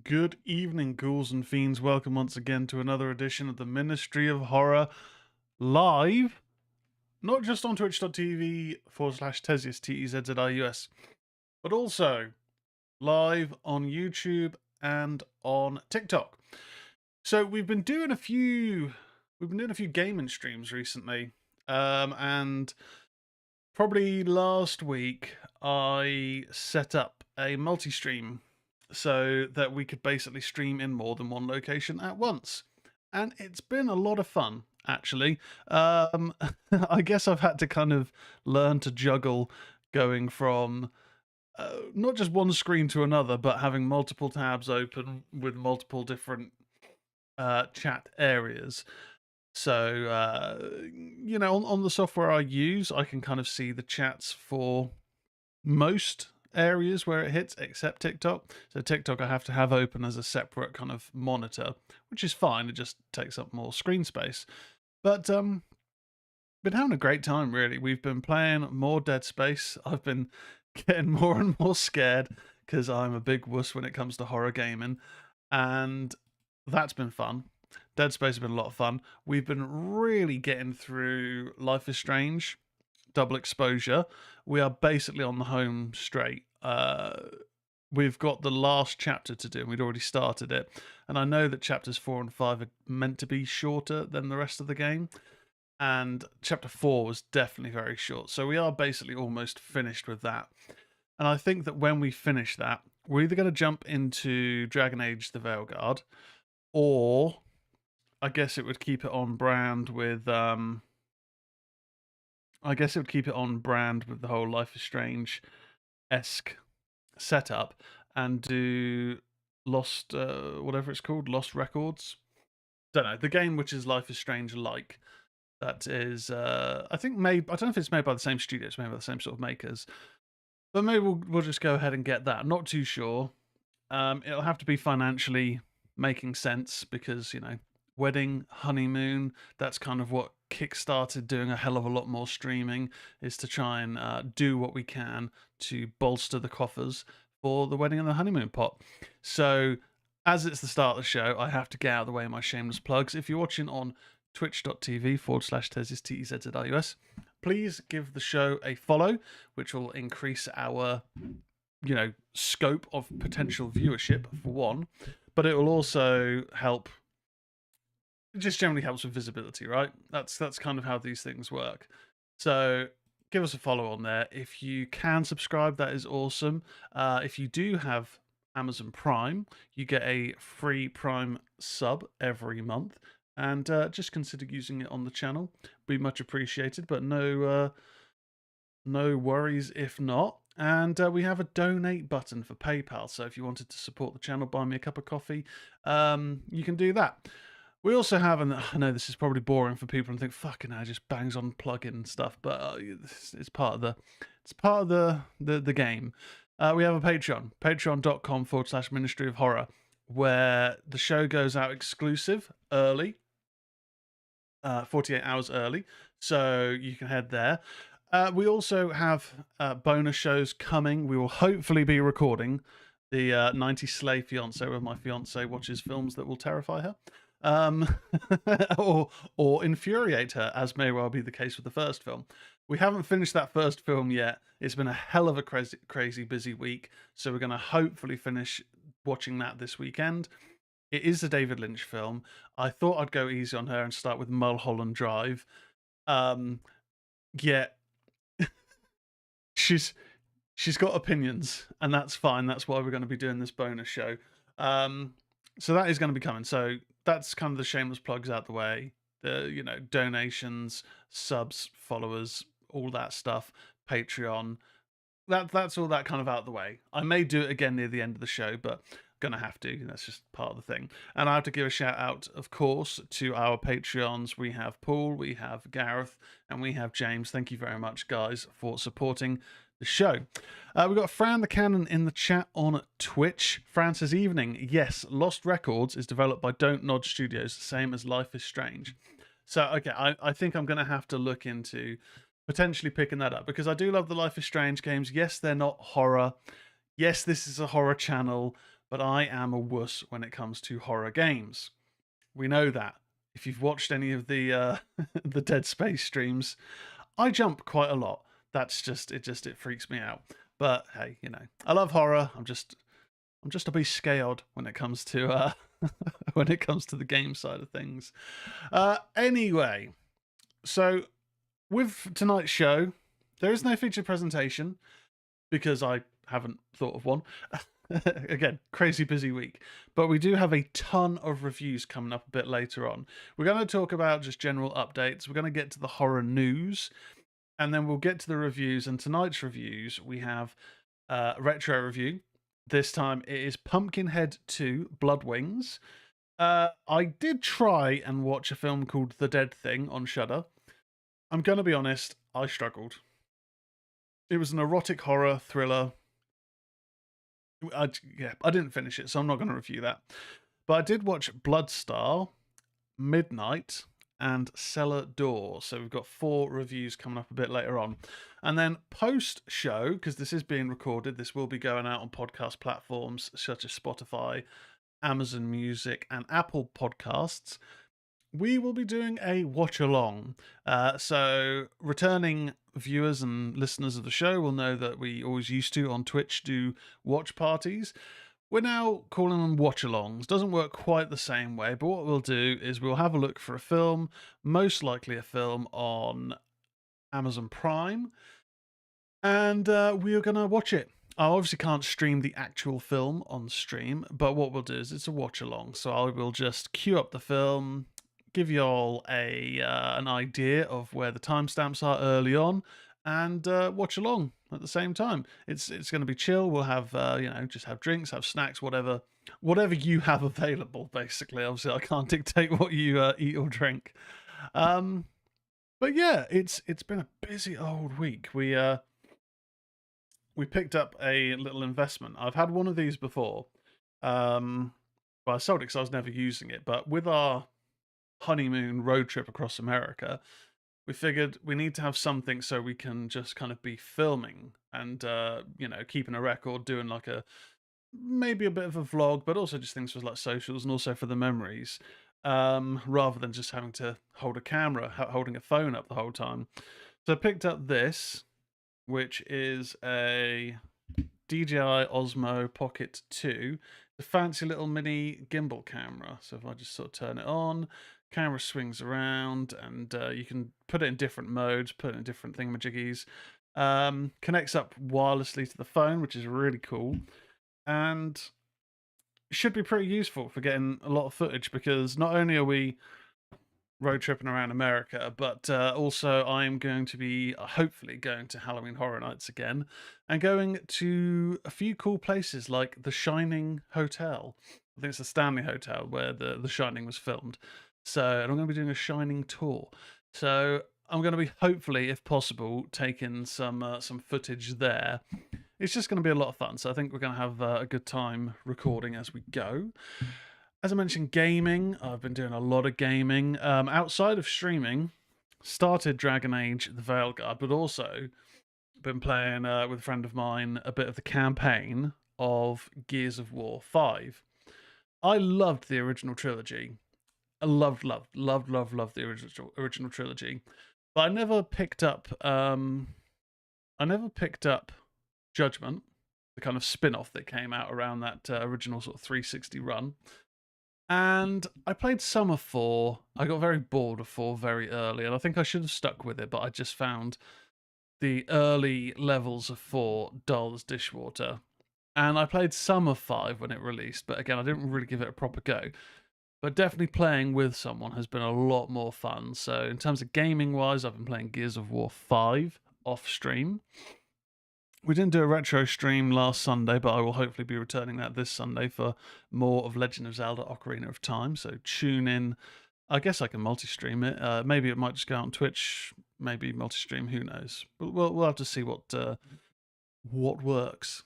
Good evening, ghouls and fiends. Welcome once again to another edition of the Ministry of Horror live, not just on twitch.tv/Tezius, TEZZIUS, but also live on YouTube and on TikTok. So we've been doing a few gaming streams recently, and probably last week I set up a multi-stream so that we could basically stream in more than one location at once. And it's been a lot of fun, actually. I guess I've had to kind of learn to juggle going from not just one screen to another, but having multiple tabs open with multiple different chat areas. So, on the software I use, I can kind of see the chats for most areas where it hits, except TikTok. So TikTok I have to have open as a separate kind of monitor, which is fine. It just takes up more screen space. But been having a great time, really. We've been playing more Dead Space. I've been getting more and more scared because I'm a big wuss when it comes to horror gaming, and that's been fun. Dead Space has been a lot of fun. We've been really getting through Life is Strange double exposure. We are basically on the home straight. We've got the last chapter to do, and we'd already started it. And I know that chapters 4 and 5 are meant to be shorter than the rest of the game. And chapter 4 was definitely very short. So we are basically almost finished with that. And I think that when we finish that, we're either going to jump into Dragon Age the Veilguard, or I guess it would keep it on brand with the whole Life is Strange-esque setup and do Lost, whatever it's called, Lost Records. Don't know. The game which is Life is Strange-like. That is, I think made. I don't know if it's made by the same studios, maybe by the same sort of makers. But maybe we'll just go ahead and get that. I'm not too sure. It'll have to be financially making sense because, wedding, honeymoon, that's kind of what kickstarted doing a hell of a lot more streaming, is to try and do what we can to bolster the coffers for the wedding and the honeymoon pot. So, as it's the start of the show, I have to get out of the way of my shameless plugs. If you're watching on twitch.tv/Tezius, TEZZIUS, please give the show a follow, which will increase our scope of potential viewership for one, but it will also help. It just generally helps with visibility, right? That's kind of how these things work. So give us a follow on there. If you can subscribe, that is awesome. If you do have Amazon Prime, you get a free Prime sub every month, and just consider using it on the channel. Be much appreciated, but no worries if not. And we have a donate button for PayPal, so if you wanted to support the channel, buy me a cup of coffee, you can do that. We also have, and I know this is probably boring for people and think, fucking hell, just bangs on plug-in and stuff, but it's part of the game. We have a Patreon, patreon.com/Ministry of Horror, where the show goes out exclusive early, 48 hours early, so you can head there. We also have bonus shows coming. We will hopefully be recording the 90 Slay Fiance, where my fiance watches films that will terrify her. Or infuriate her, as may well be the case with the first film. We haven't finished that first film yet. It's been a hell of a crazy busy week, so we're going to hopefully finish watching that this weekend. It is a David Lynch film. I thought I'd go easy on her and start with Mulholland Drive. Yet she's got opinions, and that's fine. That's why we're going to be doing this bonus show. So that is going to be coming. So that's kind of the shameless plugs out the way. The donations, subs, followers, all that stuff, Patreon. That's all that kind of out the way. I may do it again near the end of the show, but gonna have to. That's just part of the thing. And I have to give a shout out, of course, to our Patreons. We have Paul, we have Gareth, and we have James. Thank you very much, guys, for supporting the show. We've got Fran the Cannon in the chat on Twitch. Fran says, evening. Yes, Lost Records is developed by Don't Nod Studios, the same as Life is Strange. So, okay, I think I'm going to have to look into potentially picking that up, because I do love the Life is Strange games. Yes, they're not horror. Yes, this is a horror channel, but I am a wuss when it comes to horror games. We know that. If you've watched any of the the Dead Space streams, I jump quite a lot. That's it freaks me out. But hey, I love horror. I'm just a bit scared when it comes to when it comes to the game side of things. Anyway, so with tonight's show, there is no featured presentation because I haven't thought of one. Again, crazy busy week. But we do have a ton of reviews coming up a bit later on. We're going to talk about just general updates. We're going to get to the horror news, and then we'll get to the reviews. And tonight's reviews, we have a retro review. This time it is Pumpkinhead 2 Blood Wings. I did try and watch a film called The Dead Thing on Shudder. I'm going to be honest, I struggled. It was an erotic horror thriller. I didn't finish it, so I'm not going to review that. But I did watch Bloodstar, Midnight, and Cellar Door. So we've got 4 reviews coming up a bit later on. And then post-show, because this is being recorded, this will be going out on podcast platforms such as Spotify, Amazon Music, and Apple Podcasts. We will be doing a watch-along. So returning viewers and listeners of the show will know that we always used to, on Twitch, do watch parties. We're now calling them watch-alongs. Doesn't work quite the same way, but what we'll do is we'll have a look for a film, most likely a film on Amazon Prime, and we are going to watch it. I obviously can't stream the actual film on stream, but what we'll do is it's a watch-along. So I will just queue up the film, give you all an idea of where the timestamps are early on, and watch along at the same time. It's going to be chill. We'll have just have drinks, have snacks, whatever you have available. Basically, obviously, I can't dictate what you eat or drink. But yeah, it's been a busy old week. We picked up a little investment. I've had one of these before, but I sold it because I was never using it. But with our honeymoon road trip across America, we figured we need to have something so we can just kind of be filming and keeping a record, doing like maybe a bit of a vlog, but also just things for like socials and also for the memories, rather than just having to hold a camera, holding a phone up the whole time. So I picked up this, which is a DJI Osmo Pocket 2, the fancy little mini gimbal camera. So if I just sort of turn it on, camera swings around, and you can put it in different modes, put it in different thingamajiggies. Connects up wirelessly to the phone, which is really cool, and should be pretty useful for getting a lot of footage, because not only are we road tripping around America, but also I'm going to be hopefully going to Halloween Horror Nights again, and going to a few cool places like the Shining Hotel. I think it's the Stanley Hotel where the Shining was filmed. So, and I'm going to be doing a Shining tour. So I'm going to be, hopefully, if possible, taking some footage there. It's just going to be a lot of fun. So I think we're going to have a good time recording as we go. As I mentioned, gaming. I've been doing a lot of gaming. Outside of streaming, started Dragon Age the Veilguard, but also been playing with a friend of mine a bit of the campaign of Gears of War 5. I loved the original trilogy. I loved the original trilogy. But I never picked up Judgment, the kind of spin-off that came out around that original sort of 360 run. And I played some of 4. I got very bored of 4 very early, and I think I should have stuck with it, but I just found the early levels of 4 dull as dishwater. And I played some of 5 when it released, but again, I didn't really give it a proper go. But definitely playing with someone has been a lot more fun. So in terms of gaming-wise, I've been playing Gears of War 5 off-stream. We didn't do a retro stream last Sunday, but I will hopefully be returning that this Sunday for more of Legend of Zelda Ocarina of Time. So tune in. I guess I can multi-stream it. Maybe it might just go out on Twitch. Maybe multi-stream. Who knows? We'll have to see what works.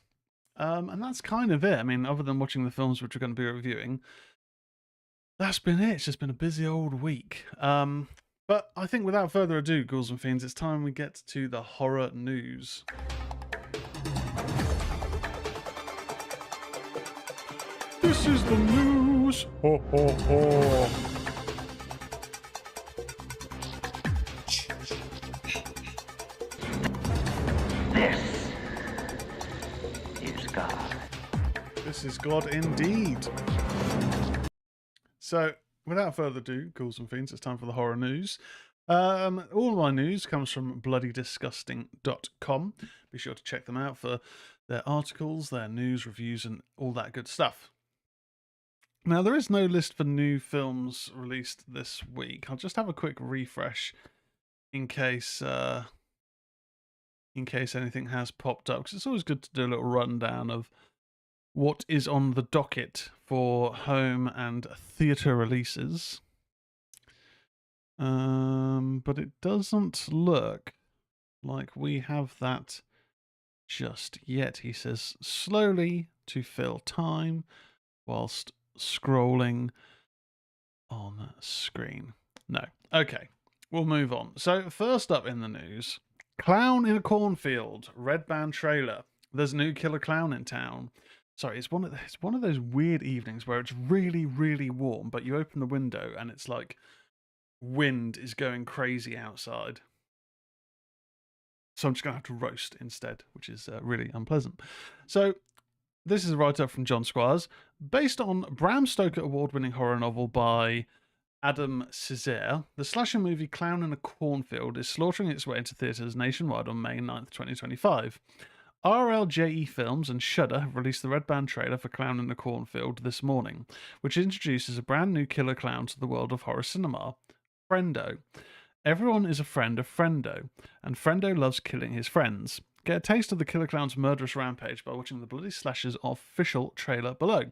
And that's kind of it. I mean, other than watching the films which we're going to be reviewing, that's been it. It's just been a busy old week. But I think without further ado, Ghouls and Fiends, it's time we get to the horror news. This is the news. Ho, ho, ho. This is God. This is God indeed. So, without further ado, ghouls and fiends, it's time for the horror news. All my news comes from bloodydisgusting.com. Be sure to check them out for their articles, their news, reviews, and all that good stuff. Now, there is no list for new films released this week. I'll just have a quick refresh in case anything has popped up, because it's always good to do a little rundown of what is on the docket for home and theatre releases. But it doesn't look like we have that just yet. He says slowly to fill time whilst scrolling on screen. No. Okay, we'll move on. So first up in the news, Clown in a Cornfield, Red Band trailer. There's a new killer clown in town. Sorry, it's one of those weird evenings where it's really, really warm, but you open the window and it's like wind is going crazy outside. So I'm just going to have to roast instead, which is really unpleasant. So this is a write-up from John Squires. Based on Bram Stoker award-winning horror novel by Adam Cizare, the slasher movie Clown in a Cornfield is slaughtering its way into theatres nationwide on May 9th, 2025. RLJE Films and Shudder have released the Red Band trailer for Clown in a Cornfield this morning, which introduces a brand new killer clown to the world of horror cinema, Frendo. Everyone is a friend of Frendo, and Frendo loves killing his friends. Get a taste of the killer clown's murderous rampage by watching the Bloody Slasher's official trailer below.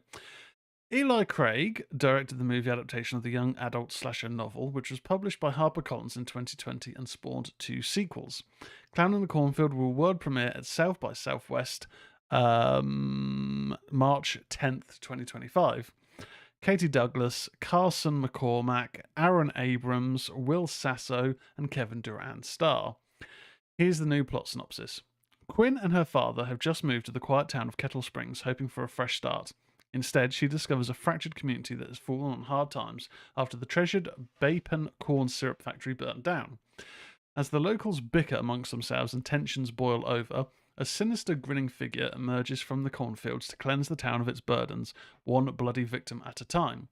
Eli Craig directed the movie adaptation of the young adult slasher novel, which was published by HarperCollins in 2020 and spawned 2 sequels. Clown in the Cornfield will world premiere at South by Southwest March 10th, 2025. Katie Douglas, Carson McCormack, Aaron Abrams, Will Sasso, and Kevin Durant star. Here's the new plot synopsis. Quinn and her father have just moved to the quiet town of Kettle Springs, hoping for a fresh start. Instead, she discovers a fractured community that has fallen on hard times after the treasured Bapen corn syrup factory burnt down. As the locals bicker amongst themselves and tensions boil over, a sinister grinning figure emerges from the cornfields to cleanse the town of its burdens, one bloody victim at a time.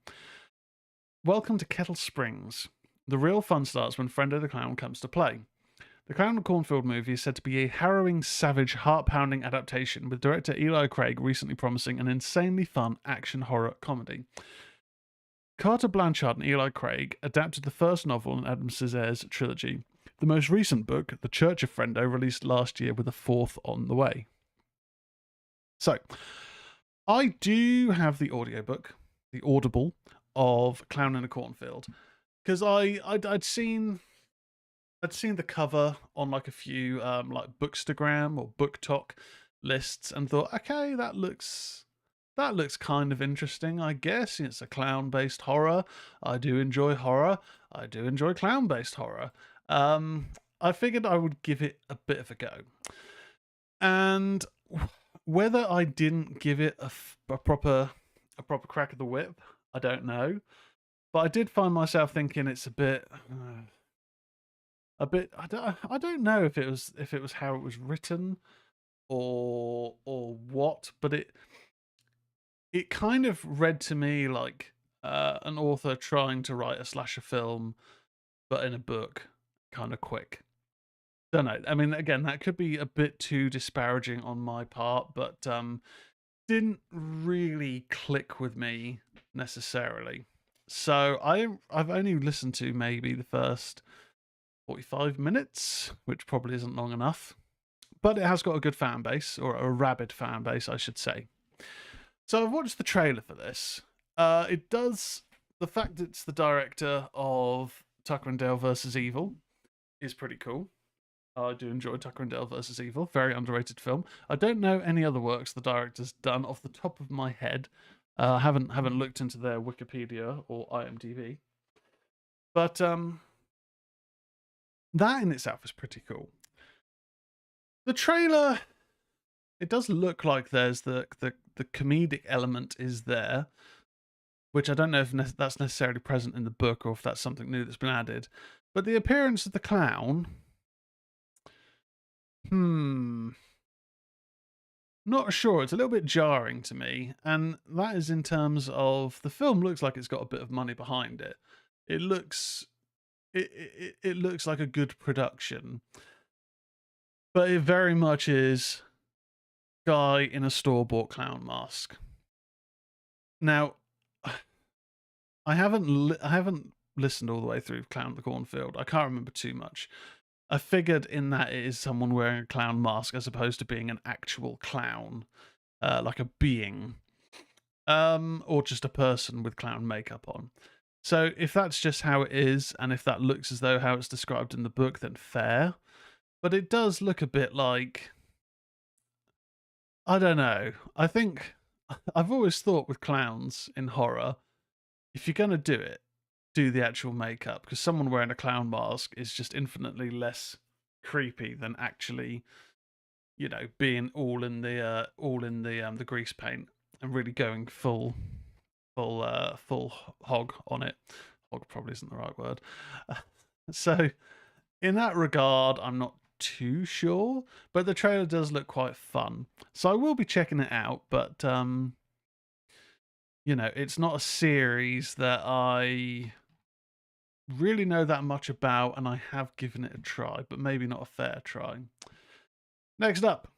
Welcome to Kettle Springs. The real fun starts when Frendo the Clown comes to play. The Clown in the Cornfield movie is said to be a harrowing, savage, heart-pounding adaptation, with director Eli Craig recently promising an insanely fun action horror comedy. Carter Blanchard and Eli Craig adapted the first novel in Adam Cizare's trilogy. The most recent book, The Church of Frendo, released last year with a 4th on the way. So, I do have the audiobook, the Audible, of Clown in a Cornfield, because I'd seen the cover on like a few like Bookstagram or BookTok lists and thought, okay, that looks kind of interesting, I guess. It's a clown-based horror. I do enjoy horror. I do enjoy clown-based horror. I figured I would give it a bit of a go. And whether I didn't give it a proper crack of the whip, I don't know. But I did find myself thinking it's a bit. I don't know if it was how it was written or what, but it kind of read to me like an author trying to write a slasher film, but in a book, kind of quick. Don't know. I mean, again, that could be a bit too disparaging on my part, but didn't really click with me necessarily. So I've only listened to maybe the first 45 minutes, which probably isn't long enough, but it has got a good fan base, or a rabid fan base, I should say. So I've watched the trailer for this. It does, the fact that it's the director of Tucker and Dale vs. Evil is pretty cool. I do enjoy Tucker and Dale vs. Evil, very underrated film. I don't know any other works the director's done off the top of my head. I haven't looked into their Wikipedia or IMDb, but that in itself is pretty cool. The trailer, it does look like there's the the comedic element is there, which I don't know if that's necessarily present in the book or if that's something new that's been added. But the appearance of the clown, not sure. It's a little bit jarring to me, and that is in terms of the film looks like it's got a bit of money behind it. It looks it looks like a good production, but it very much is guy in a store-bought clown mask. Now, I haven't listened all the way through Clown in the Cornfield. I can't remember too much. I figured in that it is someone wearing a clown mask as opposed to being an actual clown, like a being, or just a person with clown makeup on. So if that's just how it is, and if that looks as though how it's described in the book, then fair. But it does look a bit like, I don't know. I think I've always thought with clowns in horror, if you're going to do it, do the actual makeup, because someone wearing a clown mask is just infinitely less creepy than actually, being all in the grease paint and really going full hog on it. Hog probably isn't the right word. So in that regard, I'm not too sure, but the trailer does look quite fun. So I will be checking it out, but it's not a series that I really know that much about, and I have given it a try, but maybe not a fair try. Next up,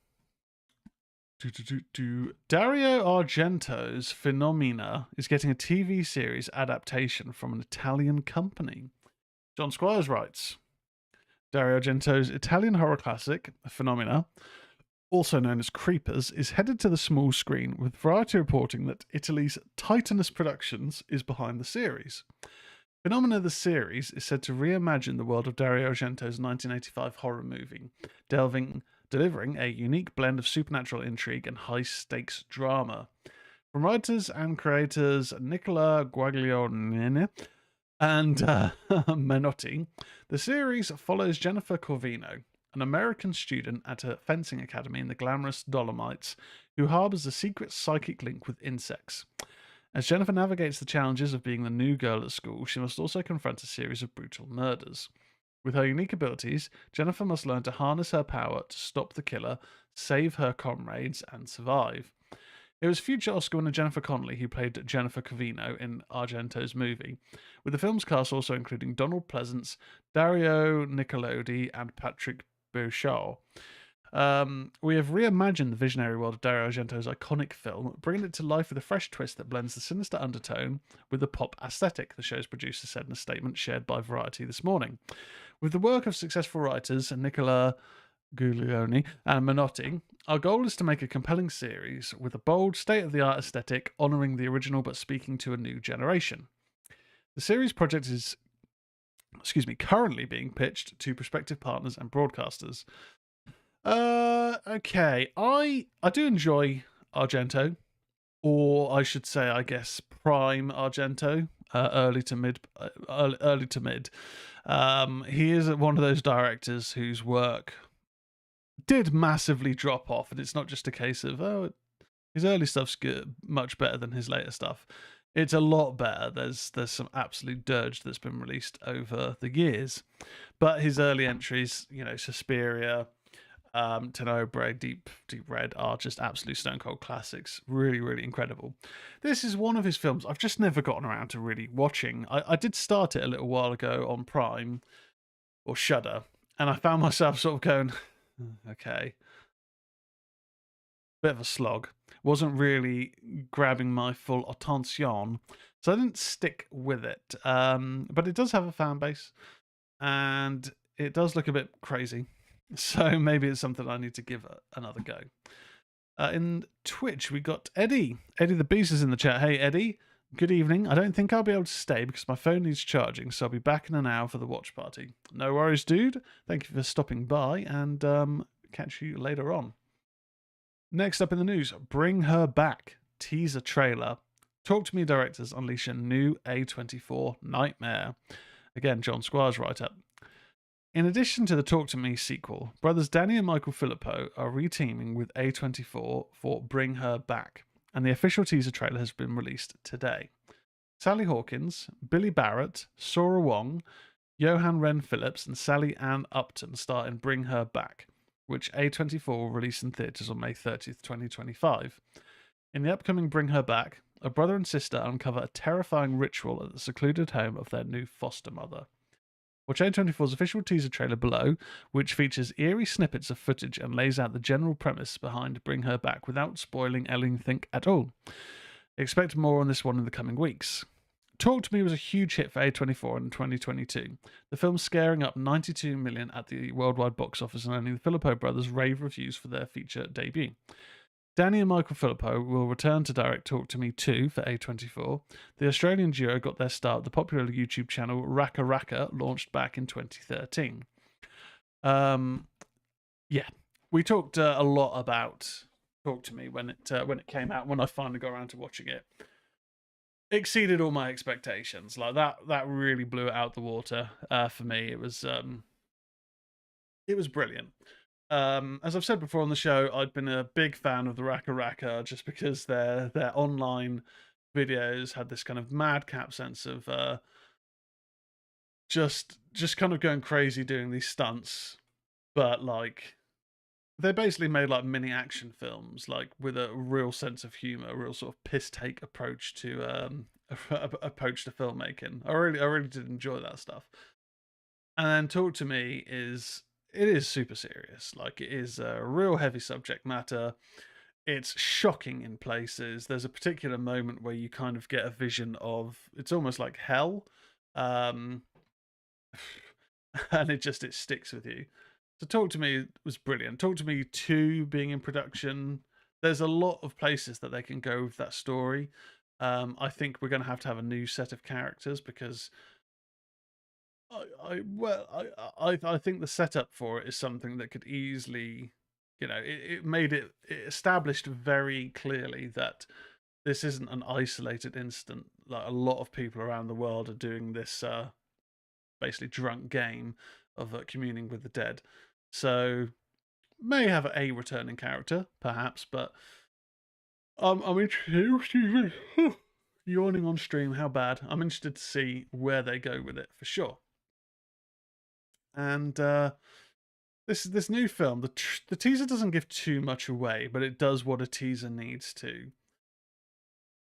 Dario Argento's Phenomena is getting a TV series adaptation from an Italian company. John Squires writes, Dario Argento's Italian horror classic, Phenomena, also known as Creepers, is headed to the small screen, with Variety reporting that Italy's Titanus Productions is behind the series. Phenomena the series is said to reimagine the world of Dario Argento's 1985 horror movie, delivering a unique blend of supernatural intrigue and high-stakes drama. From writers and creators Nicola Guaglione and Menotti, the series follows Jennifer Corvino, an American student at a fencing academy in the glamorous Dolomites, who harbors a secret psychic link with insects. As Jennifer navigates the challenges of being the new girl at school, she must also confront a series of brutal murders. With her unique abilities, Jennifer must learn to harness her power to stop the killer, save her comrades, and survive. It was future Oscar winner Jennifer Connelly who played Jennifer Corvino in Argento's movie, with the film's cast also including Donald Pleasance, Dario Nicolodi, and Patrick Beauchamp. We have reimagined the visionary world of Dario Argento's iconic film, bringing it to life with a fresh twist that blends the sinister undertone with the pop aesthetic, the show's producer said in a statement shared by Variety this morning. With the work of successful writers Nicola Guglielmi and Menotti, our goal is to make a compelling series with a bold, state-of-the-art aesthetic, honouring the original but speaking to a new generation. The series project is currently being pitched to prospective partners and broadcasters. Okay. I do enjoy Argento, or I should say, I guess, prime Argento, early to mid. He is one of those directors whose work did massively drop off, and it's not just a case of his early stuff's good, much better than his later stuff. It's a lot better. There's some absolute dirge that's been released over the years, but his early entries, Suspiria, Tenebrae, Deep Red, are just absolute stone cold classics. Really, really incredible. This is one of his films I've just never gotten around to really watching. I did start it a little while ago on Prime or Shudder, and I found myself sort of going, okay, bit of a slog. Wasn't really grabbing my full attention, so I didn't stick with it. But it does have a fan base, and it does look a bit crazy. So maybe it's something I need to give another go. In Twitch, we got Eddie. Eddie the Beast is in the chat. Hey, Eddie. Good evening. I don't think I'll be able to stay because my phone needs charging, so I'll be back in an hour for the watch party. No worries, dude. Thank you for stopping by, and catch you later on. Next up in the news, Bring Her Back. Teaser trailer. Talk to Me directors unleash a new A24 nightmare. Again, John Squires write-up. In addition to the Talk to Me sequel, brothers Danny and Michael Philippou are reteaming with A24 for Bring Her Back, and the official teaser trailer has been released today. Sally Hawkins, Billy Barrett, Sora Wong, Johan Wren Phillips, and Sally Ann Upton star in Bring Her Back, which A24 will release in theatres on May 30th, 2025. In the upcoming Bring Her Back, a brother and sister uncover a terrifying ritual at the secluded home of their new foster mother. Watch A24's official teaser trailer below, which features eerie snippets of footage and lays out the general premise behind Bring Her Back without spoiling anything at all. Expect more on this one in the coming weeks. Talk to Me was a huge hit for A24 in 2022. The film scaring up 92 million at the worldwide box office and earning the Filippo brothers rave reviews for their feature debut. Danny and Michael Filippo will return to direct Talk to Me 2 for A24. The Australian duo got their start at the popular YouTube channel Raka Raka, launched back in 2013. Yeah, we talked a lot about Talk to Me when it came out. When I finally got around to watching it, exceeded all my expectations. Like that really blew it out the water for me. It was brilliant. As I've said before on the show, I'd been a big fan of the Raka Raka just because their online videos had this kind of madcap sense of just kind of going crazy doing these stunts, but like they basically made like mini action films, like with a real sense of humor, a real sort of piss take approach to filmmaking. I really did enjoy that stuff. And then Talk to Me is super serious. Like it is a real heavy subject matter. It's shocking in places. There's a particular moment where you kind of get a vision of it's almost like hell, and it sticks with you. So Talk to Me was brilliant. Talk to Me 2 being in production. There's a lot of places that they can go with that story. I think we're going to have a new set of characters because I think the setup for it is something that could easily, it established very clearly that this isn't an isolated incident. Like a lot of people around the world are doing this basically drunk game of communing with the dead. So may have a returning character, perhaps, but I'm interested. Yawning on stream, how bad? I'm interested to see where they go with it for sure. And this new film, the teaser doesn't give too much away, but it does what a teaser needs to.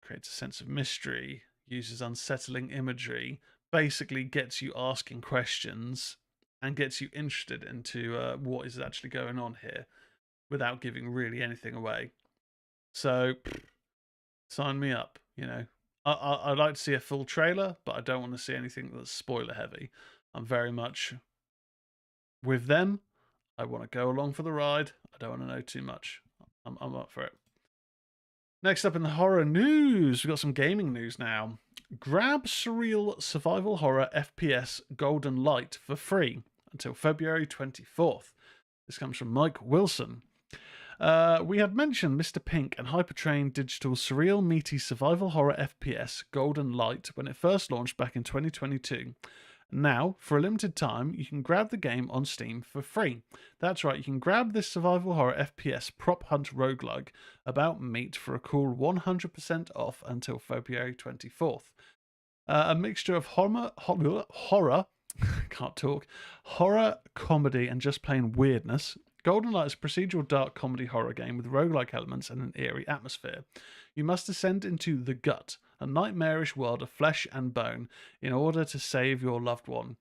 Creates a sense of mystery, uses unsettling imagery, basically gets you asking questions, and gets you interested into what is actually going on here, without giving really anything away. So, sign me up. I'd like to see a full trailer, but I don't want to see anything that's spoiler heavy. I'm very much with them. I want to go along for the ride. I don't want to know too much. I'm up for it. Next up in the horror news, we've got some gaming news now. Grab surreal survival horror FPS Golden Light for free until February 24th. This comes from Mike Wilson. We had mentioned Mr. Pink and Hypertrain Digital's surreal, meaty survival horror FPS Golden Light when it first launched back in 2022. Now, for a limited time, you can grab the game on Steam for free. That's right, you can grab this survival horror FPS prop hunt roguelike about meat for a cool 100% off until February 24th. A mixture of horror, can't talk, horror, comedy, and just plain weirdness. Golden Light is a procedural dark comedy horror game with roguelike elements and an eerie atmosphere. You must descend into the gut, a nightmarish world of flesh and bone, in order to save your loved one.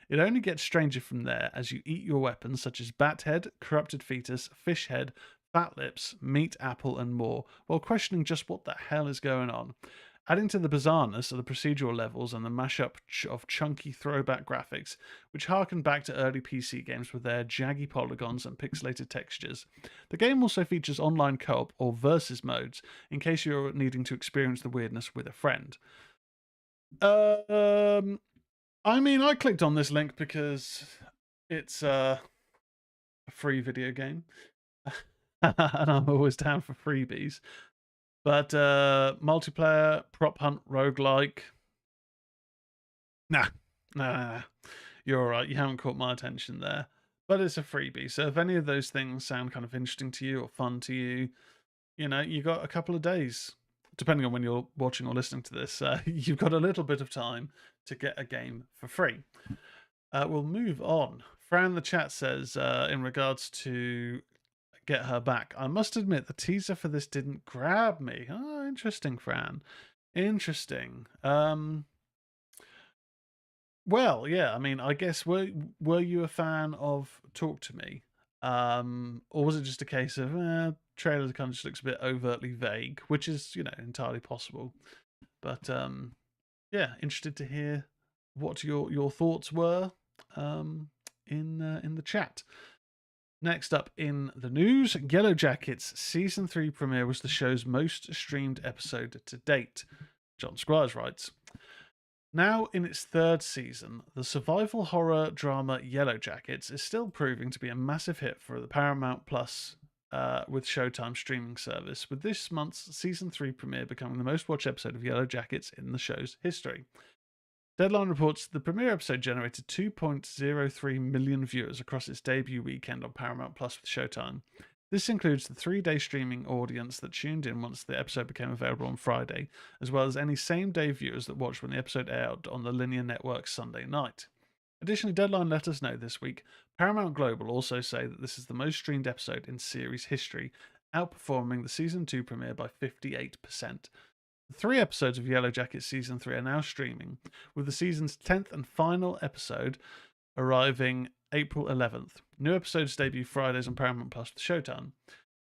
It only gets stranger from there as you eat your weapons such as bat head, corrupted fetus, fish head, fat lips, meat apple, and more, while questioning just what the hell is going on. Adding to the bizarreness of the procedural levels and the mashup of chunky throwback graphics, which harken back to early PC games with their jaggy polygons and pixelated textures. The game also features online co-op or versus modes, in case you're needing to experience the weirdness with a friend. I clicked on this link because it's a free video game. And I'm always down for freebies. But multiplayer, prop hunt, roguelike. Nah. You're alright, you haven't caught my attention there. But it's a freebie, so if any of those things sound kind of interesting to you or fun to you, you got a couple of days, depending on when you're watching or listening to this. You've got a little bit of time to get a game for free. We'll move on. Fran the chat says, in regards to Get Her Back, I must admit the teaser for this didn't grab me. Oh, interesting, Fran. Interesting. Well, yeah, I mean, I guess were you a fan of Talk to Me? Or was it just a case of trailer kind of just looks a bit overtly vague, which is, entirely possible. But yeah, interested to hear what your thoughts were in the chat. Next up in the news, Yellow Jackets season 3 premiere was the show's most streamed episode to date. John Squires writes, now in its third season, the survival horror drama Yellow Jackets is still proving to be a massive hit for the Paramount Plus with Showtime streaming service, with this month's season 3 premiere becoming the most watched episode of Yellow Jackets in the show's history. Deadline reports the premiere episode generated 2.03 million viewers across its debut weekend on Paramount Plus with Showtime. This includes the 3-day streaming audience that tuned in once the episode became available on Friday, as well as any same-day viewers that watched when the episode aired on the linear network Sunday night. Additionally, Deadline let us know this week Paramount Global also say that this is the most streamed episode in series history, outperforming the season 2 premiere by 58%. The 3 episodes of Yellow Jackets season 3 are now streaming, with the season's 10th and final episode arriving April 11th. New episodes debut Fridays on Paramount Plus with Showtime.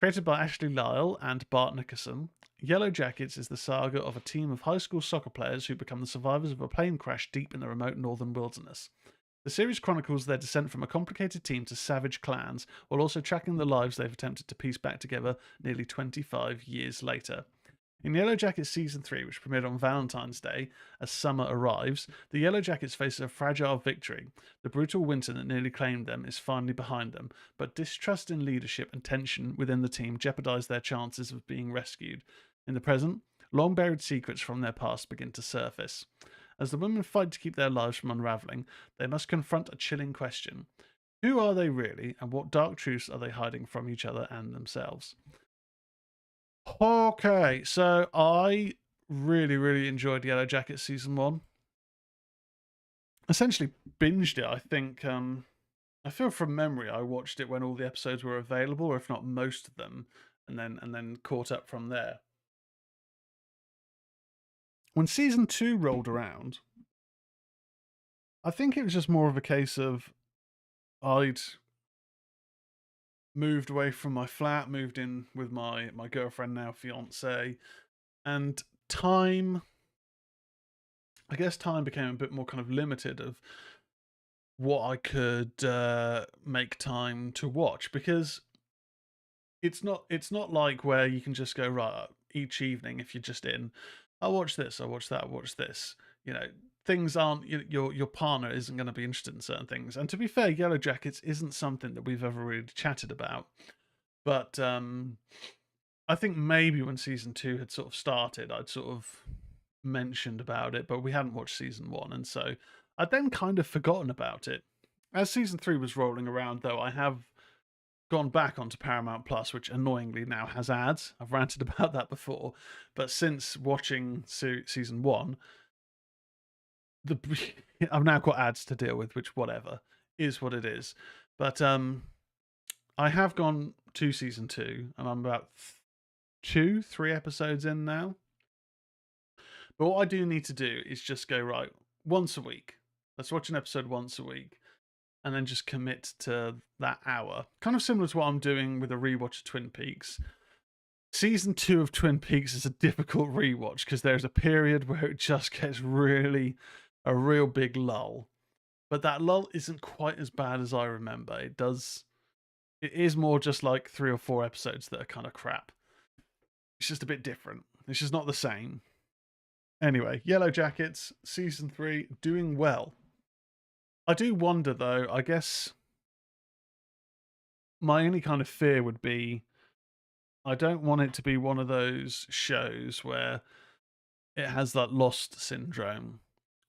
Created by Ashley Lyle and Bart Nickerson, Yellow Jackets is the saga of a team of high school soccer players who become the survivors of a plane crash deep in the remote northern wilderness. The series chronicles their descent from a complicated team to savage clans, while also tracking the lives they've attempted to piece back together nearly 25 years later. In Yellow Jackets Season 3, which premiered on Valentine's Day as summer arrives, the Yellow Jackets face a fragile victory. The brutal winter that nearly claimed them is finally behind them, but distrust in leadership and tension within the team jeopardize their chances of being rescued. In the present, long buried secrets from their past begin to surface. As the women fight to keep their lives from unraveling, they must confront a chilling question. Who are they really, and what dark truths are they hiding from each other and themselves? Okay, so I really, really enjoyed Yellow Jackets season 1. Essentially binged it. I think I feel from memory I watched it when all the episodes were available, or if not most of them, and then caught up from there. When season 2 rolled around, I think it was just more of a case of I'd moved away from my flat, moved in with my girlfriend, now fiance, and time became a bit more kind of limited of what I could make time to watch, because it's not like where you can just go right each evening if you're just in, I'll watch this, I'll watch that, I'll watch this. Things aren't, your partner isn't going to be interested in certain things. And to be fair, Yellow Jackets isn't something that we've ever really chatted about. But I think maybe when season 2 had sort of started, I'd sort of mentioned about it, but we hadn't watched season 1, and so I'd then kind of forgotten about it. As season 3 was rolling around, though, I have gone back onto Paramount Plus, which annoyingly now has ads. I've ranted about that before, but since watching season 1, I've now got ads to deal with, which whatever is what it is. But I have gone to season 2, and I'm about 3 episodes in now. But what I do need to do is just go right once a week. Let's watch an episode once a week, and then just commit to that hour. Kind of similar to what I'm doing with a rewatch of Twin Peaks. Season 2 of Twin Peaks is a difficult rewatch because there's a period where it just gets really a real big lull. But that lull isn't quite as bad as I remember. It is more just like 3 or 4 episodes that are kind of crap. It's just a bit different. It's just not the same. Anyway, Yellow Jackets, season 3, doing well. I do wonder, though, I guess my only kind of fear would be I don't want it to be one of those shows where it has that Lost syndrome,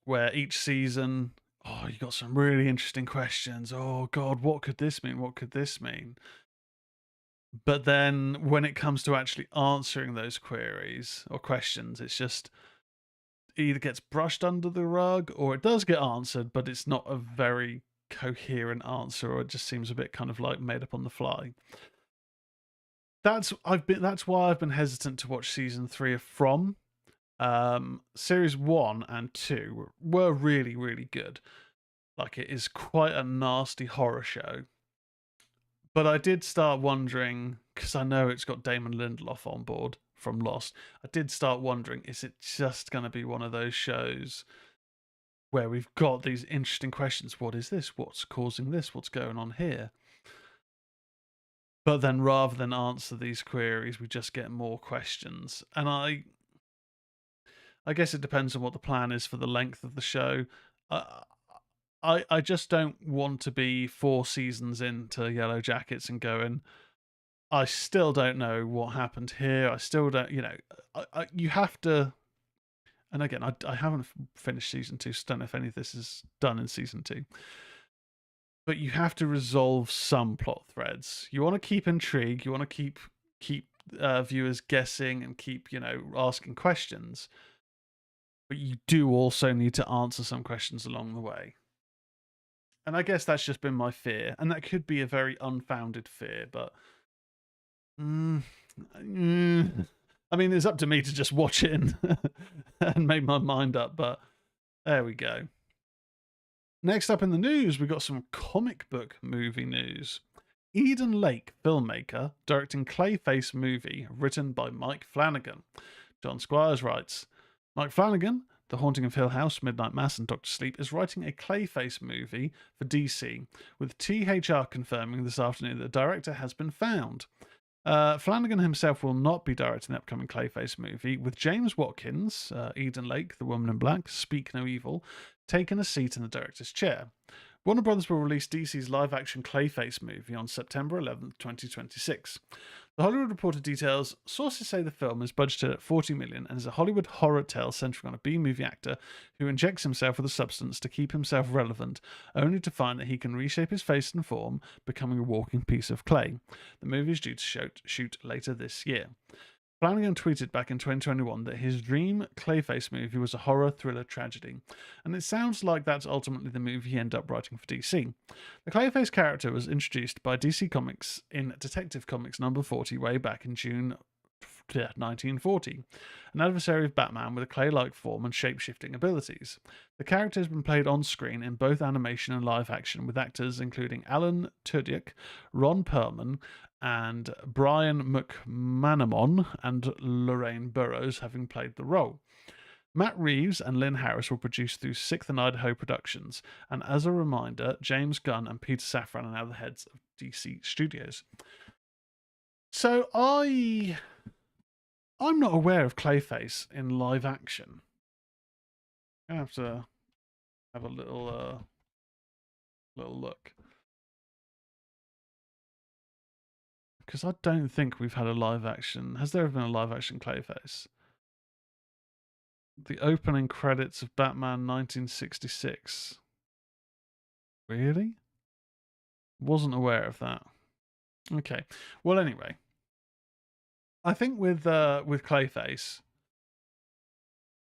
where each season, oh, you got some really interesting questions. Oh, God, what could this mean? What could this mean? But then when it comes to actually answering those queries or questions, it's just either gets brushed under the rug or it does get answered, but it's not a very coherent answer, or it just seems a bit kind of like made up on the fly. That's why I've been hesitant to watch season 3 of From. Series 1 and 2 were really, really good. Like, it is quite a nasty horror show. But I did start wondering, because I know it's got Damon Lindelof on board from Lost, I did start wondering, is it just going to be one of those shows where we've got these interesting questions? What is this? What's causing this? What's going on here? But then rather than answer these queries, we just get more questions. And I guess it depends on what the plan is for the length of the show. I just don't want to be 4 seasons into Yellow Jackets and going, I still don't know what happened here. I still don't, you have to. And again, I haven't finished season 2, so I don't know if any of this is done in season 2. But you have to resolve some plot threads. You want to keep intrigue. You want to keep viewers guessing and keep, asking questions. But you do also need to answer some questions along the way. And I guess that's just been my fear. And that could be a very unfounded fear, but I mean, it's up to me to just watch it and make my mind up, but there we go. Next up in the news, we got some comic book movie news. Eden Lake filmmaker directing Clayface movie written by Mike Flanagan. John Squires writes, Mike Flanagan, The Haunting of Hill House, Midnight Mass, and Doctor Sleep, is writing a Clayface movie for DC, with THR confirming this afternoon that the director has been found. Flanagan himself will not be directing the upcoming Clayface movie, with James Watkins, Eden Lake, The Woman in Black, Speak No Evil, taking a seat in the director's chair. Warner Brothers will release DC's live-action Clayface movie on September 11th, 2026. The Hollywood Reporter details, sources say the film is budgeted at $40 million and is a Hollywood horror tale centering on a B-movie actor who injects himself with a substance to keep himself relevant, only to find that he can reshape his face and form, becoming a walking piece of clay. The movie is due to shoot later this year. Flanagan tweeted back in 2021 that his dream Clayface movie was a horror thriller tragedy, and it sounds like that's ultimately the movie he ended up writing for DC. The Clayface character was introduced by DC Comics in Detective Comics number 40 way back in June 1940, an adversary of Batman with a clay-like form and shape-shifting abilities. The character has been played on screen in both animation and live action, with actors including Alan Tudyk, Ron Perlman, and Brian McManamon and Lorraine Burroughs having played the role. Matt Reeves and Lynn Harris will produce through 6th and Idaho Productions, and as a reminder, James Gunn and Peter Safran are now the heads of DC Studios. So I'm not aware of Clayface in live action. I have to have a little look. Because I don't think we've had a live action. Has there ever been a live action Clayface? The opening credits of Batman 1966. Really? Wasn't aware of that. Okay. Well, anyway. I think with Clayface,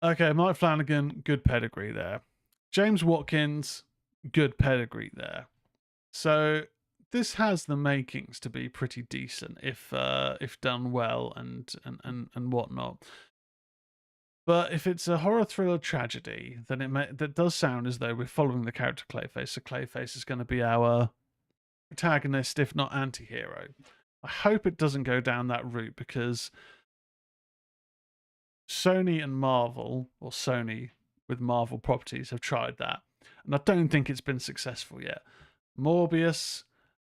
okay, Mike Flanagan, good pedigree there. James Watkins, good pedigree there. So this has the makings to be pretty decent if done well and whatnot. But if it's a horror thriller tragedy, then that does sound as though we're following the character Clayface. So Clayface is going to be our protagonist, if not anti-hero. I hope it doesn't go down that route, because Sony and Marvel, or Sony with Marvel properties, have tried that, and I don't think it's been successful yet. Morbius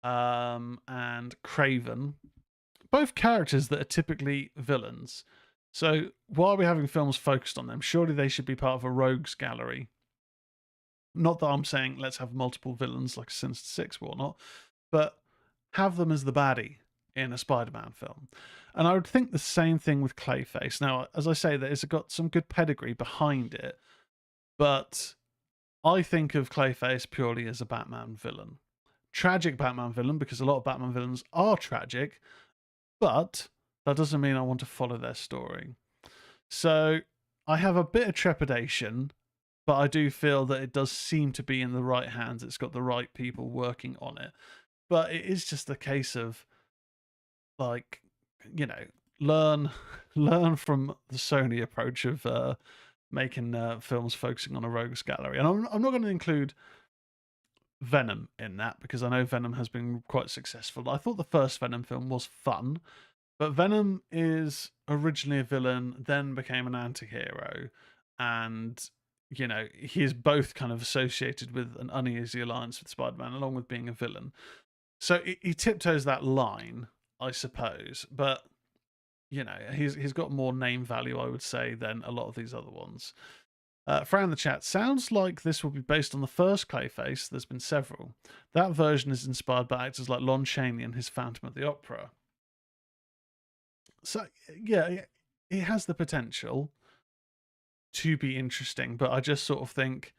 and Craven, both characters that are typically villains. So why are we having films focused on them? Surely they should be part of a rogues gallery. Not that I'm saying let's have multiple villains like Sinister Six or whatnot, but have them as the baddie in a Spider-Man film. And I would think the same thing with Clayface. Now, as I say, it's got some good pedigree behind it, but I think of Clayface purely as a Batman villain. Tragic Batman villain, because a lot of Batman villains are tragic, but that doesn't mean I want to follow their story. So I have a bit of trepidation, but I do feel that it does seem to be in the right hands. It's got the right people working on it. But it is just a case of, like, you know, learn learn from the Sony approach of making films focusing on a rogues gallery. And I'm not going to include Venom in that because I know Venom has been quite successful. I thought the first Venom film was fun, but Venom is originally a villain, then became an anti-hero, and you know, he is both kind of associated with an uneasy alliance with Spider-Man along with being a villain. So he tiptoes that line, I suppose, but you know, he's got more name value, I would say, than a lot of these other ones. Fran in the chat, sounds like this will be based on the first Clayface. There's been several. That version is inspired by actors like Lon Chaney and his Phantom of the Opera. So, yeah, it has the potential to be interesting, but I just sort of think,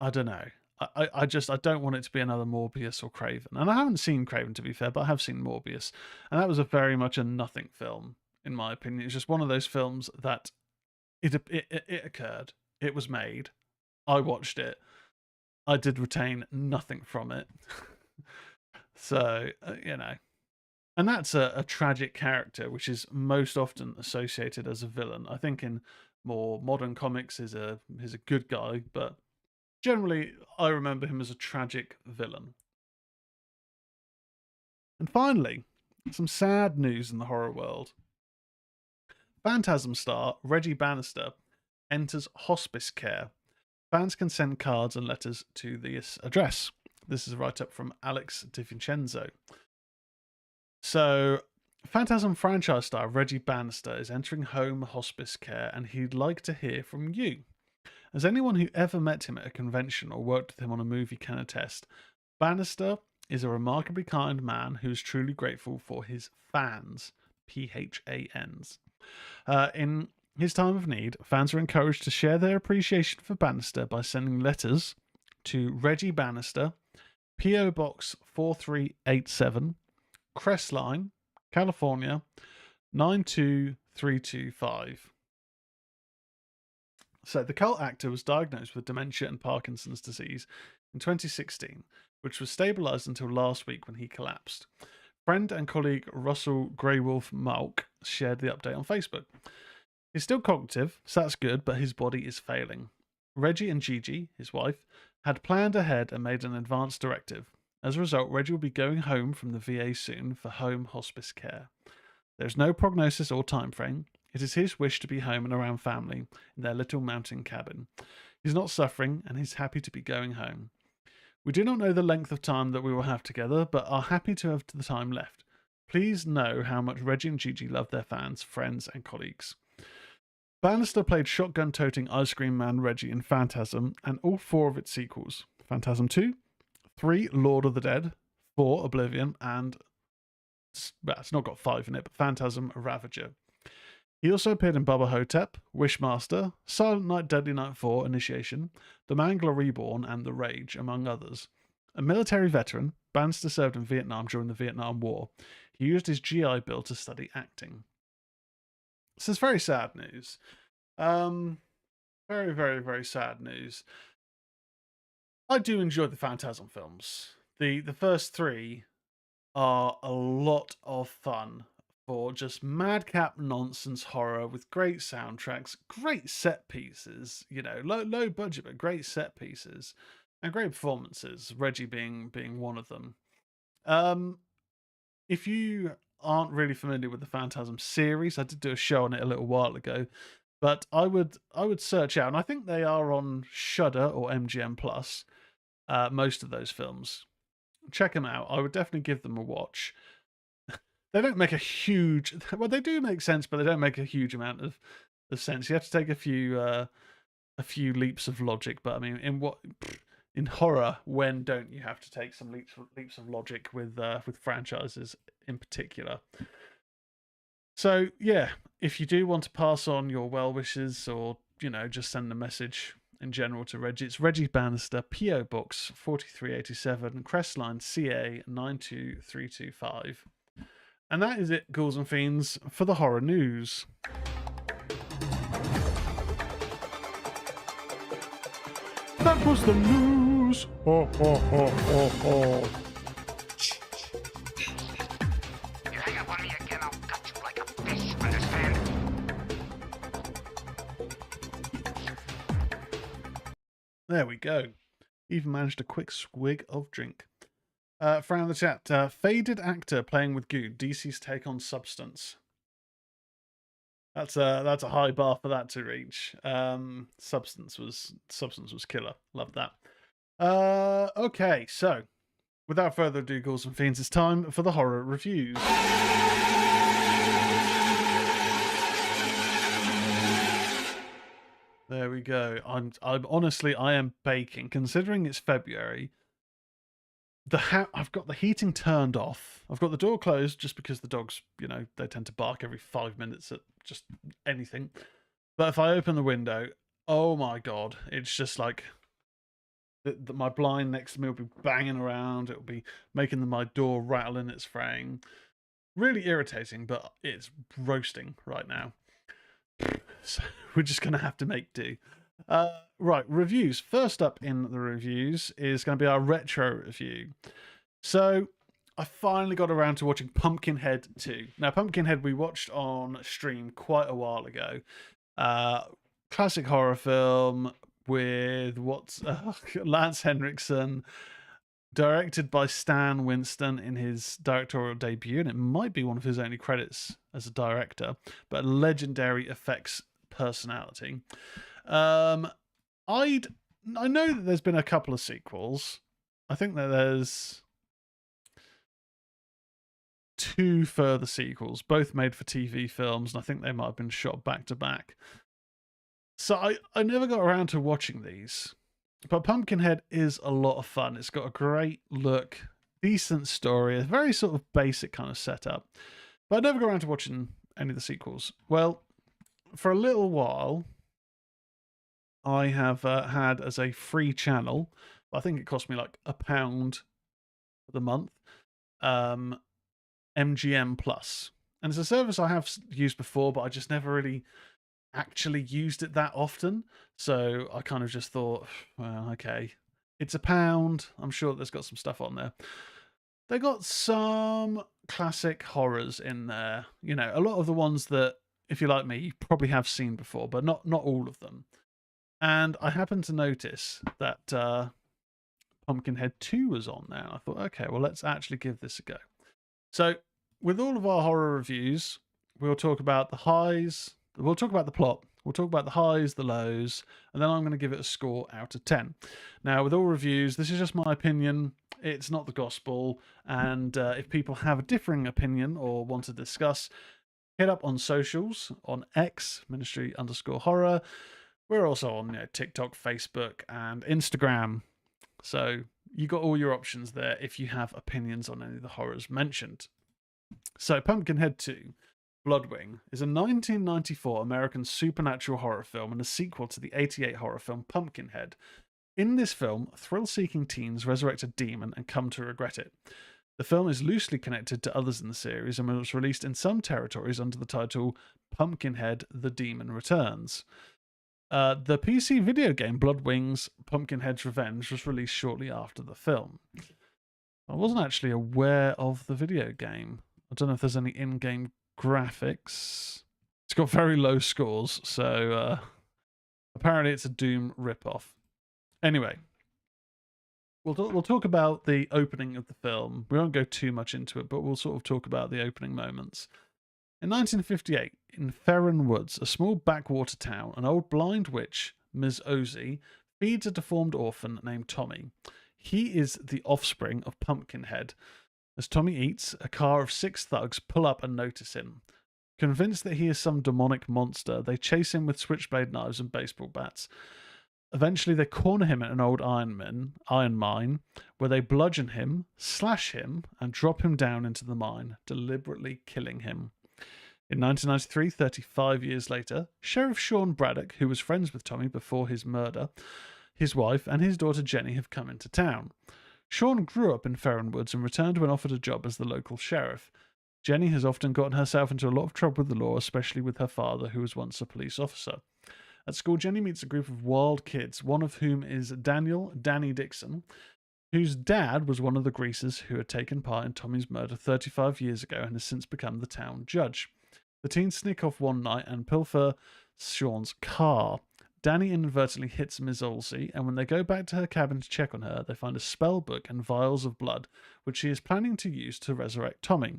I don't know. I don't want it to be another Morbius or Craven. And I haven't seen Craven, to be fair, but I have seen Morbius. And that was a very much a nothing film, in my opinion. It's just one of those films that it occurred. It was made. I watched it. I did retain nothing from it. So, you know. And that's a tragic character, which is most often associated as a villain. I think in more modern comics, he's a good guy, but generally, I remember him as a tragic villain. And finally, some sad news in the horror world. Phantasm star Reggie Bannister enters hospice care. Fans can send cards and letters to this address. This is a write-up from Alex DiVincenzo. So, Phantasm franchise star Reggie Bannister is entering home hospice care, and he'd like to hear from you. As anyone who ever met him at a convention or worked with him on a movie can attest, Bannister is a remarkably kind man who is truly grateful for his fans, PHANs. In his time of need, fans are encouraged to share their appreciation for Bannister by sending letters to Reggie Bannister, P.O. Box 4387, Crestline, California, 92325. So the cult actor was diagnosed with dementia and Parkinson's disease in 2016, which was stabilized until last week when he collapsed. Friend and colleague Russell Greywolf Malk shared the update on Facebook. He's still cognitive, so that's good, but his body is failing. Reggie and Gigi, his wife, had planned ahead and made an advance directive. As a result, Reggie will be going home from the VA soon for home hospice care. There's no prognosis or time frame. It is his wish to be home and around family in their little mountain cabin. He's not suffering, and he's happy to be going home. We do not know the length of time that we will have together, but are happy to have the time left. Please know how much Reggie and Gigi love their fans, friends, and colleagues. Bannister played shotgun-toting ice cream man Reggie in Phantasm and all 4 of its sequels. Phantasm 2, 3, Lord of the Dead, 4, Oblivion, and well, it's not got 5 in it, but Phantasm Ravager. He also appeared in Bubba Hotep, Wishmaster, Silent Night, Deadly Night 4, Initiation, The Mangler Reborn, and The Rage, among others. A military veteran, Bannister served in Vietnam during the Vietnam War. He used his GI Bill to study acting. This is very sad news. Very, very, very sad news. I do enjoy the Phantasm films. The first 3 are a lot of fun for just madcap nonsense horror with great soundtracks, great set pieces, you know, low budget but great set pieces and great performances, Reggie being one of them. If you aren't really familiar with the Phantasm series, I did do a show on it a little while ago, but I would search out, and I think they are on Shudder or MGM Plus, most of those films. Check them out. I would definitely give them a watch. They don't make a huge, well, they do make sense, but they don't make a huge amount of sense. You have to take a few leaps of logic. But I mean, in horror, when don't you have to take some leaps of logic with franchises in particular? So yeah, if you do want to pass on your well wishes, or you know, just send a message in general to Reggie. It's Reggie Bannister, P.O. Box 4387, Crestline CA 92325. And that is it, Ghouls and Fiends, for the horror news. That was the news. Oh, oh, oh, oh, oh. You hang up on me again, I'll cut you like a fish, understand? There we go. Even managed a quick swig of drink. Fran the chat. Faded actor playing with goo. DC's take on Substance. That's a high bar for that to reach. Substance was killer. Love that. Okay, so without further ado, Ghouls and Fiends, it's time for the horror reviews. There we go. I'm honestly, I am baking. Considering it's February, I've got the heating turned off. I've got the door closed just because the dogs, they tend to bark every 5 minutes at just anything. But if I open the window, oh my god, it's just like my blind next to me will be banging around. It'll be making my door rattle in its frame. Really irritating, but it's roasting right now. So we're just going to have to make do. Right, reviews. First up in the reviews is going to be our retro review. So I finally got around to watching Pumpkinhead 2. Now, Pumpkinhead we watched on stream quite a while ago. Classic horror film with Lance Henriksen, directed by Stan Winston in his directorial debut, and it might be one of his only credits as a director, but legendary effects personality. I know that there's been a couple of sequels. I think that there's 2 further sequels, both made for TV films, and I think they might have been shot back to back. So I never got around to watching these. But Pumpkinhead is a lot of fun. It's got a great look, decent story, a very sort of basic kind of setup. But I never got around to watching any of the sequels. Well, for a little while, I have had as a free channel, I think it cost me like £1 for the month, MGM Plus. And it's a service I have used before, but I just never really actually used it that often. So I kind of just thought, well, okay, it's £1. I'm sure there's got some stuff on there. They got some classic horrors in there. A lot of the ones that, if you're like me, you probably have seen before, but not all of them. And I happened to notice that Pumpkinhead 2 was on there. I thought, okay, well, let's actually give this a go. So with all of our horror reviews, we'll talk about the highs, we'll talk about the plot, we'll talk about the highs, the lows, and then I'm going to give it a score out of 10. Now, with all reviews, this is just my opinion. It's not the gospel. And if people have a differing opinion or want to discuss, hit up on socials, on X, ministry_horror. We're also on TikTok, Facebook, and Instagram. So you got all your options there if you have opinions on any of the horrors mentioned. So Pumpkinhead 2, Bloodwing, is a 1994 American supernatural horror film and a sequel to the 1988 horror film Pumpkinhead. In this film, thrill-seeking teens resurrect a demon and come to regret it. The film is loosely connected to others in the series and was released in some territories under the title Pumpkinhead: The Demon Returns. The PC video game Bloodwing's Pumpkinhead's Revenge was released shortly after the film. I wasn't actually aware of the video game. I don't know if there's any in-game graphics. It's got very low scores, so apparently it's a Doom ripoff. Anyway, we'll talk about the opening of the film. We won't go too much into it, but we'll sort of talk about the opening moments. In 1958, in Ferren Woods, a small backwater town, an old blind witch, Ms. Ozzy, feeds a deformed orphan named Tommy. He is the offspring of Pumpkinhead. As Tommy eats, a car of 6 thugs pull up and notice him. Convinced that he is some demonic monster, they chase him with switchblade knives and baseball bats. Eventually, they corner him at an old iron mine, where they bludgeon him, slash him, and drop him down into the mine, deliberately killing him. In 1993, 35 years later, Sheriff Sean Braddock, who was friends with Tommy before his murder, his wife, and his daughter Jenny have come into town. Sean grew up in Ferren Woods and returned when offered a job as the local sheriff. Jenny has often gotten herself into a lot of trouble with the law, especially with her father, who was once a police officer. At school, Jenny meets a group of wild kids, one of whom is Danny Dixon, whose dad was one of the greasers who had taken part in Tommy's murder 35 years ago and has since become the town judge. The teens sneak off one night and pilfer Sean's car. Danny inadvertently hits Ms. Olsey, and when they go back to her cabin to check on her, they find a spell book and vials of blood, which she is planning to use to resurrect Tommy.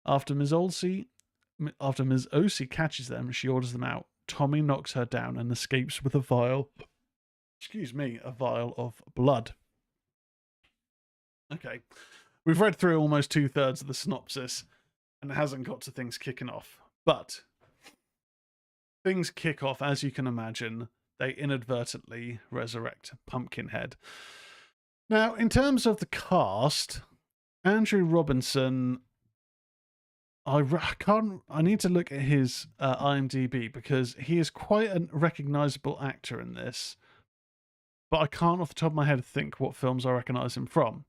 After Ms. Olsey catches them, she orders them out. Tommy knocks her down and escapes with a vial of blood. Okay, we've read through almost 2/3 of the synopsis, and it hasn't got to things kicking off. But things kick off, as you can imagine. They inadvertently resurrect Pumpkinhead. Now, in terms of the cast, Andrew Robinson, I need to look at his IMDb because he is quite a recognizable actor in this, but I can't off the top of my head think what films I recognize him from.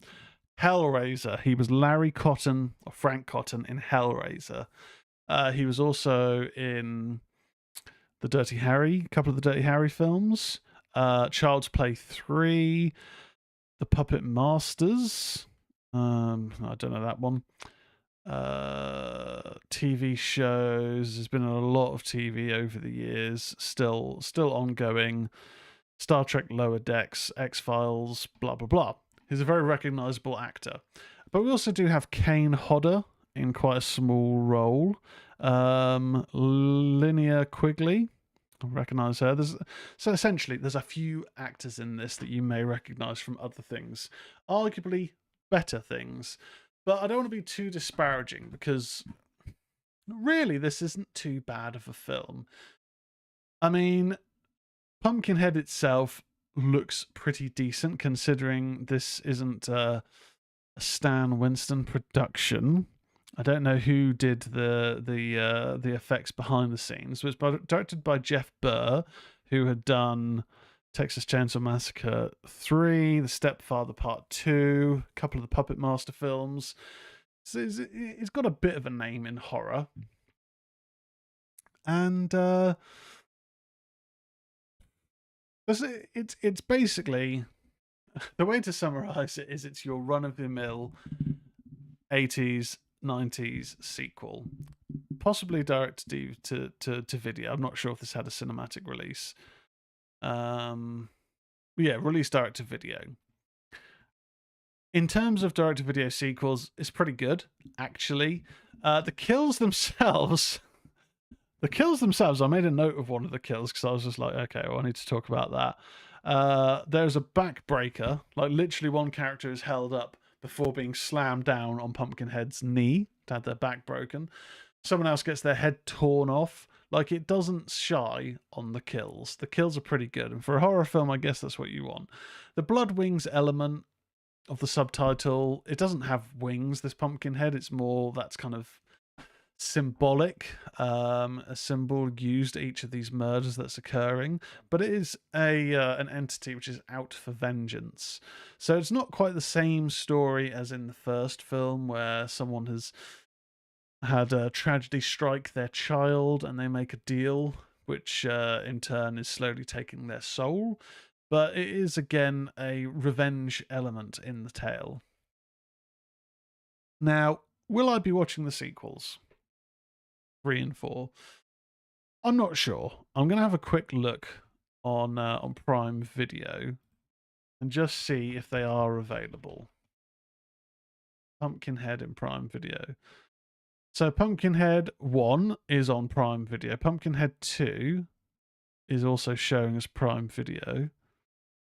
Hellraiser. He was Larry Cotton, or Frank Cotton, in Hellraiser. He was also in a couple of the Dirty Harry films. Child's Play 3, The Puppet Masters. I don't know that one. TV shows. There's been a lot of TV over the years. Still ongoing. Star Trek Lower Decks, X-Files, blah, blah, blah. He's a very recognizable actor. But we also do have Kane Hodder in quite a small role. Linnea Quigley, I recognize her. So essentially, there's a few actors in this that you may recognize from other things, arguably better things. But I don't want to be too disparaging because really, this isn't too bad of a film. I mean, Pumpkinhead itself looks pretty decent considering this isn't a Stan Winston production. I don't know who did the effects behind the scenes. It was directed by Jeff Burr, who had done Texas Chainsaw Massacre 3, The Stepfather Part 2, a couple of the Puppet Master films. So it's got a bit of a name in horror. And it's basically, the way to summarize it is it's your run-of-the-mill 80s, 90s sequel, possibly direct to video. I'm not sure if this had a cinematic release. Yeah, release direct to video. In terms of direct to video sequels, it's pretty good, actually. The kills themselves, I made a note of one of the kills because I was just like, okay, well, I need to talk about that. There's a backbreaker, like literally one character is held up before being slammed down on Pumpkinhead's knee to have their back broken. Someone else gets their head torn off. Like, it doesn't shy on the kills. The kills are pretty good. And for a horror film, I guess that's what you want. The blood wings element of the subtitle, it doesn't have wings, this Pumpkinhead. It's more, that's kind of symbolic, a symbol used each of these murders that's occurring, but it is an entity which is out for vengeance. So it's not quite the same story as in the first film, where someone has had a tragedy strike their child and they make a deal, which in turn is slowly taking their soul. But it is again a revenge element in the tale. Now, will I be watching the sequels? 3 and 4. I'm not sure. I'm going to have a quick look on Prime Video and just see if they are available. Pumpkinhead in Prime Video. So Pumpkinhead 1 is on Prime Video. Pumpkinhead 2 is also showing as Prime Video,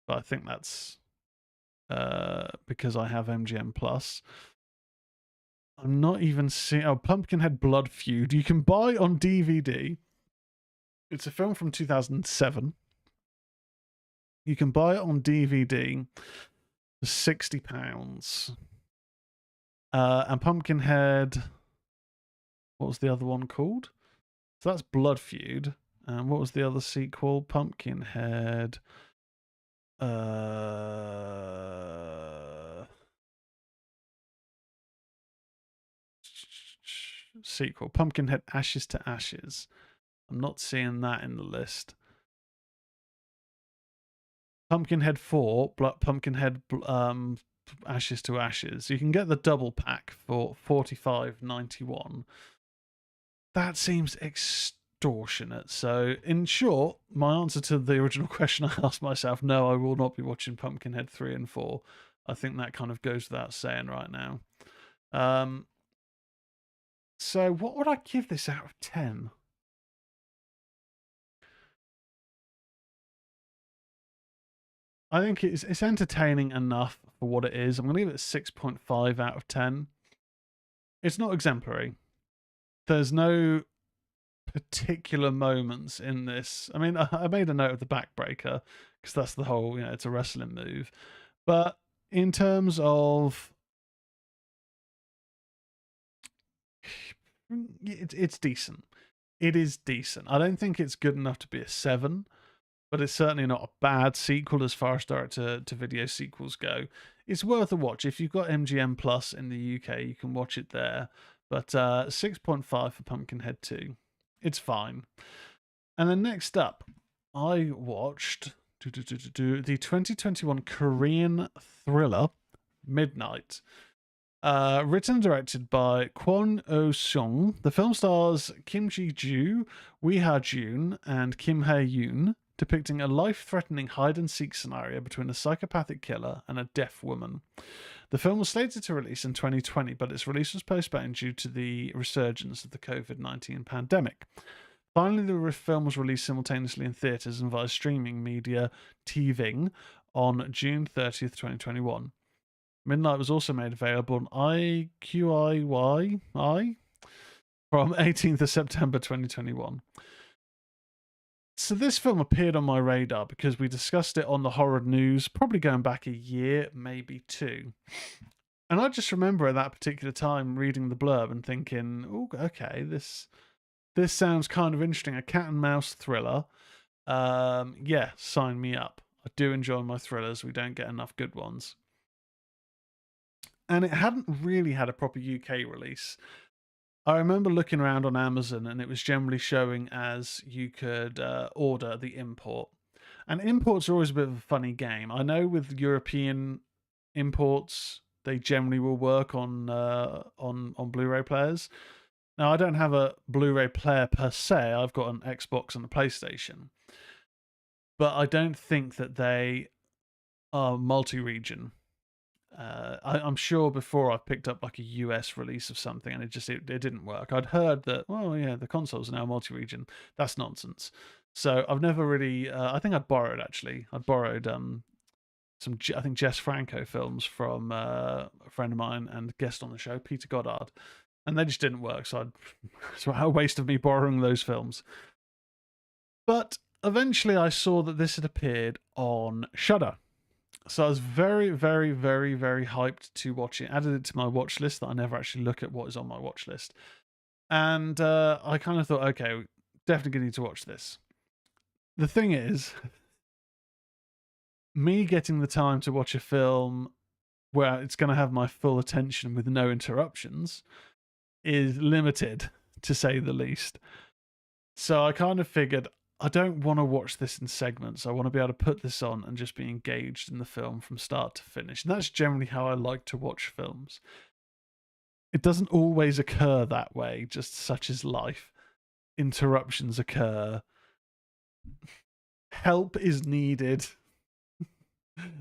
but I think that's because I have MGM Plus. I'm not even seeing... Oh, Pumpkinhead Blood Feud. You can buy on DVD. It's a film from 2007. You can buy it on DVD for £60. And Pumpkinhead What was the other one called? So that's Blood Feud. And what was the other sequel? Pumpkinhead. Sequel. Pumpkinhead Ashes to Ashes. I'm not seeing that in the list. Pumpkinhead 4, Pumpkinhead Ashes to Ashes. You can get the double pack for $45.91. That seems extortionate. So, in short, my answer to the original question I asked myself, no, I will not be watching Pumpkinhead 3 and 4. I think that kind of goes without saying right now. So, what would I give this out of 10? I think it's entertaining enough for what it is. I'm going to give it a 6.5 out of 10. It's not exemplary. There's no particular moments in this. I mean, I made a note of the backbreaker because that's the whole, it's a wrestling move. But in terms of, it's decent. It is decent. I don't think it's good enough to be a 7. But it's certainly not a bad sequel as far as direct-to-video sequels go. It's worth a watch. If you've got MGM Plus in the UK, you can watch it there. But 6.5 for Pumpkinhead 2. It's fine. And then next up, I watched the 2021 Korean thriller, Midnight. Written and directed by Kwon Oh-sung. The film stars Kim Ji-joo, Wee Ha-joon, and Kim Hae-yoon, depicting a life-threatening hide-and-seek scenario between a psychopathic killer and a deaf woman. The film was slated to release in 2020, but its release was postponed due to the resurgence of the COVID-19 pandemic. Finally, the film was released simultaneously in theatres and via streaming media TVing on June 30th, 2021. Midnight was also made available on IQIY from 18th of September 2021. So this film appeared on my radar because we discussed it on the Horror News, probably going back a year, maybe 2. And I just remember at that particular time reading the blurb and thinking, oh, okay, this sounds kind of interesting. A cat and mouse thriller. Yeah, sign me up. I do enjoy my thrillers. We don't get enough good ones. And it hadn't really had a proper UK release. I remember looking around on Amazon and it was generally showing as you could order the import. And imports are always a bit of a funny game. I know with European imports, they generally will work on Blu-ray players. Now, I don't have a Blu-ray player per se. I've got an Xbox and a PlayStation. But I don't think that they are multi-region. I'm sure before I picked up like a US release of something and it didn't work. I'd heard that, well, yeah, the consoles are now multi-region. That's nonsense. So I've never really, I think I'd borrowed some, I think Jess Franco films from a friend of mine and guest on the show, Peter Goddard. And they just didn't work. So a waste of me borrowing those films. But eventually I saw that this had appeared on Shudder. So I was very, very, very, very hyped to watch it. Added it to my watch list that I never actually look at what is on my watch list. And I kind of thought, okay, definitely going to need to watch this. The thing is, me getting the time to watch a film where it's going to have my full attention with no interruptions is limited, to say the least. So I kind of figured, I don't want to watch this in segments. I want to be able to put this on and just be engaged in the film from start to finish. And that's generally how I like to watch films. It doesn't always occur that way, just such is life. Interruptions occur. Help is needed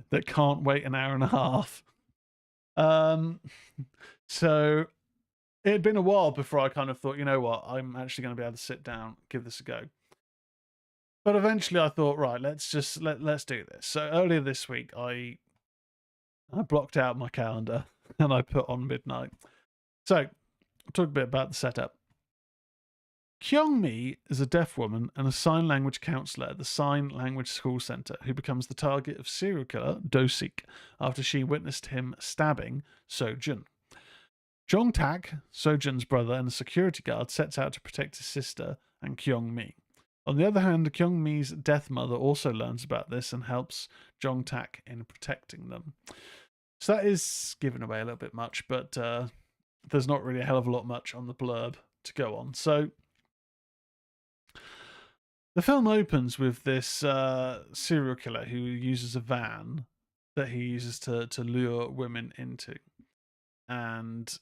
that can't wait an hour and a half. So it had been a while before I kind of thought, you know what, I'm actually going to be able to sit down, give this a go. But eventually I thought, right, let's do this. So earlier this week, I blocked out my calendar and I put on Midnight. So I'll talk a bit about the setup. Kyung-mi is a deaf woman and a sign language counselor at the Sign Language School Center who becomes the target of serial killer Do-sik after she witnessed him stabbing So-jun. Jong Tak, Sojun's brother and a security guard, sets out to protect his sister and Kyung Mi. On the other hand, Kyung Mi's death mother also learns about this and helps Jong Tak in protecting them. So that is giving away a little bit much, but there's not really a hell of a lot much on the blurb to go on. So the film opens with this serial killer who uses a van that he uses to lure women into. And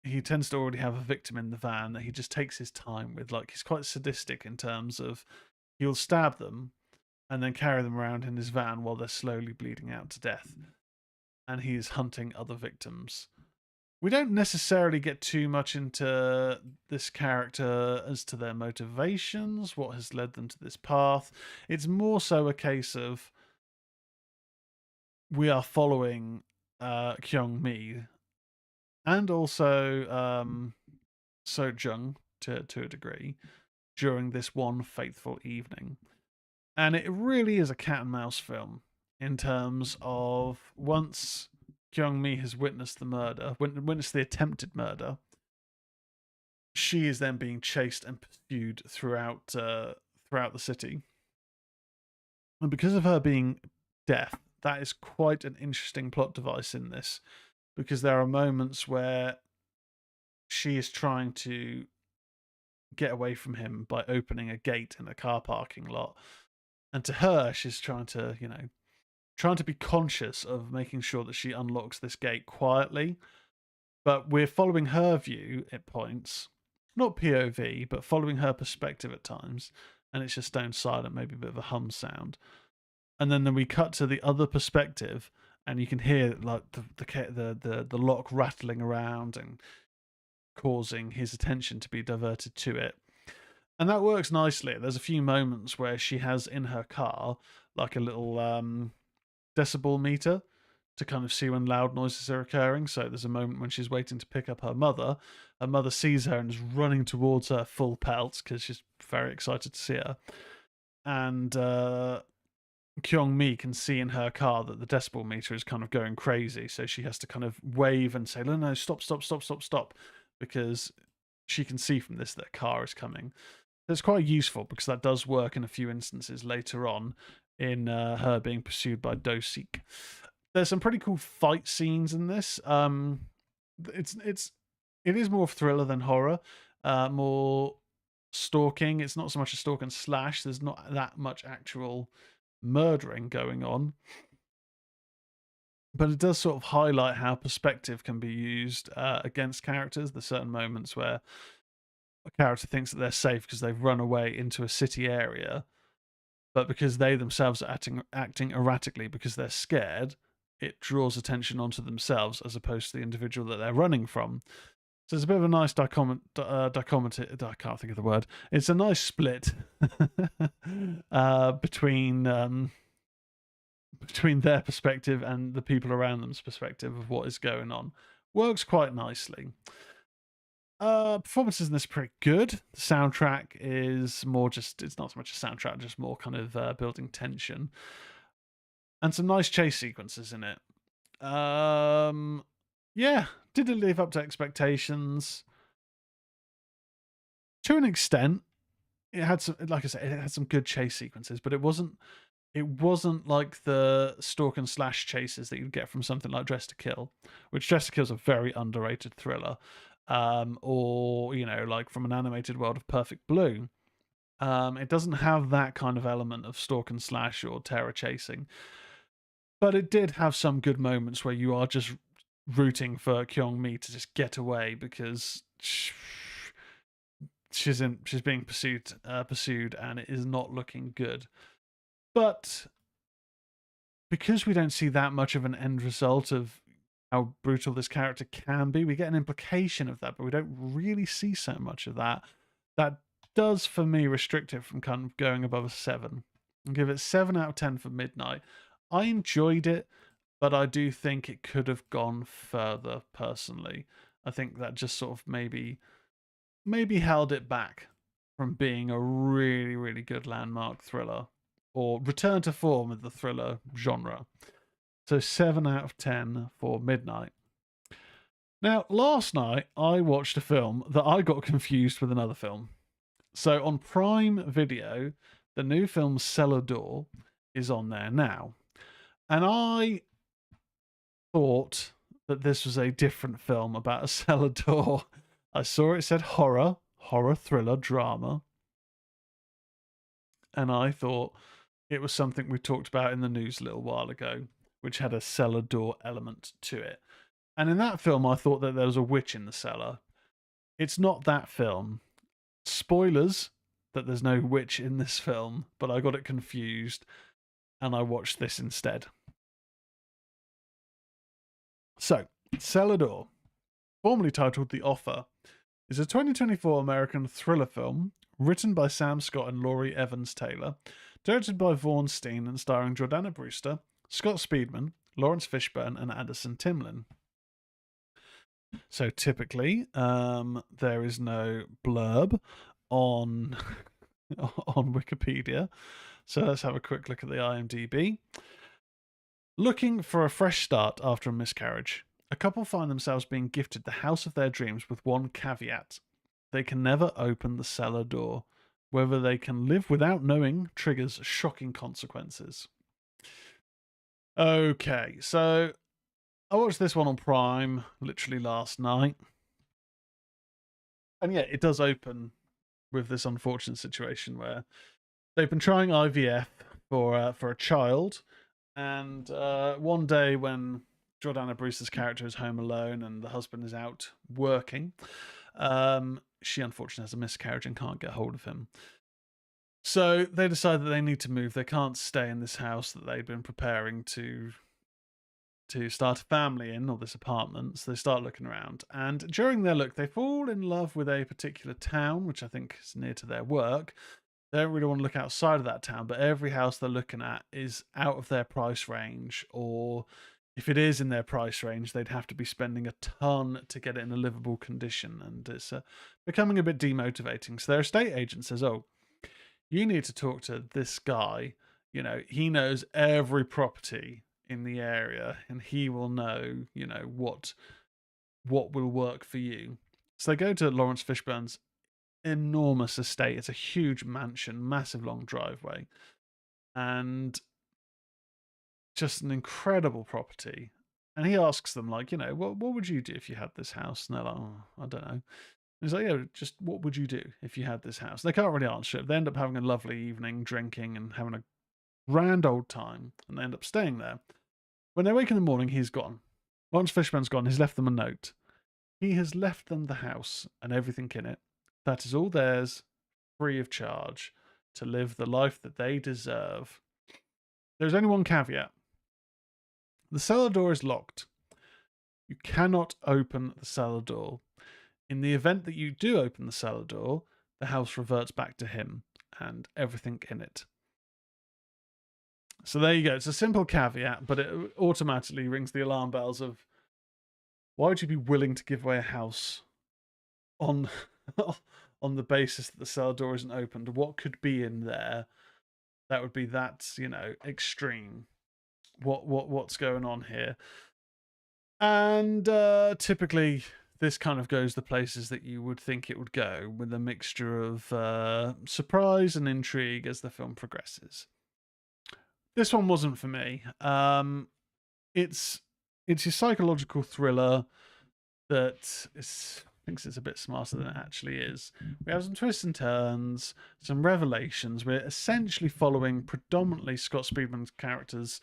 he tends to already have a victim in the van that he just takes his time with. Like, he's quite sadistic in terms of he'll stab them and then carry them around in his van while they're slowly bleeding out to death. And he's hunting other victims. We don't necessarily get too much into this character as to their motivations, what has led them to this path. It's more so a case of we are following Kyung Mi and also Sojung to a degree during this one fateful evening. And it really is a cat and mouse film in terms of once Kyung Mi has witnessed the murder, witnessed the attempted murder, she is then being chased and pursued throughout the city. And because of her being deaf, that is quite an interesting plot device in this, because there are moments where she is trying to get away from him by opening a gate in a car parking lot. And to her, she's trying to be conscious of making sure that she unlocks this gate quietly. But we're following her view at points, not POV, but following her perspective at times. And it's just stone silent, maybe a bit of a hum sound. And then we cut to the other perspective, and you can hear like the lock rattling around and causing his attention to be diverted to it. And that works nicely. There's a few moments where she has in her car like a little decibel meter to kind of see when loud noises are occurring. So there's a moment when she's waiting to pick up her mother. Her mother sees her and is running towards her full pelt because she's very excited to see her. And Kyung Mi can see in her car that the decibel meter is kind of going crazy. So she has to kind of wave and say, no, stop, because she can see from this that a car is coming. It's quite useful because that does work in a few instances later on in her being pursued by Do-Sik. There's some pretty cool fight scenes in this. It is more thriller than horror, more stalking. It's not so much a stalk and slash. There's not that much actual murdering going on, but it does sort of highlight how perspective can be used against characters. There's certain moments where a character thinks that they're safe because they've run away into a city area, but because they themselves are acting erratically because they're scared, it draws attention onto themselves as opposed to the individual that they're running from. So it's a bit of a nice dichotomy. I can't think of the word. It's a nice split between their perspective and the people around them's perspective of what is going on. Works quite nicely. Performances in this are pretty good. The soundtrack is more it's not so much a soundtrack, just more kind of building tension. And some nice chase sequences in it. Yeah, did it live up to expectations? To an extent. It had some, like I said, it had some good chase sequences, but it wasn't like the stalk and slash chases that you'd get from something like Dress to Kill, which Dress to Kill is a very underrated thriller. Or, like from an animated world of Perfect Blue. It doesn't have that kind of element of stalk and slash or terror chasing. But it did have some good moments where you are just rooting for Kyung Mi to just get away because she's being pursued, and it is not looking good. But because we don't see that much of an end result of how brutal this character can be, we get an implication of that, but we don't really see so much of that. That does, for me, restrict it from kind of going above a 7. I'll give it 7 out of 10 for Midnight. I enjoyed it, but I do think it could have gone further, personally. I think that just sort of maybe held it back from being a really, really good landmark thriller, or return to form of the thriller genre. So 7 out of 10 for Midnight. Now, last night I watched a film that I got confused with another film. So on Prime Video, the new film Cellar Door is on there now. And I thought that this was a different film about a cellar door. I saw it said horror, thriller, drama. And I thought it was something we talked about in the news a little while ago, which had a cellar door element to it. And in that film, I thought that there was a witch in the cellar. It's not that film. Spoilers that there's no witch in this film, but I got it confused and I watched this instead. So, Cellar Door, formerly titled The Offer, is a 2024 American thriller film written by Sam Scott and Laurie Evans Taylor, directed by Vaughn Steen and starring Jordana Brewster, Scott Speedman, Lawrence Fishburne, and Addison Timlin. So typically, there is no blurb on on Wikipedia. So let's have a quick look at the IMDb. Looking for a fresh start after a miscarriage, a couple find themselves being gifted the house of their dreams with one caveat: they can never open the cellar door. Whether they can live without knowing triggers shocking consequences. Okay, so I watched this one on Prime literally last night. And yeah, it does open with this unfortunate situation where they've been trying IVF for a child, and one day when Jordana Brewster's character is home alone and the husband is out working, she unfortunately has a miscarriage and can't get hold of him. So they decide that they need to move. They can't stay in this house that they've been preparing to start a family in, or this apartment. So they start looking around, and during their look they fall in love with a particular town, which I think is near to their work. They don't really want to look outside of that town, but every house they're looking at is out of their price range, or if it is in their price range, they'd have to be spending a ton to get it in a livable condition, and it's becoming a bit demotivating. So their estate agent says, "Oh, you need to talk to this guy. You know, he knows every property in the area, and he will know, you know, what will work for you." So they go to Lawrence Fishburne's enormous estate. It's a huge mansion, massive long driveway, and just an incredible property. And he asks them, like, you know, what would you do if you had this house? And they're like, "Oh, I don't know." And he's like, "Yeah, just what would you do if you had this house?" They can't really answer it. They end up having a lovely evening, drinking and having a grand old time, and they end up staying there. When they wake in the morning, he's gone. Lawrence Fishburne's gone. He's left them a note. He has left them the house and everything in it. That is all theirs, free of charge, to live the life that they deserve. There's only one caveat. The cellar door is locked. You cannot open the cellar door. In the event that you do open the cellar door, the house reverts back to him and everything in it. So there you go. It's a simple caveat, but it automatically rings the alarm bells of, why would you be willing to give away a house on on the basis that the cellar door isn't opened? What could be in there that would be that, you know, extreme? What's going on here? And typically this kind of goes the places that you would think it would go, with a mixture of surprise and intrigue as the film progresses. This one wasn't for me. It's a psychological thriller that thinks it's a bit smarter than it actually is. We have some twists and turns, some revelations. We're essentially following predominantly Scott Speedman's character's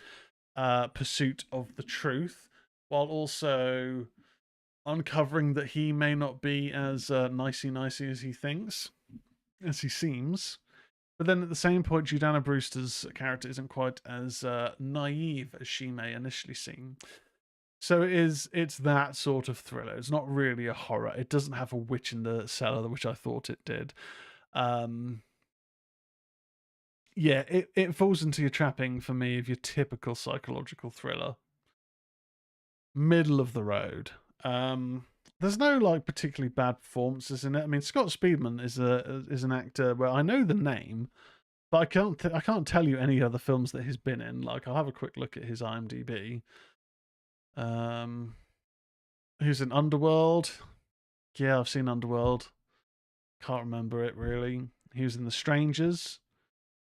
pursuit of the truth, while also uncovering that he may not be as nicey as he thinks, as he seems. But then at the same point, Jordana Brewster's character isn't quite as naive as she may initially seem. So it's that sort of thriller. It's not really a horror. It doesn't have a witch in the cellar, which I thought it did. Yeah, it falls into your trapping for me of your typical psychological thriller. Middle of the road. There's no like particularly bad performances in it. I mean, Scott Speedman is an actor where I know the name, but I can't tell you any other films that he's been in. Like, I'll have a quick look at his IMDb. who's in Underworld. Yeah, I've seen Underworld. Can't remember it really. He was in The Strangers.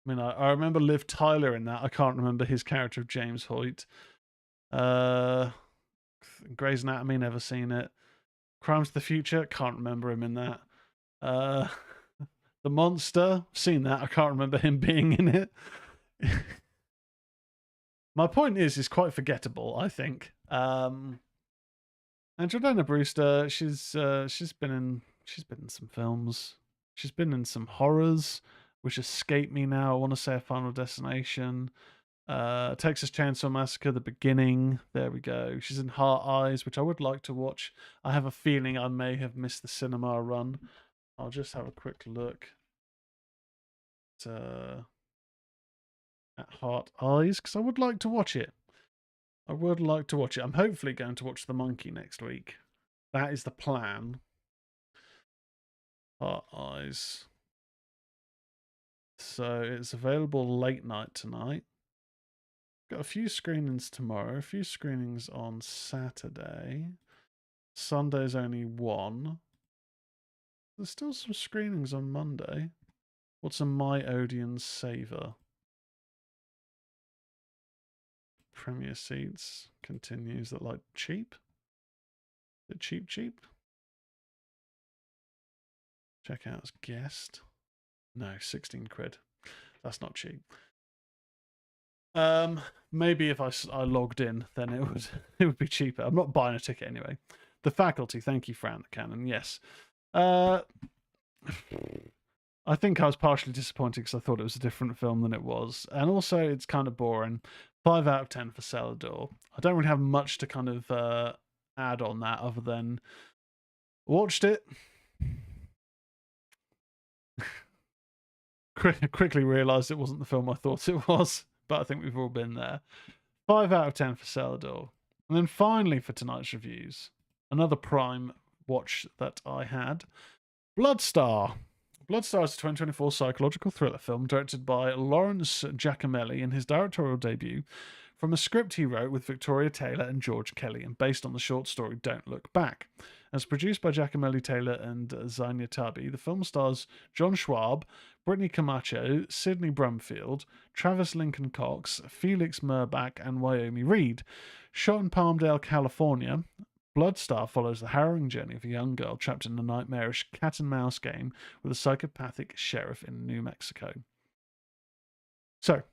I mean, I remember Liv Tyler in that. I can't remember his character of James Hoyt. Grey's Anatomy, never seen it. Crimes of the Future, can't remember him in that. The Monster, seen that. I can't remember him being in it. My point is quite forgettable, I think. And Jordana Brewster, she's been in some films. She's been in some horrors, which escape me now. I want to say A Final Destination. Texas Chainsaw Massacre, The Beginning. There we go. She's in Heart Eyes, which I would like to watch. I have a feeling I may have missed the cinema run. I'll just have a quick look at Heart Eyes, because I would like to watch it. I would like to watch it. I'm hopefully going to watch The Monkey next week. That is the plan. Heart Eyes. So it's available late night tonight. Got a few screenings tomorrow, a few screenings on Saturday. Sunday's only one. There's still some screenings on Monday. What's a My Odeon Saver? Premier Seats continues that like cheap? Is it cheap? Check out as guest. No, 16 quid. That's not cheap. Maybe if I logged in, then it would be cheaper. I'm not buying a ticket anyway. The Faculty, thank you, Fran the Cannon. Yes. I think I was partially disappointed because I thought it was a different film than it was, and also it's kind of boring. 5 out of 10 for Celador. I don't really have much to kind of add on that other than watched it. Quickly realised it wasn't the film I thought it was, but I think we've all been there. 5 out of 10 for Celador. And then finally for tonight's reviews, another Prime watch that I had, Bloodstar. Bloodstar is a 2024 psychological thriller film directed by Lawrence Giacomelli in his directorial debut from a script he wrote with Victoria Taylor and George Kelly and based on the short story Don't Look Back. As produced by Giacomelli Taylor and Zanya Tabi, the film stars John Schwab, Brittany Camacho, Sidney Brumfield, Travis Lincoln Cox, Felix Murbach, and Wyoming Reed. Shot in Palmdale, California, Bloodstar follows the harrowing journey of a young girl trapped in a nightmarish cat and mouse game with a psychopathic sheriff in New Mexico. So,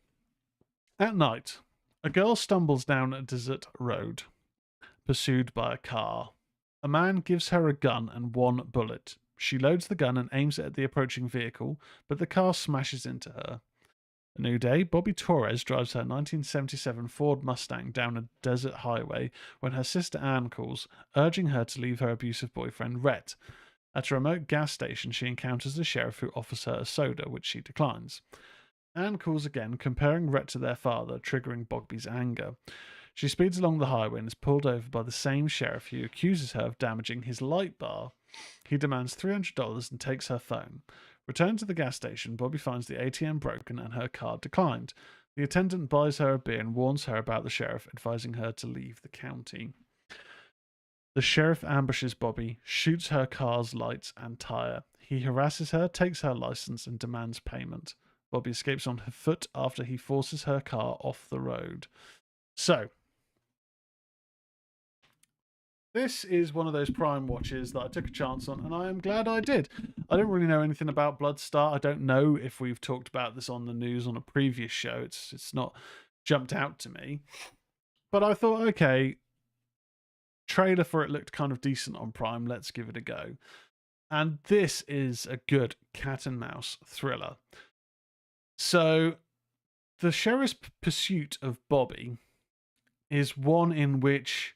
at night, a girl stumbles down a desert road, pursued by a car. A man gives her a gun and 1 bullet. She loads the gun and aims it at the approaching vehicle, but the car smashes into her. A new day, Bobby Torres drives her 1977 Ford Mustang down a desert highway when her sister Anne calls, urging her to leave her abusive boyfriend Rhett. At a remote gas station, she encounters the sheriff who offers her a soda, which she declines. Anne calls again, comparing Rhett to their father, triggering Bobby's anger. She speeds along the highway and is pulled over by the same sheriff who accuses her of damaging his light bar. He demands $300 and takes her phone. Returned to the gas station, Bobby finds the ATM broken and her card declined. The attendant buys her a beer and warns her about the sheriff, advising her to leave the county. The sheriff ambushes Bobby, shoots her car's lights and tire. He harasses her, takes her license, and demands payment. Bobby escapes on foot after he forces her car off the road. So, this is one of those Prime watches that I took a chance on, and I am glad I did. I don't really know anything about Bloodstar. I don't know if we've talked about this on the news on a previous show. It's not jumped out to me. But I thought, okay, trailer for it looked kind of decent on Prime. Let's give it a go. And this is a good cat and mouse thriller. So, the sheriff's pursuit of Bobby is one in which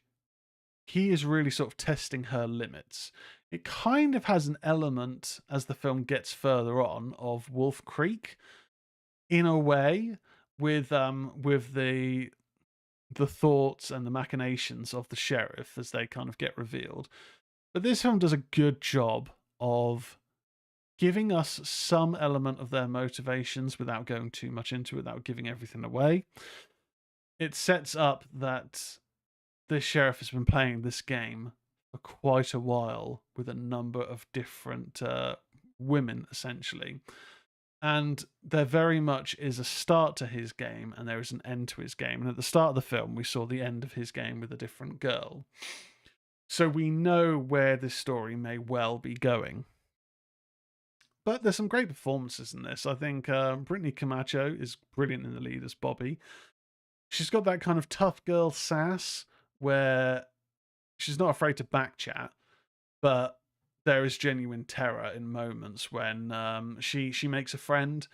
he is really sort of testing her limits. It kind of has an element, as the film gets further on, of Wolf Creek, in a way, with the thoughts and the machinations of the sheriff as they kind of get revealed. But this film does a good job of giving us some element of their motivations without going too much into it, without giving everything away. It sets up that this sheriff has been playing this game for quite a while with a number of different women, essentially. And there very much is a start to his game and there is an end to his game. And at the start of the film, we saw the end of his game with a different girl. So we know where this story may well be going. But there's some great performances in this. I think Brittany Camacho is brilliant in the lead as Bobby. She's got that kind of tough girl sass where she's not afraid to backchat, but there is genuine terror in moments when she makes a friend,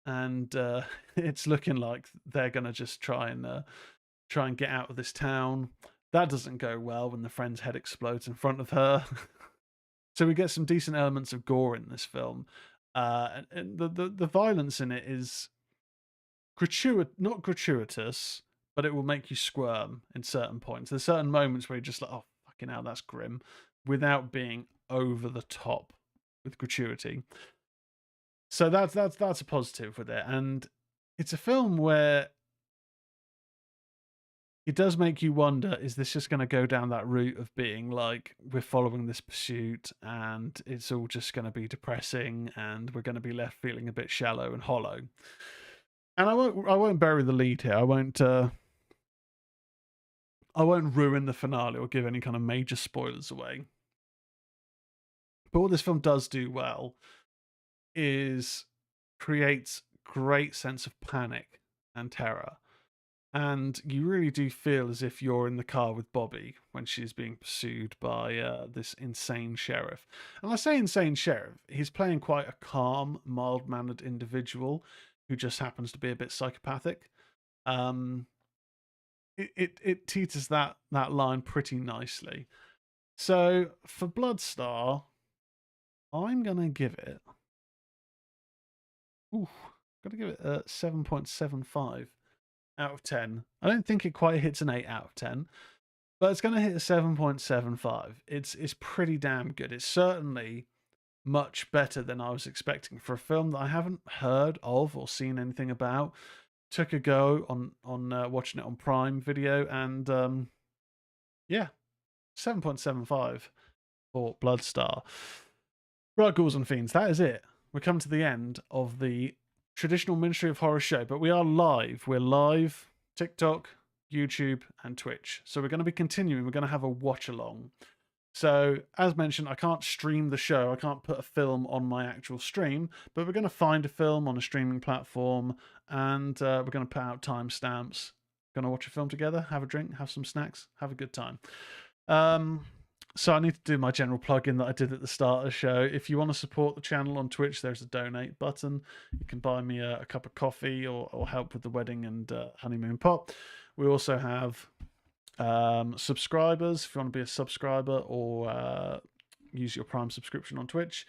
and it's looking like they're gonna just try and get out of this town. That doesn't go well when the friend's head explodes in front of her. So we get some decent elements of gore in this film, and the violence in it is not gratuitous, but it will make you squirm in certain points. There's certain moments where you're just like, oh fucking hell, that's grim, without being over the top with gratuity. So that's a positive with it, and it's a film where it does make you wonder, is this just going to go down that route of being like, we're following this pursuit and it's all just going to be depressing and we're going to be left feeling a bit shallow and hollow? And I won't bury the lead here. I won't ruin the finale or give any kind of major spoilers away. But what this film does do well is creates great sense of panic and terror. And you really do feel as if you're in the car with Bobby when she's being pursued by this insane sheriff. And I say insane sheriff, he's playing quite a calm, mild-mannered individual who just happens to be a bit psychopathic. It teeters that line pretty nicely. So for Bloodstar, I'm gonna give it. Gotta give it a 7.75 out of 10. I don't think it quite hits an 8 out of 10, but it's gonna hit a 7.75. It's pretty damn good. It's certainly much better than I was expecting for a film that I haven't heard of or seen anything about. Took a go on watching it on Prime Video, and yeah, 7.75 for Bloodstar. Right, Ghouls and Fiends, that is it. We're coming to the end of the traditional Ministry of Horror show, but we are live. We're live, TikTok, YouTube, and Twitch. So we're going to be continuing. We're going to have a watch along. So, as mentioned, I can't stream the show. I can't put a film on my actual stream, but we're going to find a film on a streaming platform, and we're going to put out timestamps. Going to watch a film together, have a drink, have some snacks, have a good time. So I need to do my general plug-in that I did at the start of the show. If you want to support the channel on Twitch, there's a donate button. You can buy me a cup of coffee or help with the wedding and honeymoon pot. We also have subscribers. If you want to be a subscriber or use your Prime subscription on Twitch,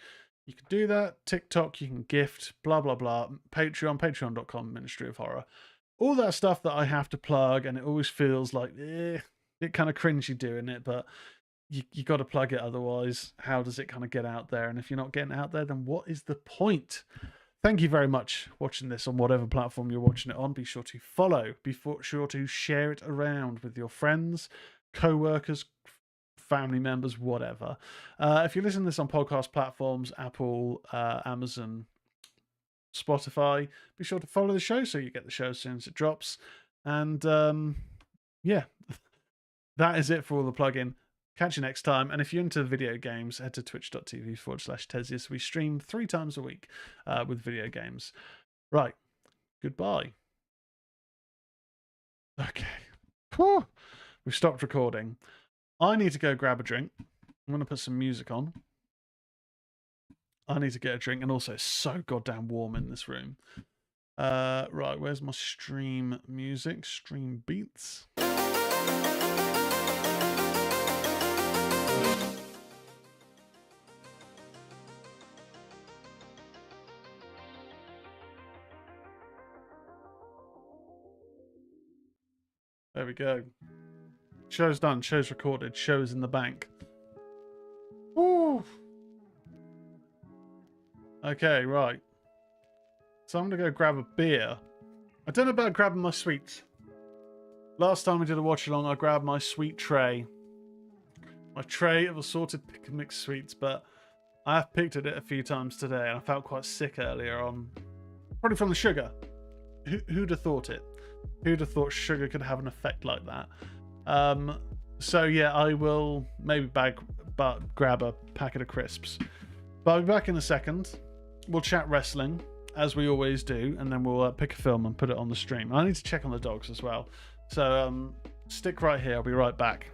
you can do that. TikTok, you can gift, blah, blah, blah. Patreon, patreon.com, Ministry of Horror. All that stuff that I have to plug, and it always feels like, it kind of cringy doing it, but you got to plug it, otherwise how does it kind of get out there? And if you're not getting out there, then what is the point? Thank you very much for watching this on whatever platform you're watching it on. Be sure to follow, be sure to share it around with your friends, co-workers, family members, whatever. If you listen to this on podcast platforms, Apple, Amazon, Spotify, be sure to follow the show so you get the show as soon as it drops. And yeah, that is it for all the plug-in. Catch you next time. And if you're into video games, head to twitch.tv/Tesius. We stream 3 times a week with video games. Right. Goodbye. Okay. Whew. We've stopped recording. I need to go grab a drink. I'm going to put some music on. I need to get a drink. And also, it's so goddamn warm in this room. Right. Where's my stream music? Stream beats. There we go. Show's done. Show's recorded. Show's in the bank. Woo! Okay, right. So I'm going to go grab a beer. I don't know about grabbing my sweets. Last time we did a watch along, I grabbed my sweet tray my tray of assorted pick and mix sweets, but I have picked at it a few times today, and I felt quite sick earlier on. Probably from the sugar. Who'd have thought it? Who'd have thought sugar could have an effect like that? So yeah, I will maybe grab a packet of crisps. But I'll be back in a second. We'll chat wrestling, as we always do, and then we'll pick a film and put it on the stream. I need to check on the dogs as well. So stick right here. I'll be right back.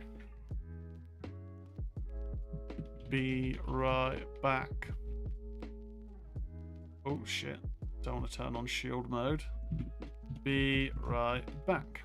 Be right back. Oh shit. Don't want to turn on shield mode. Be right back.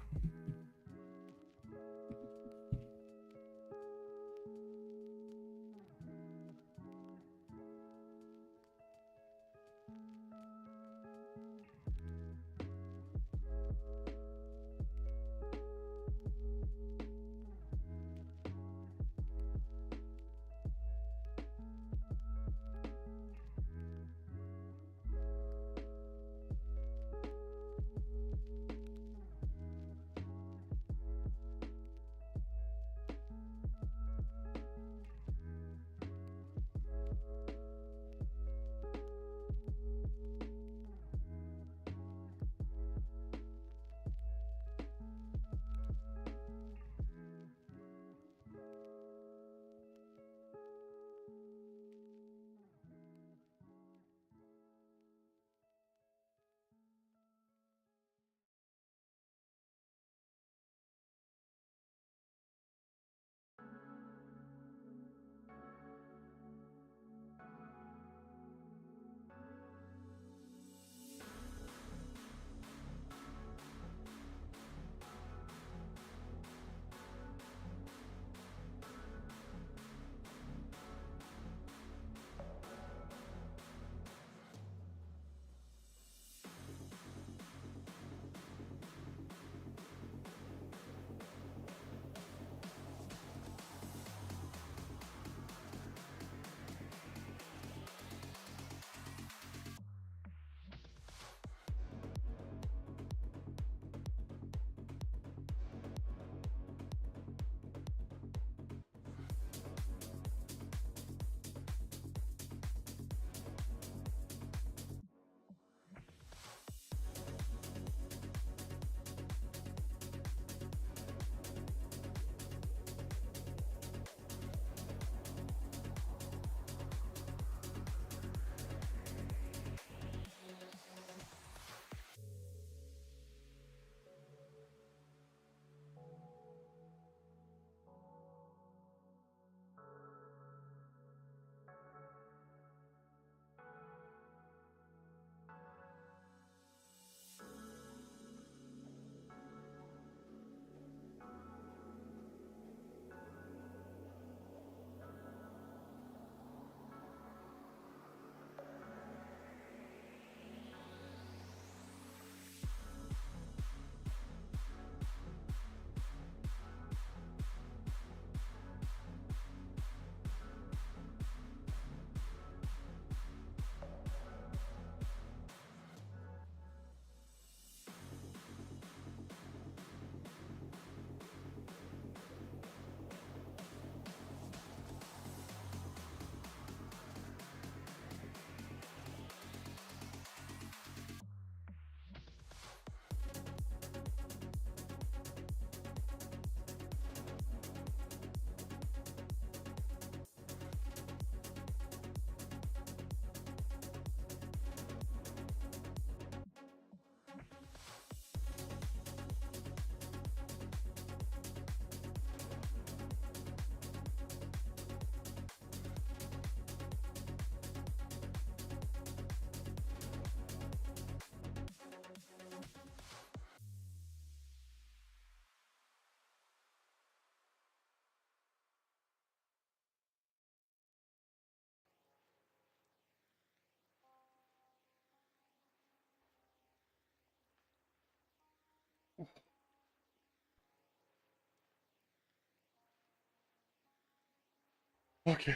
Okay.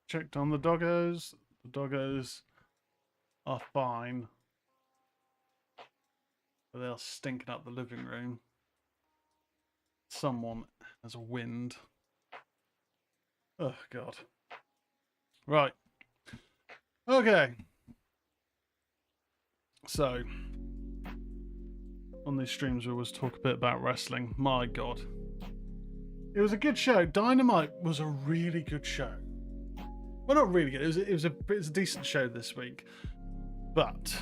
Checked on the doggos. The doggos are fine. But they're stinking up the living room. Someone has a wind. Oh God. Right. Okay. So, on these streams, we always talk a bit about wrestling. My God. It was a good show. Dynamite was a really good show. Well, not really good. It was a decent show this week. But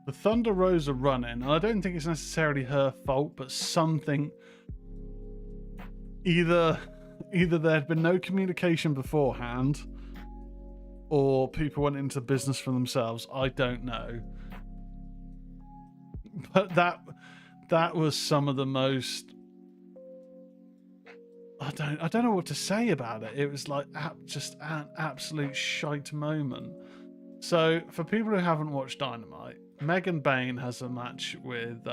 the Thunder Rosa run in, and I don't think it's necessarily her fault, but something. Either there had been no communication beforehand, or people went into business for themselves. I don't know. But that was some of the most. I don't know what to say about it. It was like just an absolute shite moment. So for people who haven't watched Dynamite, Megan Bayne has a match with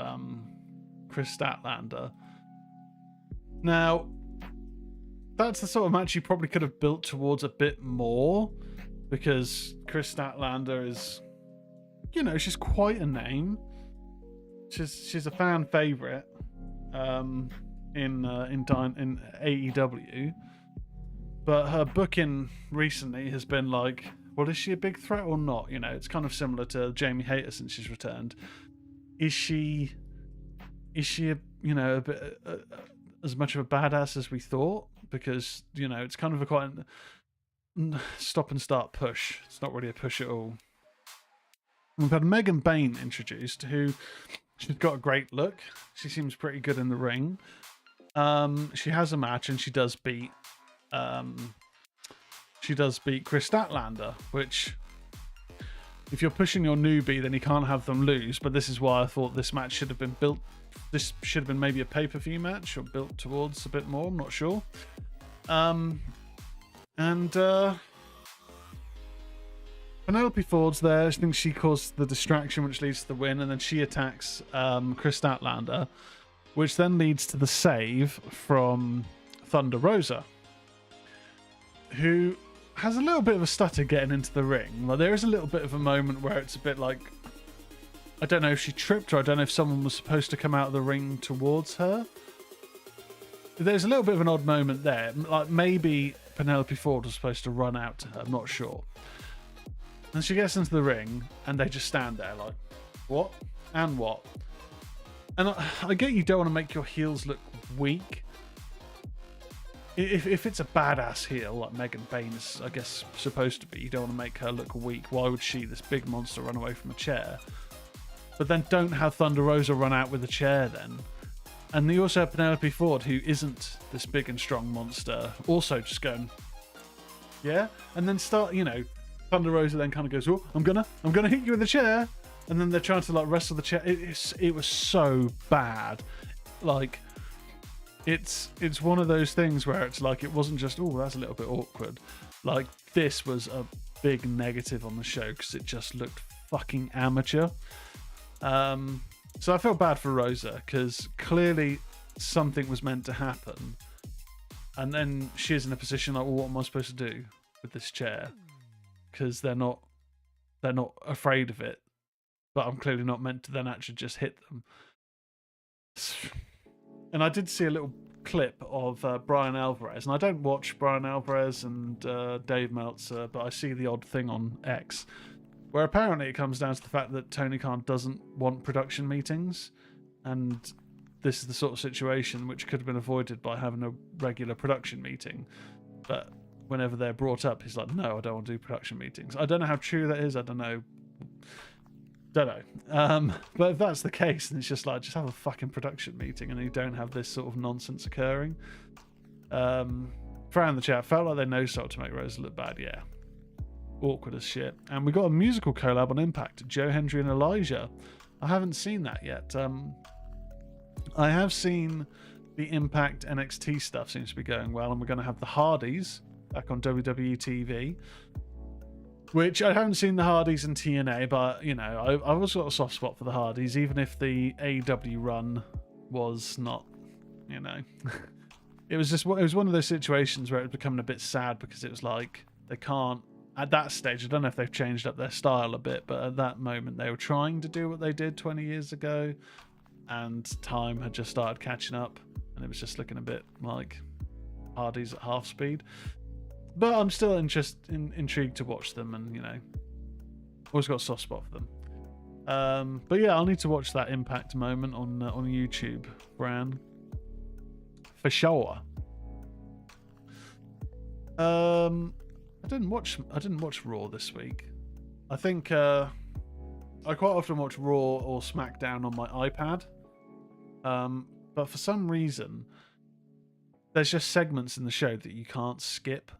Chris Statlander. Now, that's the sort of match you probably could have built towards a bit more, because Chris Statlander is, she's quite a name. She's a fan favorite in AEW, but her booking recently has been like, well, is she a big threat or not? It's kind of similar to Jamie Hayter since she's returned. Is she a bit as much of a badass as we thought? Because it's kind of a quite stop and start push. It's not really a push at all. We've had Megan Bayne introduced, who she's got a great look. She seems pretty good in the ring. She has a match and she does beat Chris Statlander, which, if you're pushing your newbie, then you can't have them lose. But this is why I thought this match should have been built. This should have been maybe a pay-per-view match, or built towards a bit more. I'm not sure. Penelope Ford's there. I think she caused the distraction, which leads to the win, and then she attacks Chris Statlander, which then leads to the save from Thunder Rosa, who has a little bit of a stutter getting into the ring. Like, there is a little bit of a moment where it's a bit like, I don't know if she tripped, or I don't know if someone was supposed to come out of the ring towards her. There's a little bit of an odd moment there. Like, maybe Penelope Ford was supposed to run out to her. I'm not sure. And she gets into the ring, and they just stand there like, what? And what? And I get you don't want to make your heels look weak. If it's a badass heel, like Megan Bayne is, I guess, supposed to be, you don't want to make her look weak. Why would she, this big monster, run away from a chair? But then don't have Thunder Rosa run out with a chair then. And you also have Penelope Ford, who isn't this big and strong monster, also just going, yeah? And then start, Thunder Rosa then kind of goes, oh, I'm gonna hit you with a chair. And then they're trying to like wrestle the chair. It was so bad. Like, it's one of those things where it's like, it wasn't just, oh, that's a little bit awkward. Like, this was a big negative on the show because it just looked fucking amateur. So I felt bad for Rosa, because clearly something was meant to happen, and then she's in a position like, well, what am I supposed to do with this chair? Because they're not afraid of it, but I'm clearly not meant to then actually just hit them. And I did see a little clip of Brian Alvarez, and I don't watch Brian Alvarez and Dave Meltzer, but I see the odd thing on X, where apparently it comes down to the fact that Tony Khan doesn't want production meetings, and this is the sort of situation which could have been avoided by having a regular production meeting. But whenever they're brought up, he's like, no, I don't want to do production meetings. I don't know how true that is. I don't know. But if that's the case, then it's just like, just have a fucking production meeting and you don't have this sort of nonsense occurring. Fran in the chat, felt like they no-sold to make Rosa look bad. Yeah. Awkward as shit. And we got a musical collab on Impact, Joe Hendry and Elijah. I haven't seen that yet. I have seen the Impact NXT stuff seems to be going well, and we're going to have the Hardys back on WWE TV, which I haven't seen the Hardys in TNA, but I've always got a soft spot for the Hardys, even if the AEW run was not, it was one of those situations where it was becoming a bit sad, because it was like, they can't, at that stage, I don't know if they've changed up their style a bit, but at that moment they were trying to do what they did 20 years ago, and time had just started catching up, and it was just looking a bit like, Hardys at half speed. But I'm still intrigued to watch them, and you know, always got a soft spot for them. But yeah, I'll need to watch that Impact moment on YouTube, Bran, for sure. I didn't watch Raw this week. I think I quite often watch Raw or SmackDown on my iPad. But for some reason, there's just segments in the show that you can't skip,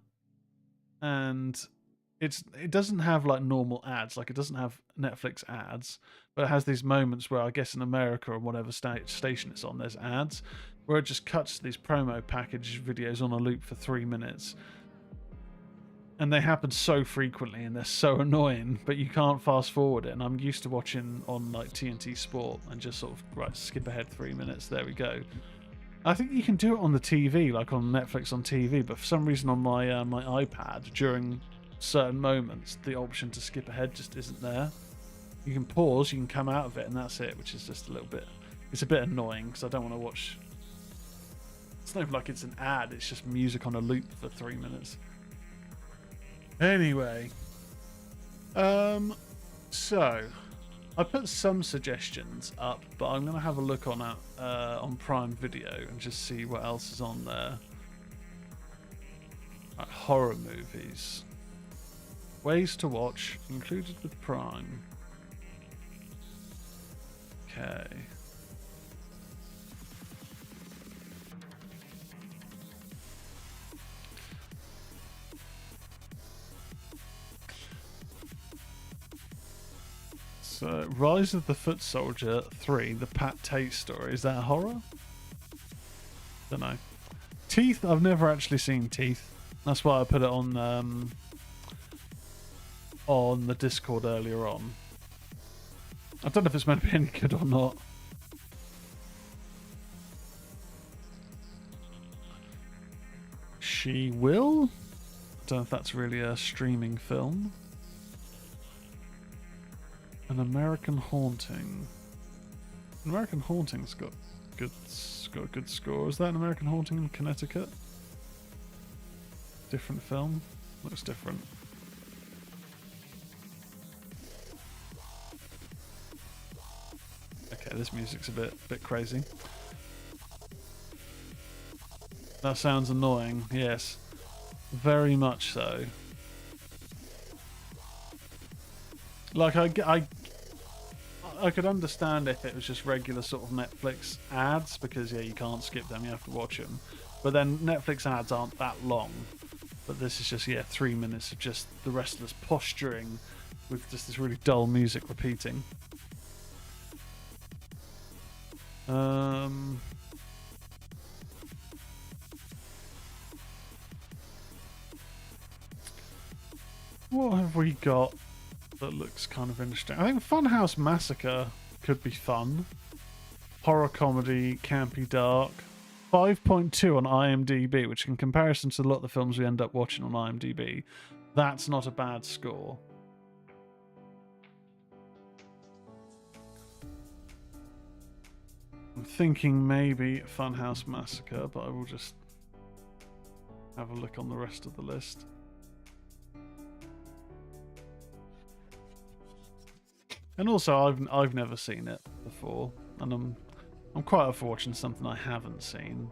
and it doesn't have like normal ads, like it doesn't have Netflix ads, but it has these moments where I guess in America or whatever station it's on, there's ads where it just cuts these promo package videos on a loop for 3 minutes. And they happen so frequently and they're so annoying, but you can't fast forward it. And I'm used to watching on like TNT Sport and just sort of, right, skip ahead 3 minutes. There we go. I think you can do it on the TV, like on Netflix on TV, but for some reason on my my iPad during certain moments, the option to skip ahead just isn't there. You can pause, you can come out of it, and that's it, which is just a little bit... It's a bit annoying because I don't want to watch... It's not even like it's an ad, it's just music on a loop for 3 minutes. Anyway, so I put some suggestions up, but I'm gonna have a look on Prime Video and just see what else is on there. Right, horror movies, ways to watch included with Prime. Okay. So, Rise of the Foot Soldier 3, the Pat Tate story. Is that a horror? Don't know. Teeth, I've never actually seen Teeth. That's why I put it on the Discord earlier on. I don't know if it's meant to be any good or not. She Will? Don't know if that's really a streaming film. An American Haunting. American Haunting's got a good score. Is that an American Haunting in Connecticut? Different film. Looks different. Okay, this music's a bit crazy. That sounds annoying. Yes, very much so. Like I could understand if it was just regular sort of Netflix ads, because yeah, you can't skip them, you have to watch them. But then Netflix ads aren't that long. But this is just, yeah, 3 minutes of just the wrestlers posturing with just this really dull music repeating. What have we got that looks kind of interesting? I think Funhouse Massacre could be fun. Horror comedy, campy, dark. 5.2 on IMDb, which in comparison to a lot of the films we end up watching on IMDb, that's not a bad score. I'm thinking maybe Funhouse Massacre, but I will just have a look on the rest of the list. And also, I've never seen it before, and I'm quite up for watching something I haven't seen.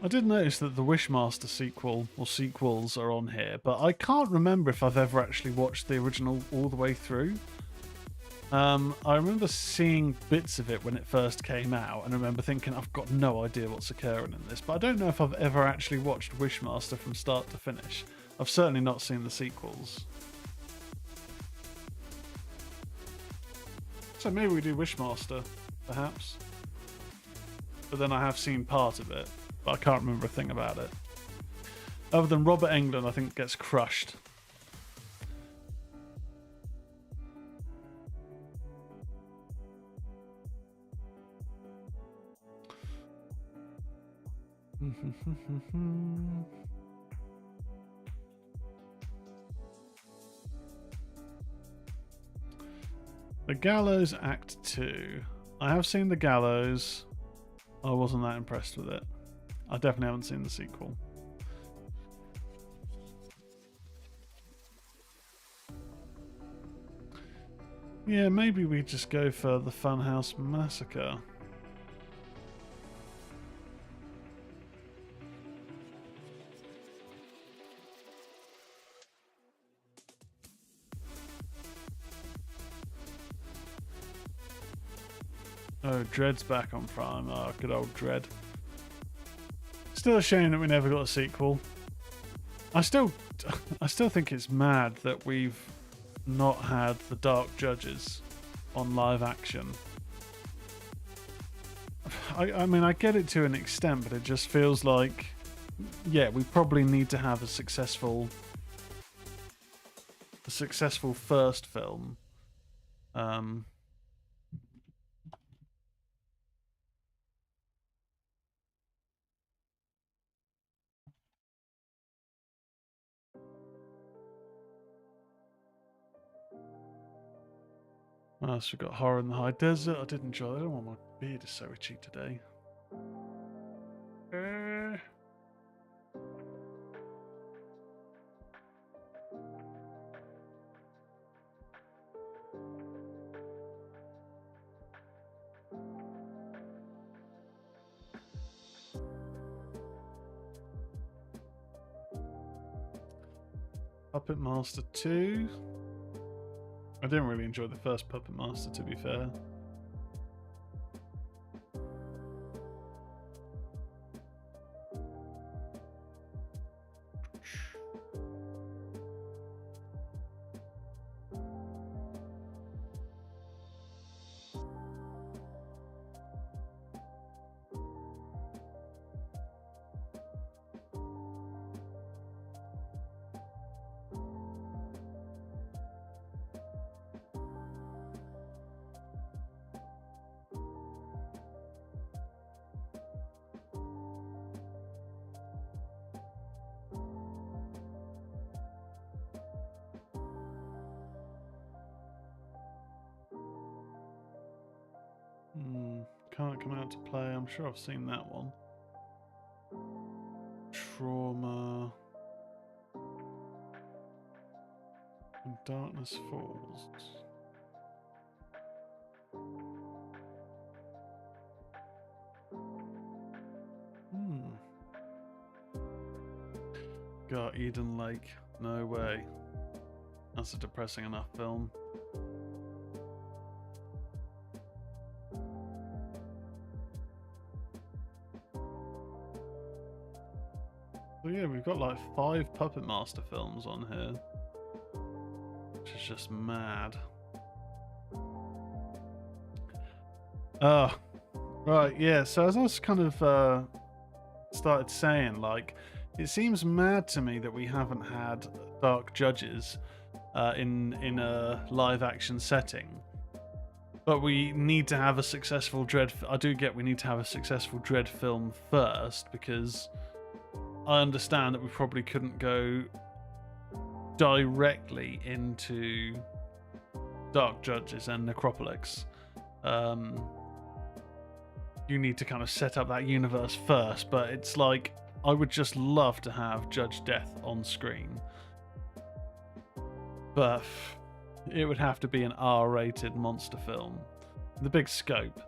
I did notice that the Wishmaster sequel or sequels are on here, but I can't remember if I've ever actually watched the original all the way through. I remember seeing bits of it when it first came out, and I remember thinking, I've got no idea what's occurring in this, but I don't know if I've ever actually watched Wishmaster from start to finish. I've certainly not seen the sequels. So maybe we do Wishmaster, perhaps. But then I have seen part of it, but I can't remember a thing about it. Other than Robert Englund, I think, gets crushed. The Gallows Act 2. I have seen The Gallows. I wasn't that impressed with it. I definitely haven't seen the sequel. Yeah, maybe we just go for the Funhouse Massacre. Oh, Dread's back on Prime. Oh, good old Dread. Still a shame that we never got a sequel. I still think it's mad that we've not had the Dark Judges on live action. I mean, I get it to an extent, but it just feels like, yeah, we probably need to have a successful first film. What else we got? Horror in the High Desert. I did enjoy that. I don't want my beard is so itchy today. Puppet Master 2. I didn't really enjoy the first Puppet Master, to be fair. Can't come out to play. I'm sure I've seen that one. Trauma. When Darkness Falls. God, Eden Lake. No way. That's a depressing enough film. So yeah, we've got like 5 Puppet Master films on here, which is just mad. Right, yeah. So as I was kind of started saying, like, it seems mad to me that we haven't had Dark Judges in a live action setting. But we need to have a successful Dread. I do get we need to have a successful Dread film first, because I understand that we probably couldn't go directly into Dark Judges and Necropolis. You need to kind of set up that universe first, but it's like, I would just love to have Judge Death on screen. But it would have to be an R-rated monster film. The big scope.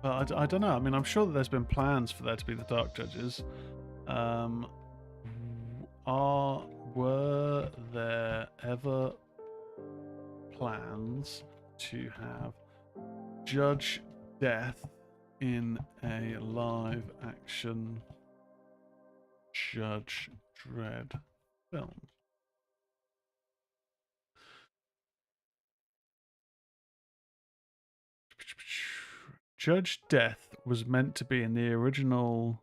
But I don't know. I mean, I'm sure that there's been plans for there to be the Dark Judges. Were there ever plans to have Judge Death in a live action Judge Dredd film? Judge Death was meant to be in the original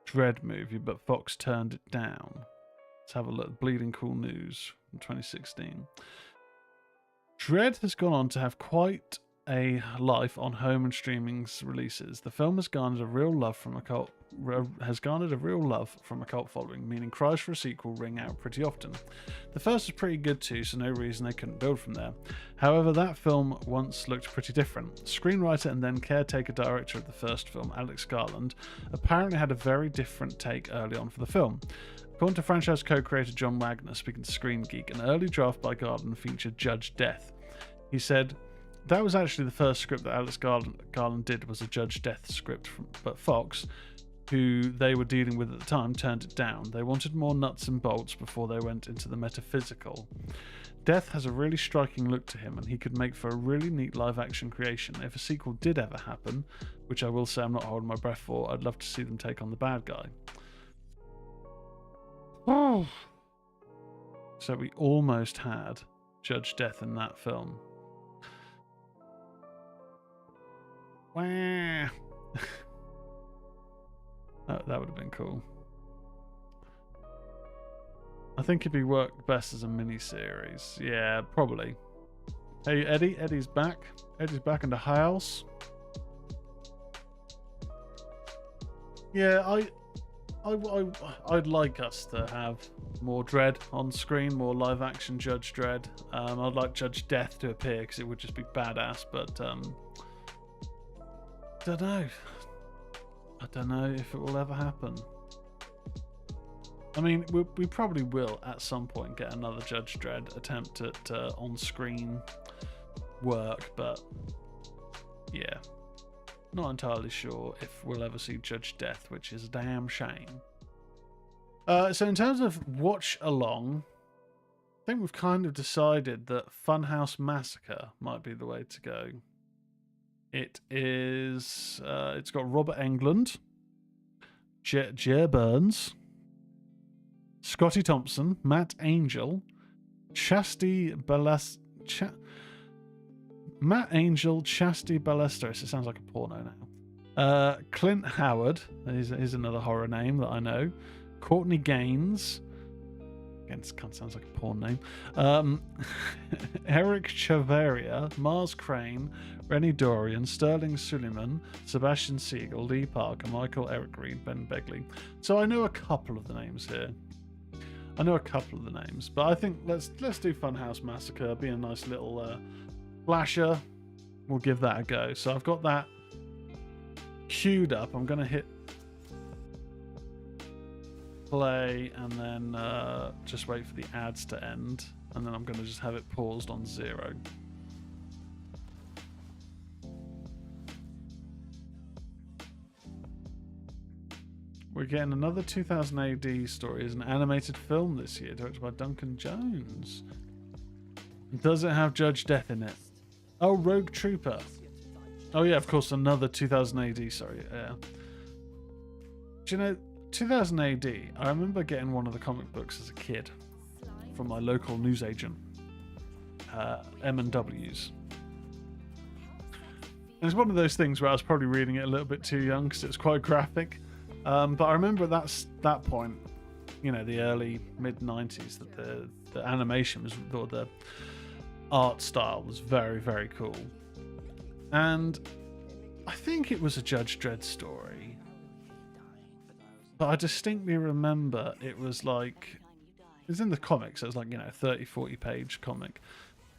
Dredd movie, but Fox turned it down. Let's have a look. Bleeding Cool News from 2016. Dredd has gone on to have quite a life on home and streaming releases. The film has garnered a real love from a cult following, meaning cries for a sequel ring out pretty often. The first was pretty good too, so no reason they couldn't build from there. However, that film once looked pretty different. Screenwriter and then caretaker director of the first film, Alex Garland, apparently had a very different take early on for the film. According to franchise co-creator John Wagner, speaking to Screen Geek, an early draft by Garland featured Judge Death. He said, "That was actually the first script that Alex Garland did, was a Judge Death script, but Fox, who they were dealing with at the time, turned it down. They wanted more nuts and bolts before they went into the metaphysical. Death has a really striking look to him, and he could make for a really neat live-action creation. If a sequel did ever happen, which I will say I'm not holding my breath for, I'd love to see them take on the bad guy." Oh. So we almost had Judge Death in that film. Wah. That would have been cool. I think it'd be worked best as a mini-series. Yeah, probably. Hey, Eddie. Eddie's back. Eddie's back in the house. Yeah, I'd like us to have more Dredd on screen, more live-action Judge Dredd. I'd like Judge Death to appear because it would just be badass. But don't know. I don't know if it will ever happen. I mean, we probably will at some point get another Judge Dredd attempt at on-screen work, but yeah, not entirely sure if we'll ever see Judge Death, which is a damn shame. So in terms of watch along, I think we've kind of decided that Funhouse Massacre might be the way to go. It is. It's got Robert Englund, Jer Burns, Scotty Thompson, Matt Angel, Chastity Ballesteros. It sounds like a porno now. Clint Howard. Here's another horror name that I know. Courtney Gaines. Again, this kind of sounds like a porn name. Eric Chavarria, Mars Crane, Rennie Dorian, Sterling Suleiman, Sebastian Siegel, Lee Parker, Michael Eric Reed, Ben Begley. So I know a couple of the names here. But I think let's do Funhouse Massacre. Be a nice little flasher. We'll give that a go. So I've got that queued up. I'm gonna hit play and then just wait for the ads to end, and then I'm going to just have it paused on 0. We're getting another 2000 AD story as an animated film this year, directed by Duncan Jones. Does it have Judge Death in it? Oh, Rogue Trooper. Oh yeah, of course, another 2000 AD, sorry. Yeah. Do you know, 2000 AD, I remember getting one of the comic books as a kid from my local newsagent, M&W's. And it's one of those things where I was probably reading it a little bit too young because it was quite graphic. But I remember at that point, you know, the early mid-90s, that the animation was, or the art style was very, very cool. And I think it was a Judge Dredd story. But I distinctly remember it was like, it was in the comics, so it was like, you know, 30-40 page comic.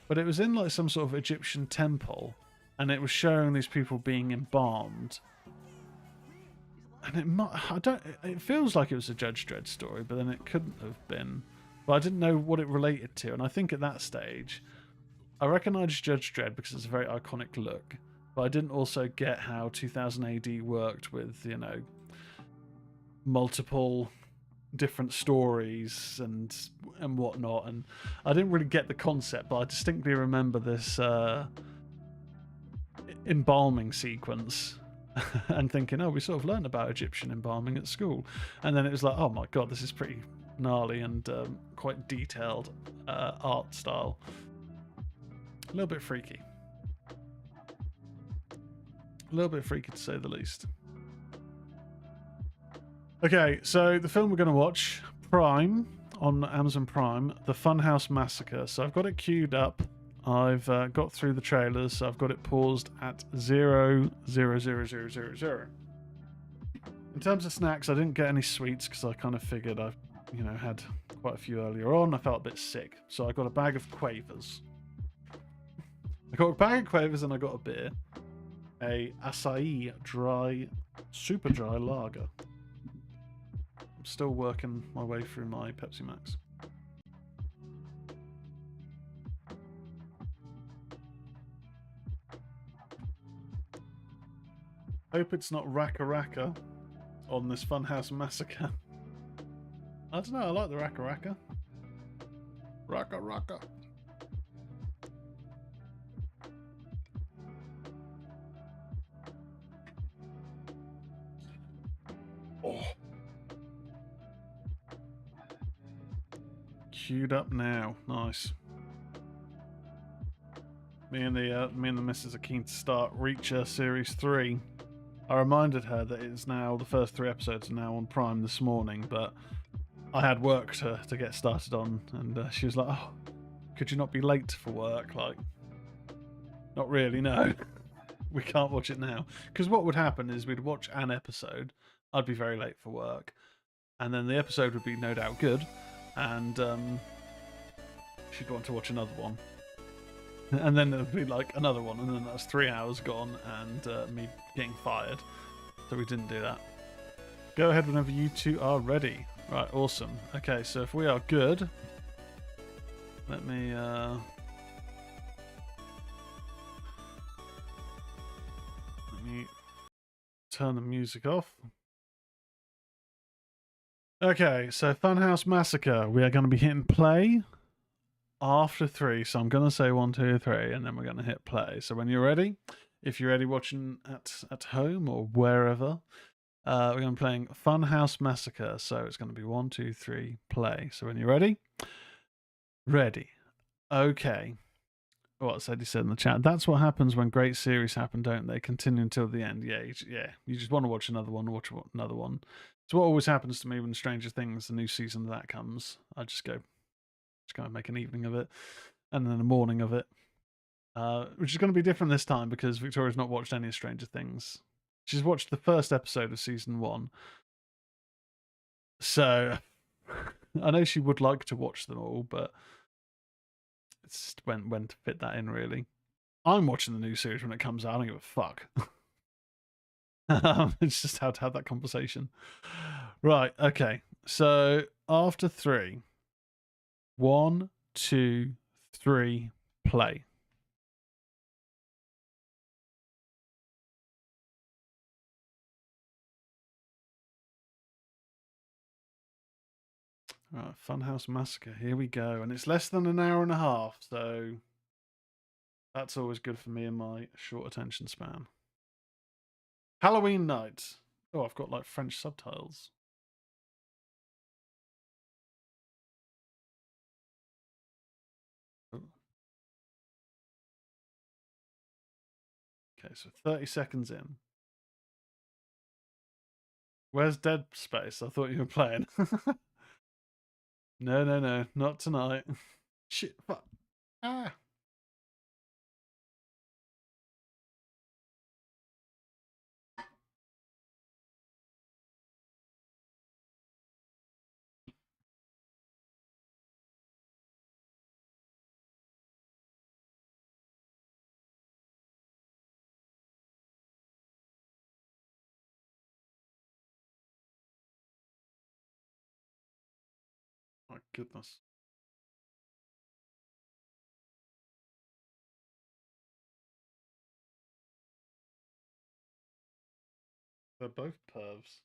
But it was in like some sort of Egyptian temple, and it was showing these people being embalmed. And it feels like it was a Judge Dredd story, but then it couldn't have been. But I didn't know what it related to, and I think at that stage, I recognised Judge Dredd because it's a very iconic look, but I didn't also get how 2000 AD worked with, you know, multiple different stories and whatnot, and I didn't really get the concept, but I distinctly remember this embalming sequence and thinking, oh, we sort of learned about Egyptian embalming at school, and then it was like, oh my god, this is pretty gnarly and quite detailed art style. A little bit freaky to say the least. Okay, so the film we're going to watch, Prime, on Amazon Prime, The Funhouse Massacre. So I've got it queued up I've got through the trailers, so I've got it paused at 0,00000. In terms of snacks, I didn't get any sweets because I kind of figured I've, had quite a few earlier on. I felt a bit sick, so I got a bag of Quavers. I got a bag of Quavers and I got a beer, a acai super dry lager. I'm still working my way through my Pepsi Max. Hope it's not Raka Raka on this Funhouse Massacre. I don't know, I like the Raka Raka. Raka Raka. Oh. Queued up now. Nice. Me and the missus are keen to start Reacher Series 3. I reminded her that it's now, the first 3 episodes are now on Prime this morning, but I had work to get started on, and she was like, oh, could you not be late for work? Like, not really, no. We can't watch it now. Because what would happen is we'd watch an episode, I'd be very late for work, and then the episode would be no doubt good, and she'd want to watch another one. And then there'd be like another one, and then that's 3 hours gone, and me getting fired. So we didn't do that. Go ahead whenever you two are ready. Right, awesome. Okay, so if we are good, let me turn the music off. Okay, so Funhouse Massacre. We are going to be hitting play after 3. So I'm going to say 1, 2, 3, and then we're going to hit play. So when you're ready, if you're ready watching at home or wherever, we're going to be playing Funhouse Massacre. So it's going to be 1, 2, 3, play. So when you're ready, ready. Okay. What Sadie said in the chat. That's what happens when great series happen, don't they? Continue until the end. Yeah, you just want to watch another one, watch another one. It's what always happens to me when Stranger Things, the new season of that comes. I just kind of make an evening of it, and then a morning of it. Which is going to be different this time because Victoria's not watched any of Stranger Things. She's watched the first episode of season 1. So I know she would like to watch them all, but it's when to fit that in, really. I'm watching the new series when it comes out. I don't give a fuck. It's just how to have that conversation. Right, okay. So after 3, 1, 2, 3, play. Right, Funhouse Massacre. Here we go. And it's less than an hour and a half, so that's always good for me and my short attention span. Halloween night. Oh, I've got like French subtitles. Oh. Okay, so 30 seconds in. Where's Dead Space? I thought you were playing. No, not tonight. Shit, fuck. Ah. My goodness. They're both pervs.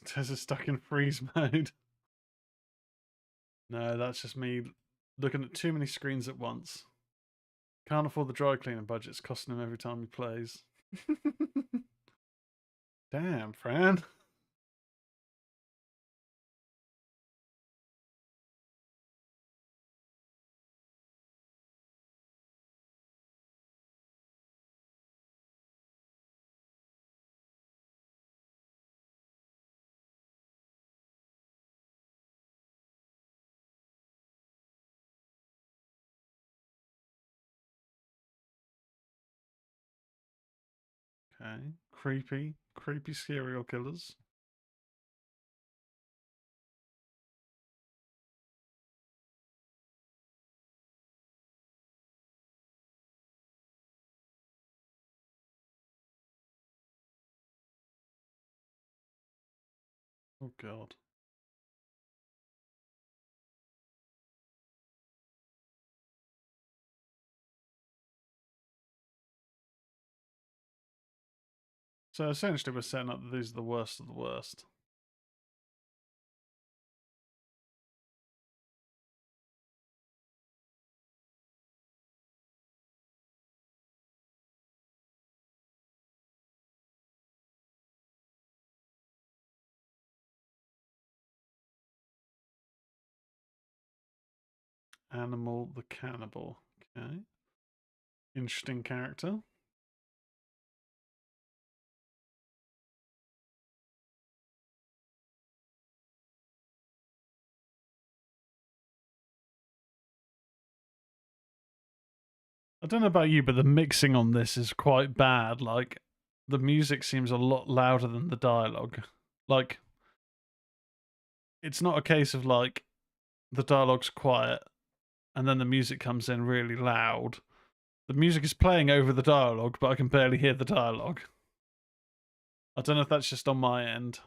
Tez is stuck in freeze mode. No, that's just me looking at too many screens at once. Can't afford the dry cleaning budget. It's costing him every time he plays. Damn, Fran. Okay. Creepy serial killers. Oh, God. So essentially, we're setting up that these are the worst of the worst. Animal the Cannibal. Okay. Interesting character. I don't know about you, but the mixing on this is quite bad. Like, the music seems a lot louder than the dialogue. Like, it's not a case of like the dialogue's quiet and then the music comes in really loud. The music is playing over the dialogue, but I can barely hear the dialogue. I don't know if that's just on my end.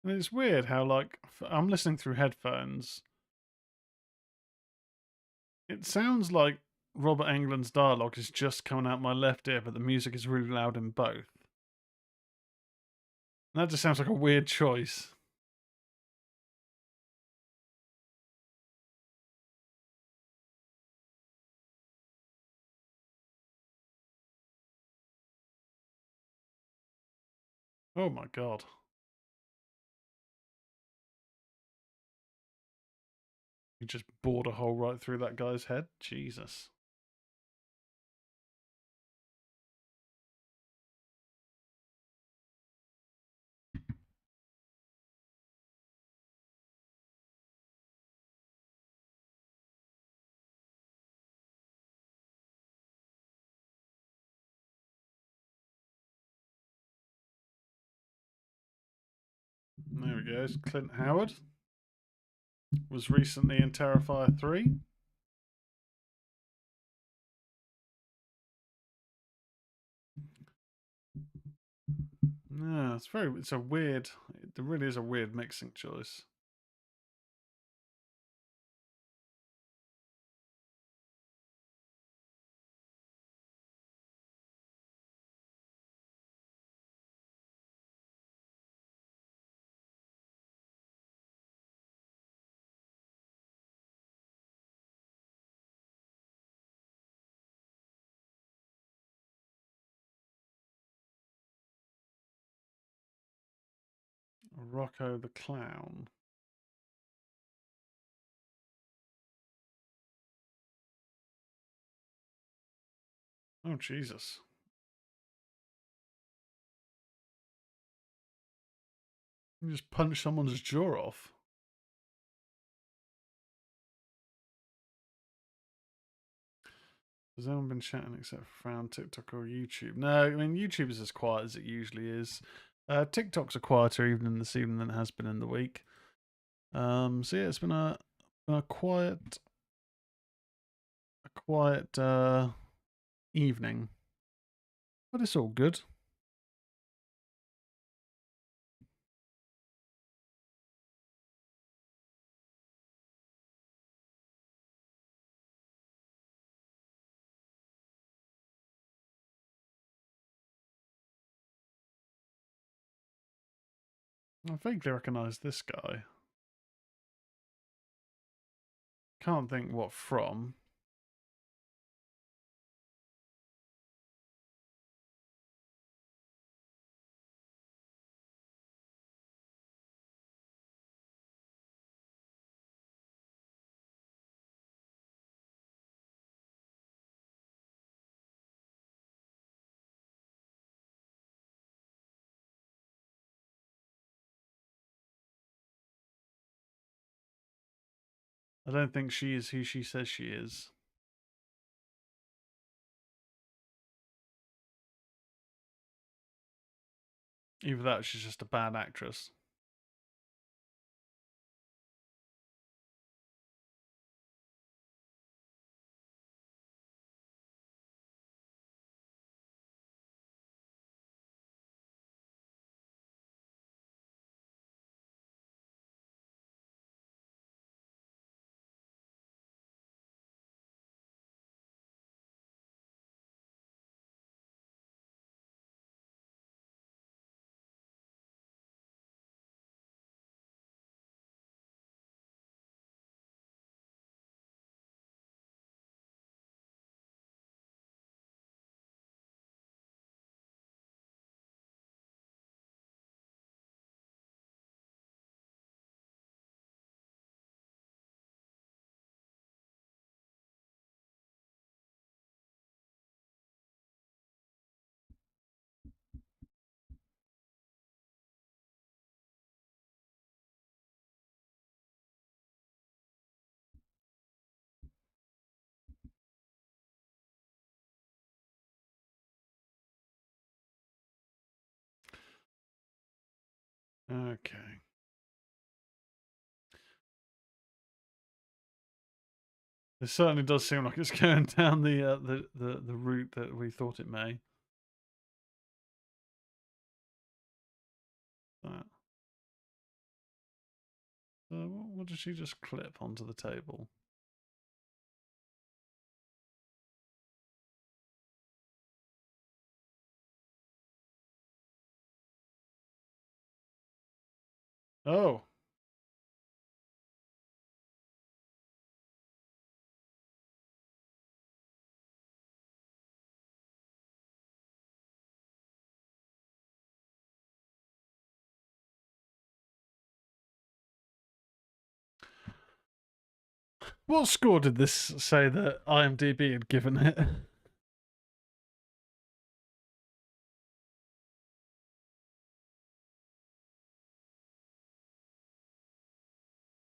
And it's weird how, like, I'm listening through headphones. It sounds like Robert Englund's dialogue is just coming out my left ear, but the music is really loud in both. And that just sounds like a weird choice. Oh my God. You just bored a hole right through that guy's head? Jesus. There we go. It's Clint Howard. Was recently in Terrifier 3. No, it's a weird, it really is a weird mixing choice. Rocco the Clown. Oh, Jesus. You just punch someone's jaw off. Has anyone been chatting except for Fran, TikTok, or YouTube? No, I mean YouTube is as quiet as it usually is. TikTok's a quieter even this evening than it has been in the week. So yeah, it's been a quiet evening, but it's all good. I vaguely recognise this guy. Can't think what from. I don't think she is who she says she is. Either that or she's just a bad actress. Okay. It certainly does seem like it's going down the route that we thought it may. What did she just clip onto the table? Oh. What score did this say that IMDb had given it?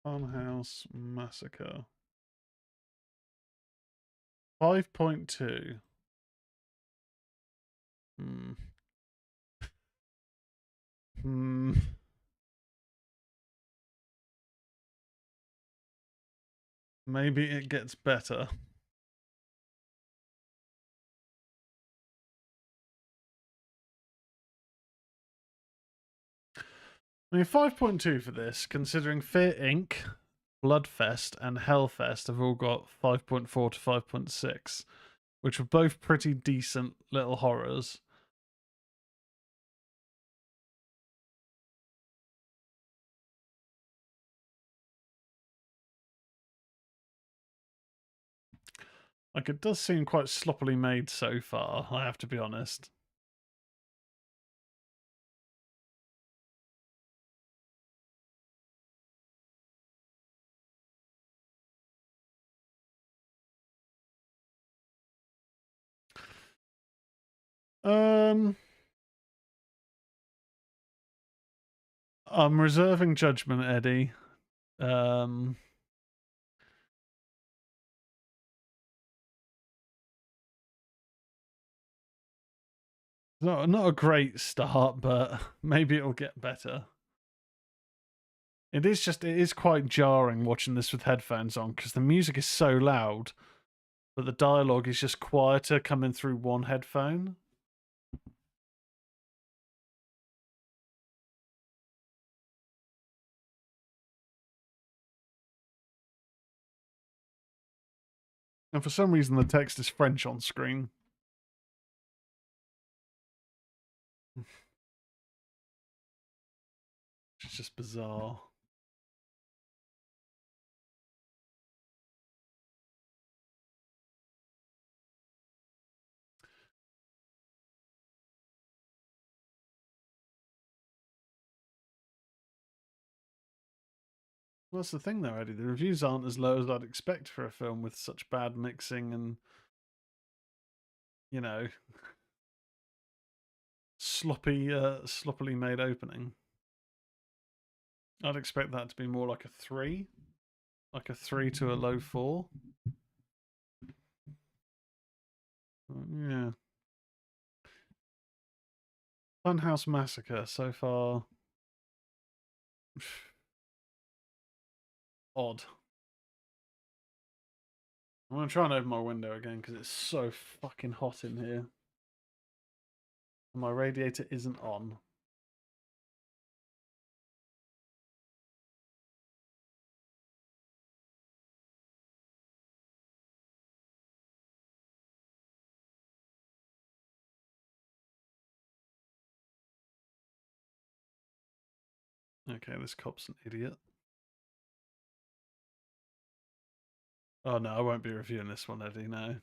Funhouse Massacre. 5.2. Maybe it gets better. I mean, 5.2 for this, considering Fear Inc., Bloodfest, and Hellfest have all got 5.4 to 5.6, which were both pretty decent little horrors. Like, it does seem quite sloppily made so far, I have to be honest. I'm reserving judgment, Eddie. Not a great start, but maybe it'll get better. It is quite jarring watching this with headphones on because the music is so loud, but the dialogue is just quieter coming through one headphone. And for some reason, the text is French on screen. It's just bizarre. Well, that's the thing, though, Eddie. The reviews aren't as low as I'd expect for a film with such bad mixing and, you know, sloppily made opening. I'd expect that to be more like a 3, like a 3 to a low 4. Yeah. Funhouse Massacre so far. Odd. I'm gonna try and open my window again because it's so fucking hot in here. And my radiator isn't on. Okay, this cop's an idiot. Oh no, I won't be reviewing this one, Eddie, no.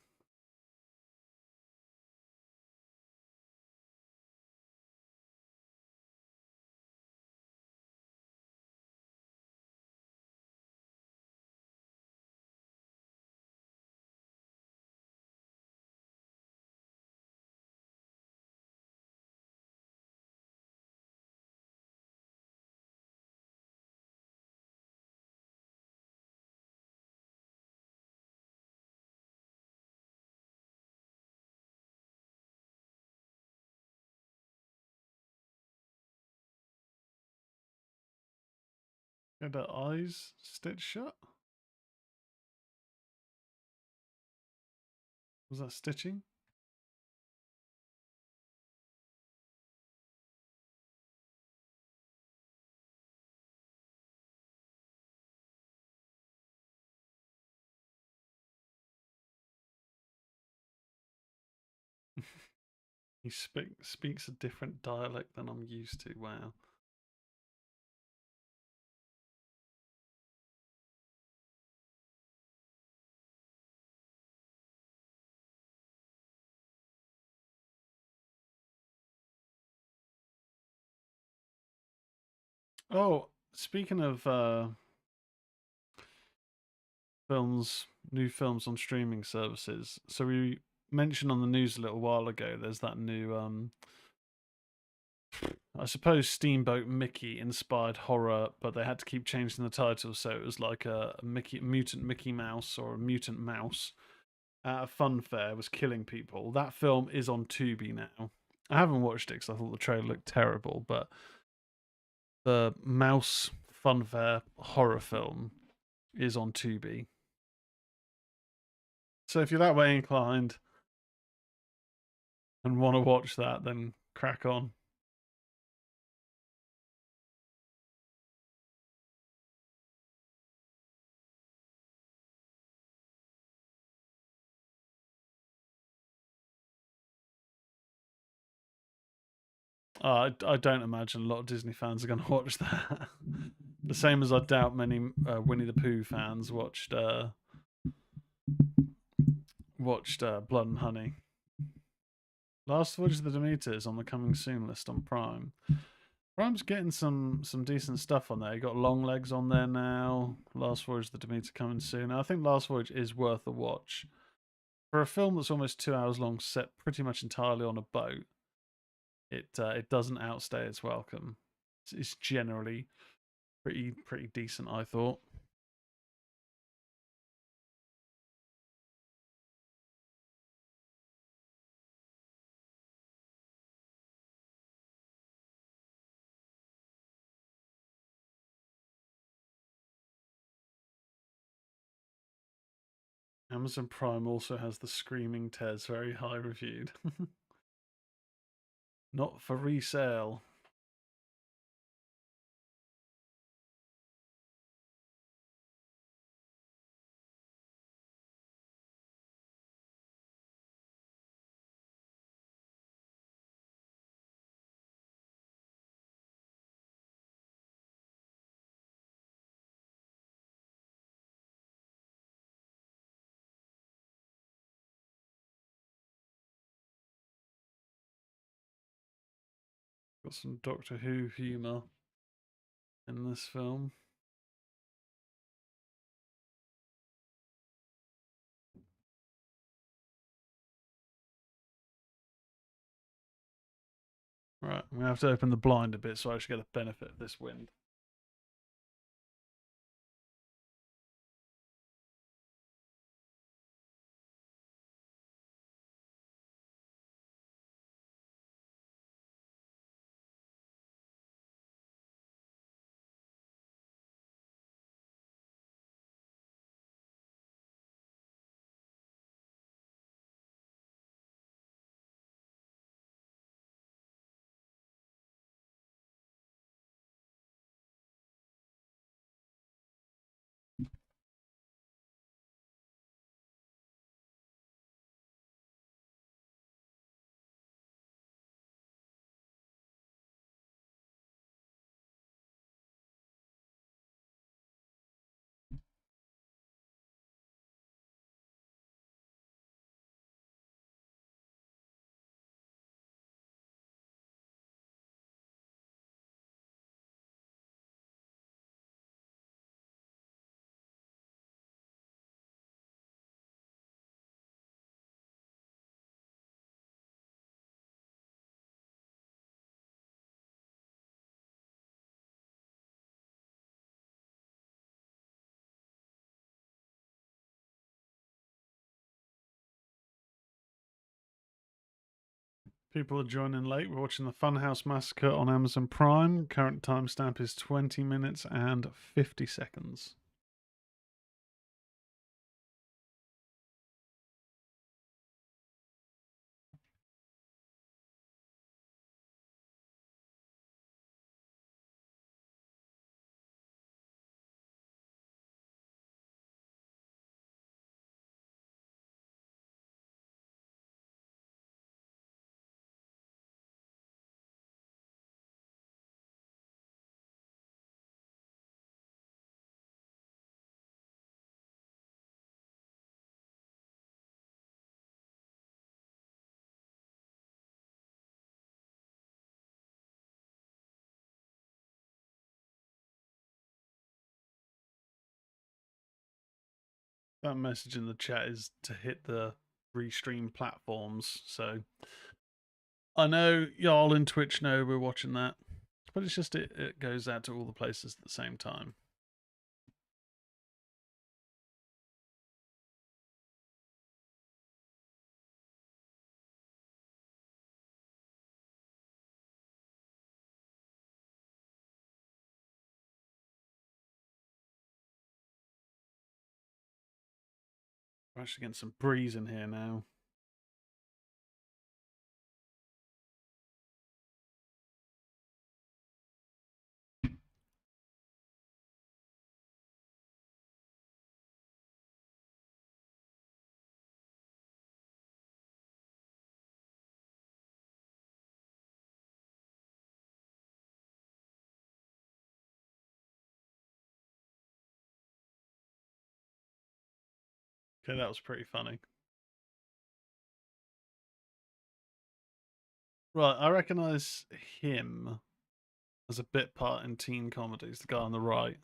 Get the eyes stitched shut? Was that stitching? He speaks a different dialect than I'm used to. Wow. Oh, speaking of new films on streaming services. So we mentioned on the news a little while ago. There's that new, I suppose, Steamboat Mickey inspired horror, but they had to keep changing the title, so it was like a mutant Mickey Mouse or a mutant mouse at a fun fair was killing people. That film is on Tubi now. I haven't watched it because I thought the trailer looked terrible, but the mouse fun fair horror film is on Tubi. So if you're that way inclined and want to watch that, then crack on. I don't imagine a lot of Disney fans are going to watch that. The same as I doubt many Winnie the Pooh fans watched Blood and Honey. Last Voyage of the Demeter is on the coming soon list on Prime. Prime's getting some decent stuff on there. You got Longlegs on there now. Last Voyage of the Demeter coming soon. I think Last Voyage is worth a watch for a film that's almost 2 hours long, set pretty much entirely on a boat. It doesn't outstay its welcome. It's generally pretty decent, I thought. Amazon Prime also has the Screaming Tez, very high reviewed. Not for resale. Got some Doctor Who humour in this film. Right, I'm going to have to open the blind a bit so I actually get the benefit of this wind. People are joining late. We're watching the Funhouse Massacre on Amazon Prime. Current timestamp is 20 minutes and 50 seconds. That message in the chat is to hit the restream platforms. So I know y'all in Twitch know we're watching that, but it's just it goes out to all the places at the same time. We're actually getting some breeze in here now. Okay, that was pretty funny. Right, I recognise him as a bit part in teen comedies, the guy on the right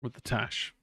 with the tash.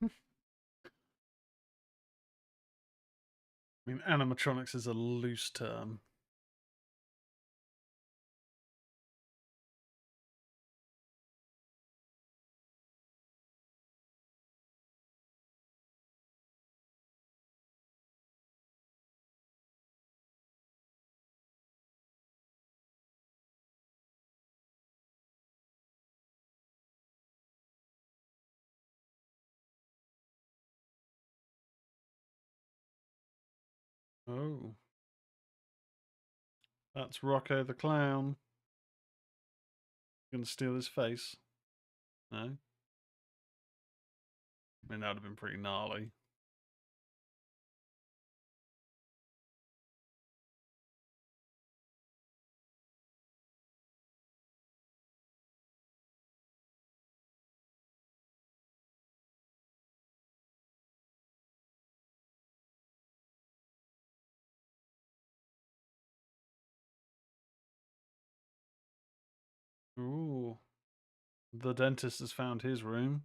I mean, animatronics is a loose term. Oh, that's Rocco the Clown. Gonna steal his face. No? I mean, that would have been pretty gnarly. Ooh. The dentist has found his room.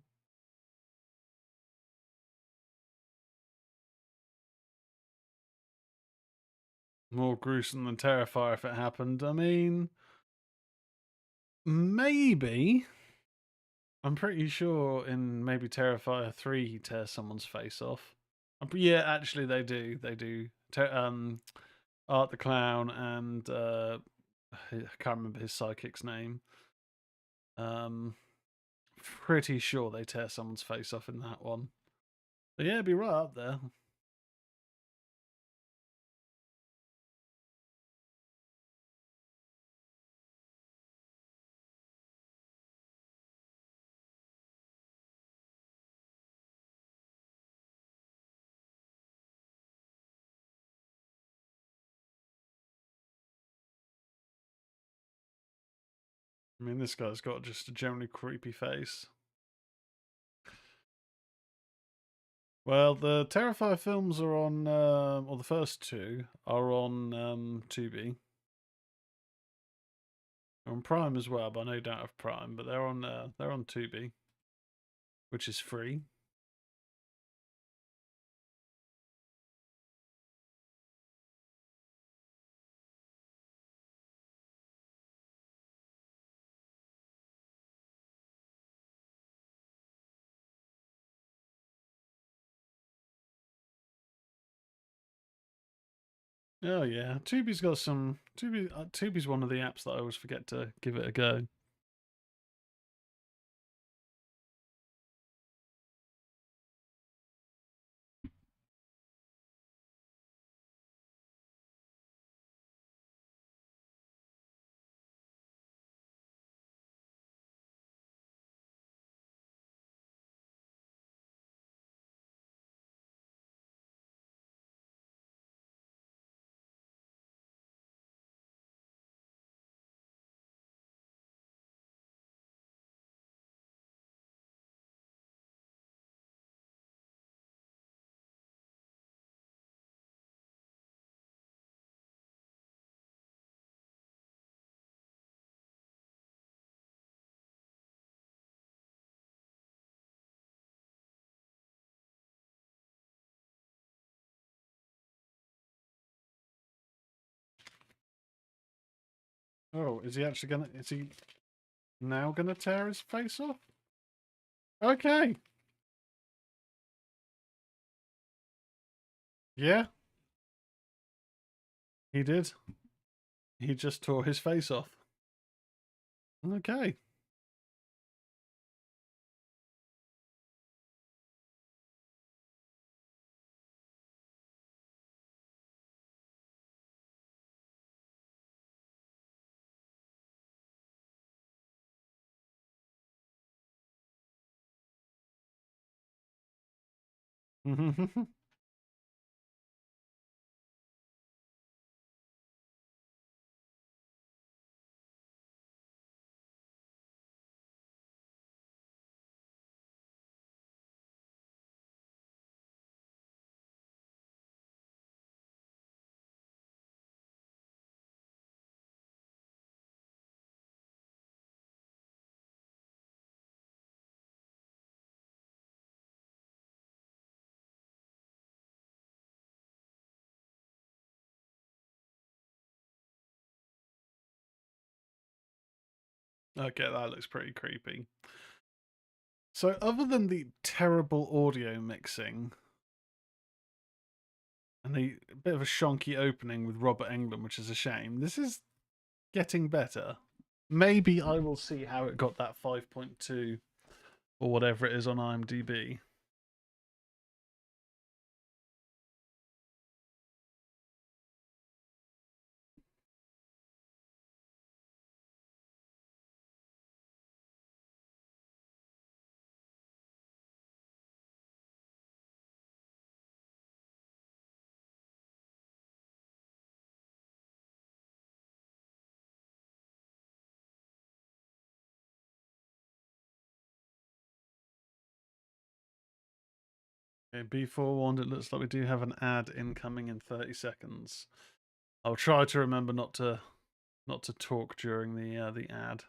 More gruesome than Terrifier if it happened. I mean, maybe. I'm pretty sure in maybe Terrifier 3 he tears someone's face off. Yeah, actually they do. They do. Art the Clown and I can't remember his psychic's name. Pretty sure they tear someone's face off in that one. But yeah, it'd be right up there. I mean, this guy's got just a generally creepy face. Well, the Terrifier films are on, or the first two are on Tubi. They're on Prime as well, but I know you don't have Prime. But they're on Tubi, which is free. Oh yeah, Tubi's got some. Tubi's one of the apps that I always forget to give it a go. Oh, is he actually gonna? Is he now gonna tear his face off? Okay. Yeah, he did. He just tore his face off. Okay. Okay, that looks pretty creepy. So, other than the terrible audio mixing and the bit of a shonky opening with Robert Englund, which is a shame, this is getting better. Maybe I will see how it got that 5.2 or whatever it is on IMDb. Okay, be forewarned, it looks like we do have an ad incoming in 30 seconds. I'll try to remember not to talk during the ad.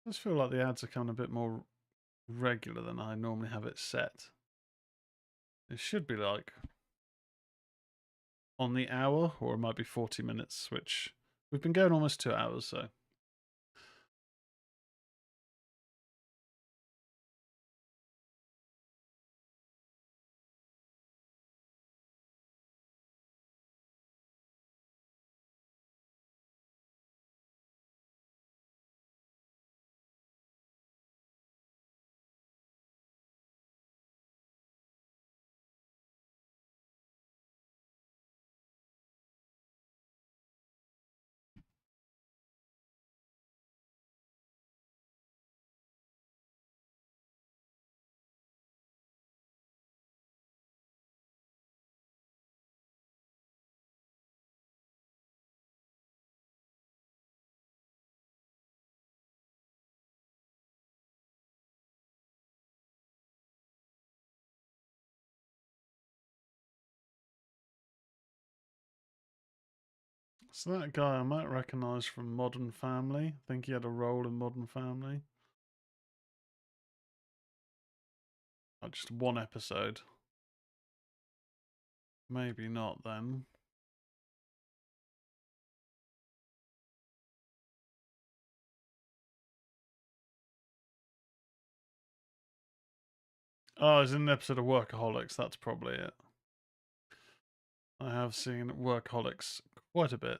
I just feel like the ads are coming a bit more regular than I normally have it set. It should be like on the hour, or it might be 40 minutes, which we've been going almost 2 hours, so. So that guy I might recognise from Modern Family. I think he had a role in Modern Family. Just one episode. Maybe not then. Oh, he's in an episode of Workaholics. That's probably it. I have seen Workaholics quite a bit.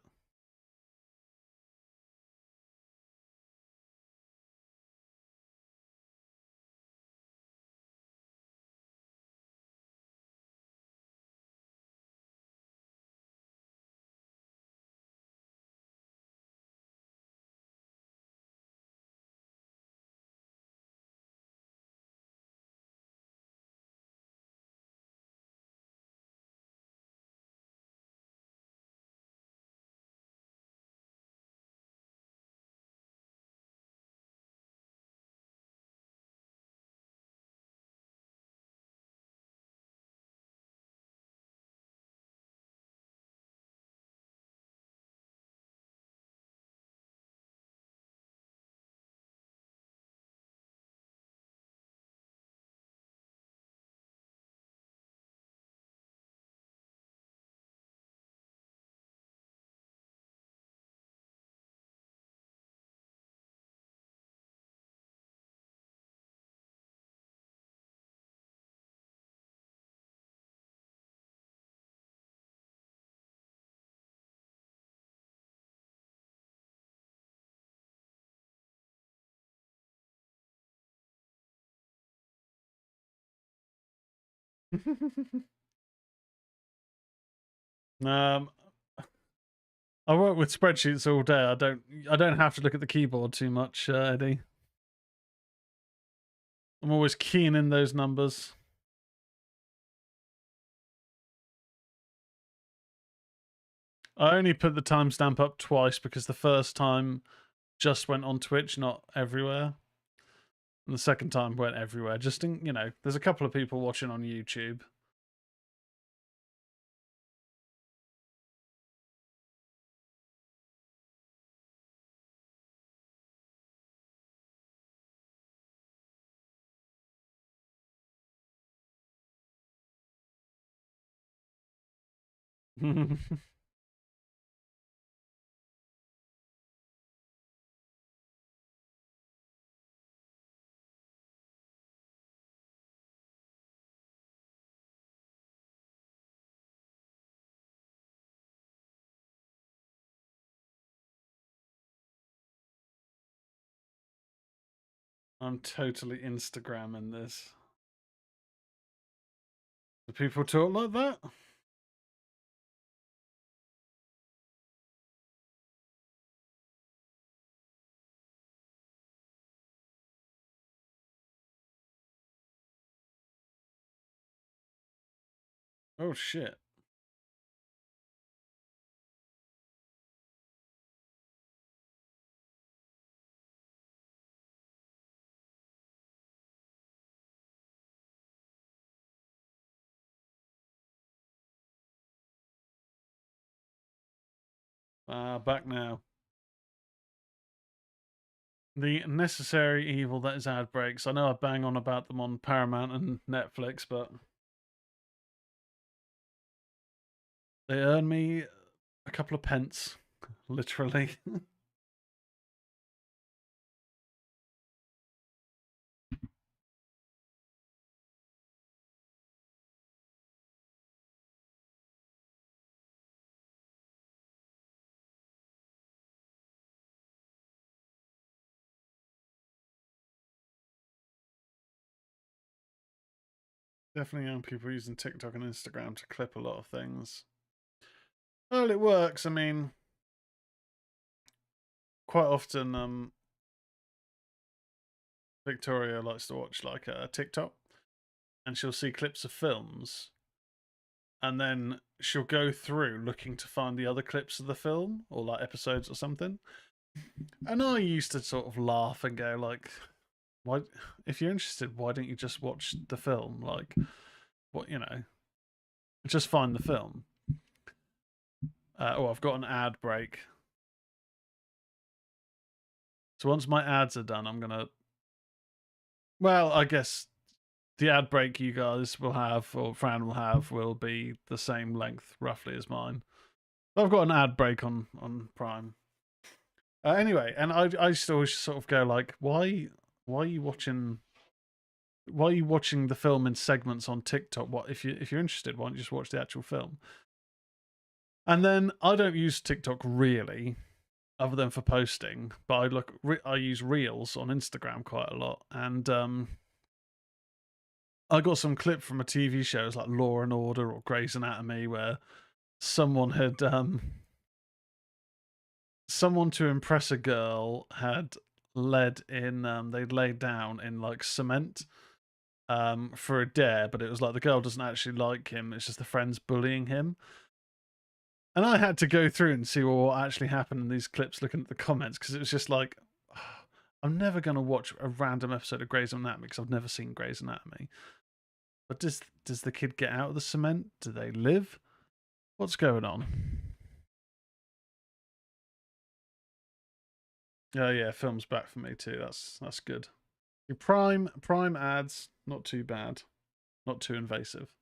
um, I work with spreadsheets all day. I don't have to look at the keyboard too much, Eddie. I'm always keying in those numbers. I only put the timestamp up twice because the first time just went on Twitch, not everywhere. And the second time went everywhere. Just in, there's a couple of people watching on YouTube. I'm totally Instagramming this. Do people talk like that? Oh shit. Back now. The necessary evil that is ad breaks. I know I bang on about them on Paramount and Netflix, but they earn me a couple of pence, literally. Definitely young people using TikTok and Instagram to clip a lot of things. Well, it works. I mean, quite often, Victoria likes to watch like TikTok, and she'll see clips of films, and then she'll go through looking to find the other clips of the film or like episodes or something. And I used to sort of laugh and go like, "Why? If you're interested, why don't you just watch the film? Like, what just find the film." I've got an ad break. So once my ads are done, I'm gonna. Well, I guess the ad break you guys will have, or Fran will have, will be the same length roughly as mine. I've got an ad break on Prime. Anyway, and I used to always sort of go like, why are you watching? Why are you watching the film in segments on TikTok? What if you're interested? Why don't you just watch the actual film? And then I don't use TikTok really, other than for posting. But I use Reels on Instagram quite a lot, and I got some clip from a TV shows like Law and Order or Grey's Anatomy where someone had someone to impress a girl had they'd laid down in like cement for a dare, but it was like the girl doesn't actually like him, it's just the friends bullying him. And I had to go through and see what actually happened in these clips, looking at the comments, because it was just like, I'm never going to watch a random episode of Grey's Anatomy because I've never seen Grey's Anatomy. But does the kid get out of the cement? Do they live? What's going on? Oh yeah, film's back for me too. That's good. Your Prime ads, not too bad, not too invasive.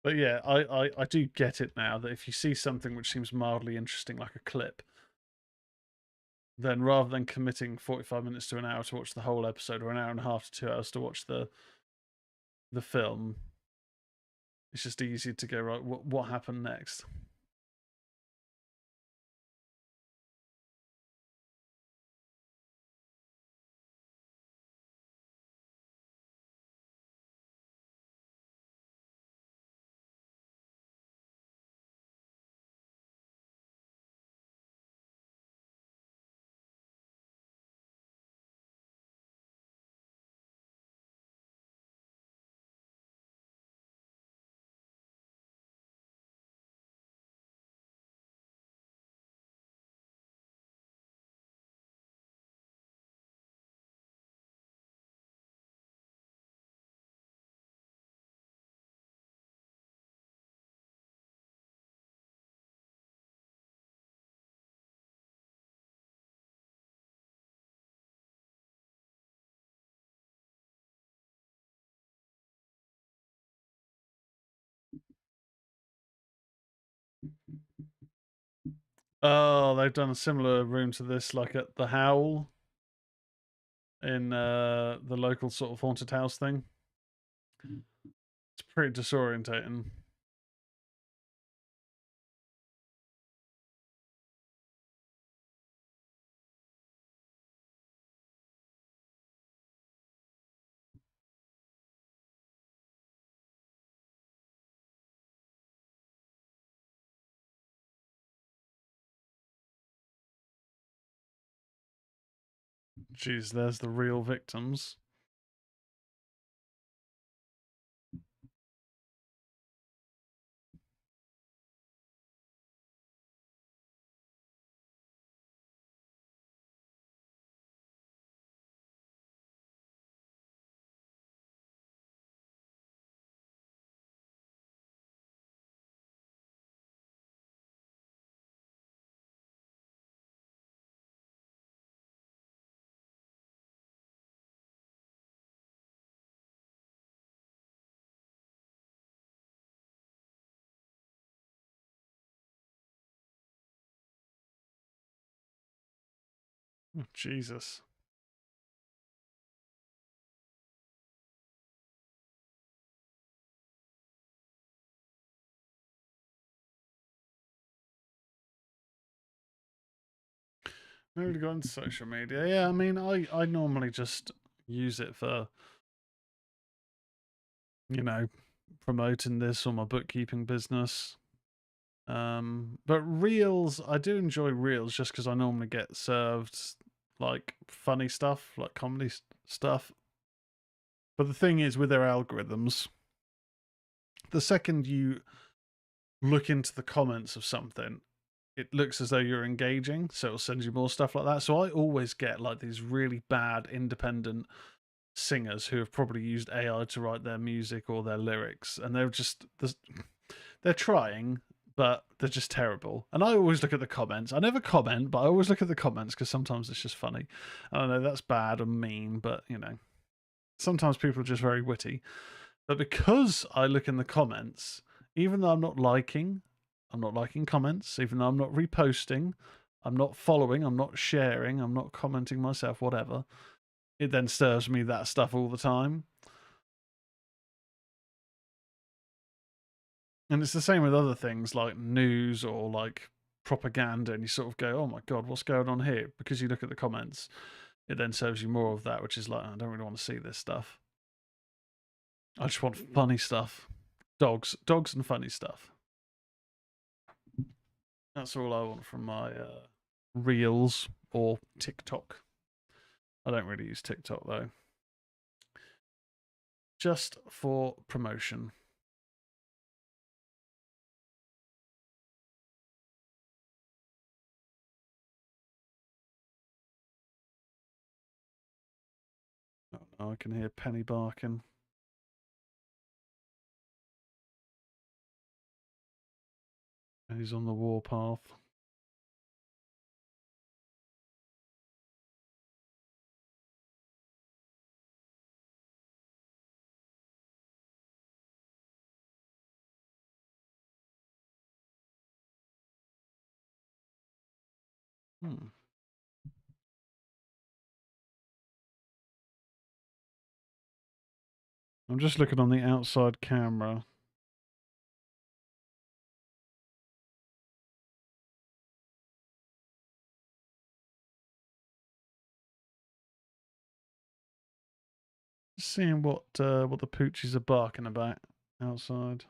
But yeah, I do get it now that if you see something which seems mildly interesting, like a clip, then rather than committing 45 minutes to an hour to watch the whole episode, or an hour and a half to 2 hours to watch the film, it's just easy to go, right, what happened next? Oh, they've done a similar room to this, like at the Howl in the local sort of haunted house thing. It's pretty disorientating. Jeez, there's the real victims. Oh, Jesus. Never really got into social media. Yeah, I mean, I normally just use it for, you know, promoting this or my bookkeeping business. But Reels, I do enjoy Reels just because I normally get served like funny stuff, like comedy stuff. But the thing is, with their algorithms, the second you look into the comments of something, it looks as though you're engaging, so it'll send you more stuff like that. So I always get like these really bad independent singers who have probably used AI to write their music or their lyrics, and they're trying, but they're just terrible. And I always look at the comments. I never comment, but I always look at the comments because sometimes it's just funny. I don't know, that's bad and mean, but you know, sometimes people are just very witty. But because I look in the comments, even though I'm not liking comments, even though I'm not reposting, I'm not following, I'm not sharing, I'm not commenting myself, whatever, it then serves me that stuff all the time. And it's the same with other things like news or like propaganda, and you sort of go, oh my God, what's going on here? Because you look at the comments, it then serves you more of that, which is like, I don't really want to see this stuff. I just want funny stuff. Dogs and funny stuff. That's all I want from my Reels or TikTok. I don't really use TikTok though. Just for promotion. Oh no, I can hear Penny barking. And he's on the warpath. Hmm. I'm just looking on the outside camera. Seeing what the poochies are barking about outside.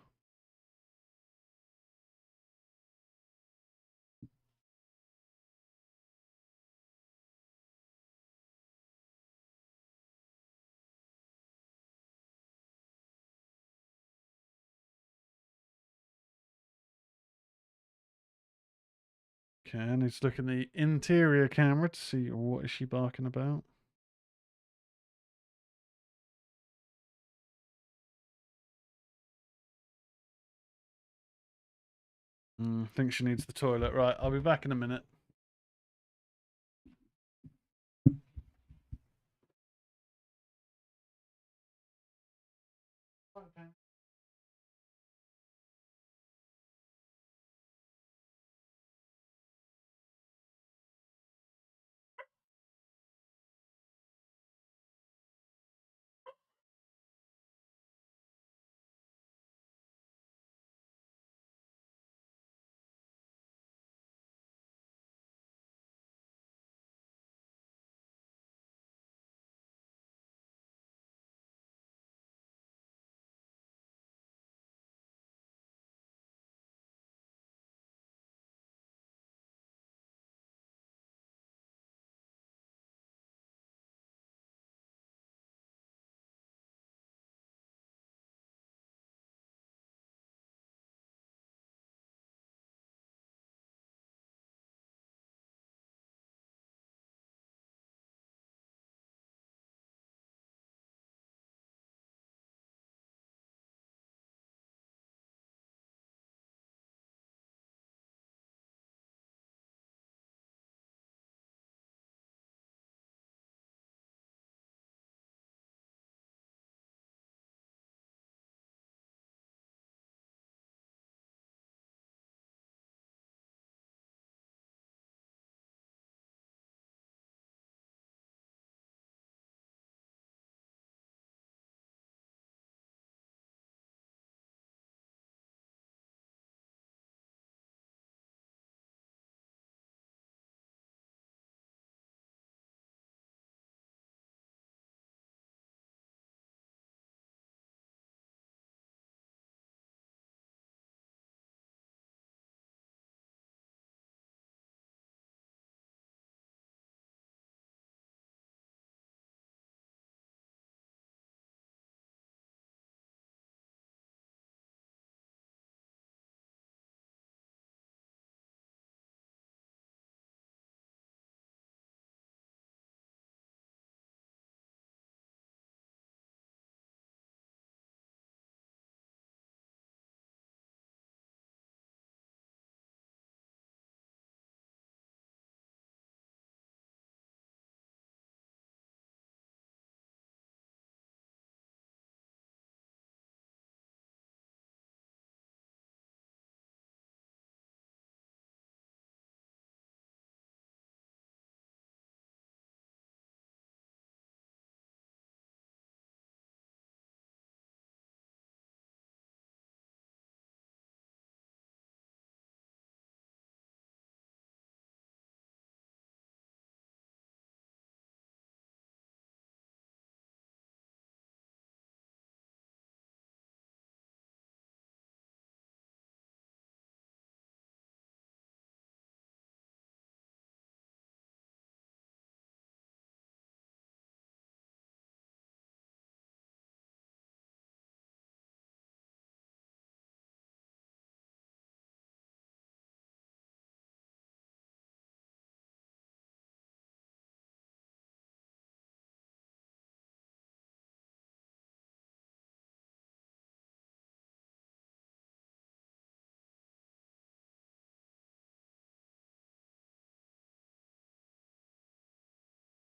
Okay, I need to look in the interior camera to see what is she barking about. I think she needs the toilet. Right, I'll be back in a minute. Okay.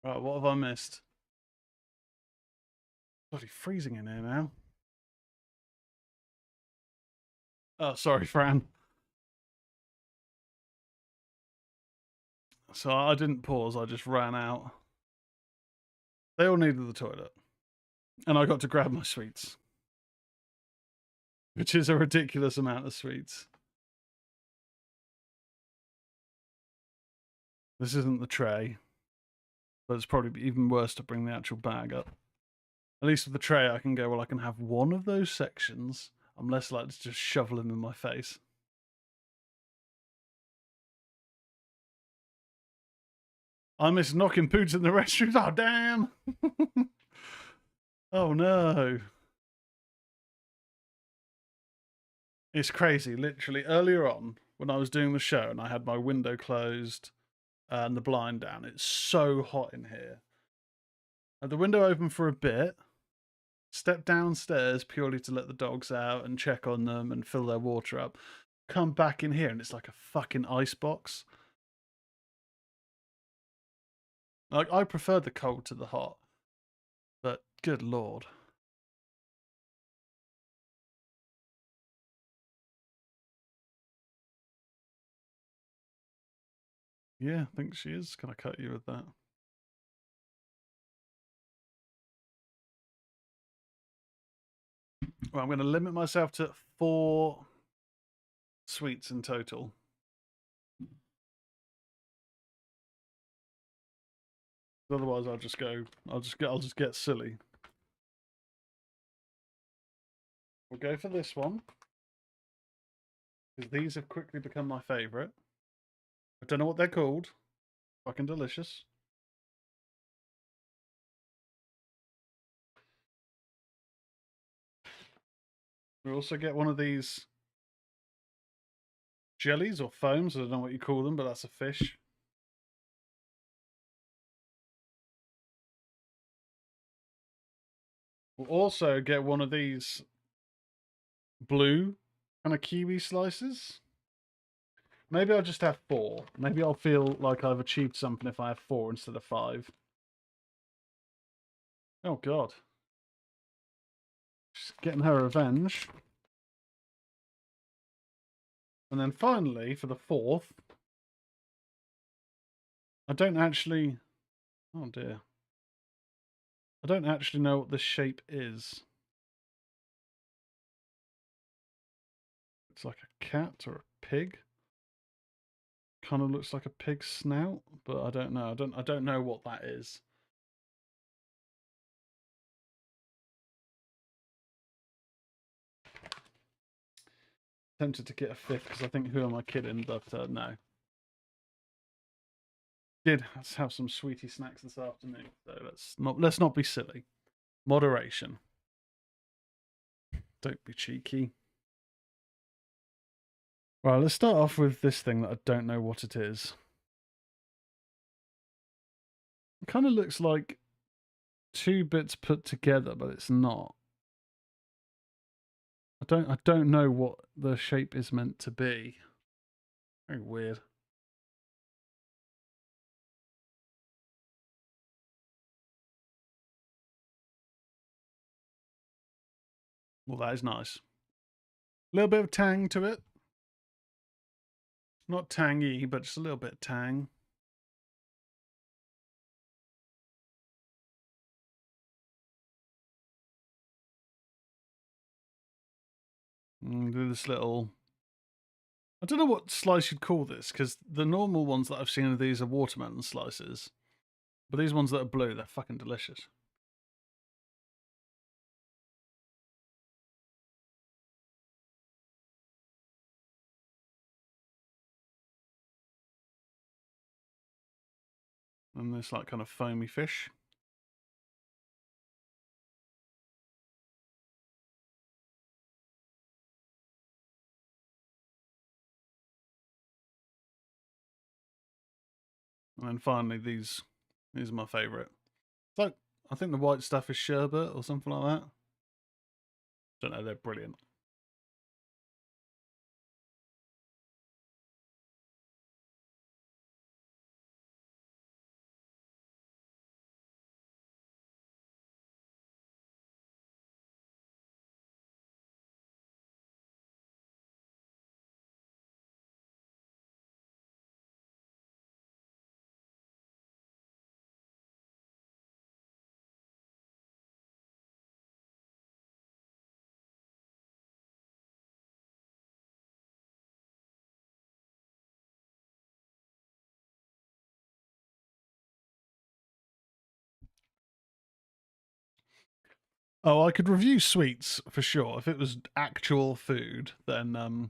Right, what have I missed? Bloody freezing in here now. Oh, sorry, Fran. So I didn't pause, I just ran out. They all needed the toilet. And I got to grab my sweets. Which is a ridiculous amount of sweets. This isn't the tray. But it's probably even worse to bring the actual bag up. At least with the tray, I can go, well, I can have one of those sections. I'm less likely to just shovel them in my face. I miss knocking boots in the restrooms. Oh, damn. Oh, no. It's crazy. Literally, earlier on, when I was doing the show and I had my window closed and the blind down, it's so hot in here. I had the window open for a bit, stepped downstairs purely to let the dogs out and check on them and fill their water up. Come back in here and it's like a fucking ice box. Like, I prefer the cold to the hot, but good lord. Yeah, I think she is going to cut you with that. Well, I'm going to limit myself to 4 sweets in total. Otherwise, I'll just get silly. We'll go for this one because these have quickly become my favourite. I don't know what they're called. Fucking delicious. We also get one of these jellies or foams. I don't know what you call them, but that's a fish. We'll also get one of these blue kind of kiwi slices. Maybe I'll just have 4. Maybe I'll feel like I've achieved something if I have 4 instead of 5. Oh, God. She's getting her revenge. And then finally, for the 4th, I don't actually... Oh, dear. I don't actually know what this shape is. It's like a cat or a pig. Kind of looks like a pig's snout, but I don't know. I don't know what that is. Tempted to get a 5th because I think who am I kidding? But no. Let's have some sweetie snacks this afternoon. So let's not be silly. Moderation. Don't be cheeky. Right, let's start off with this thing that I don't know what it is. It kind of looks like 2 bits put together, but it's not. I don't know what the shape is meant to be. Very weird. Well, that is nice. A little bit of tang to it. Not tangy, but just a little bit of tang. Do this little... I don't know what slice you'd call this, because the normal ones that I've seen of these are watermelon slices. But these ones that are blue, they're fucking delicious. And this like kind of foamy fish. And then finally these are my favourite. It's like, I think the white stuff is sherbet or something like that. Don't know, they're brilliant. Oh, I could review sweets for sure. If it was actual food, then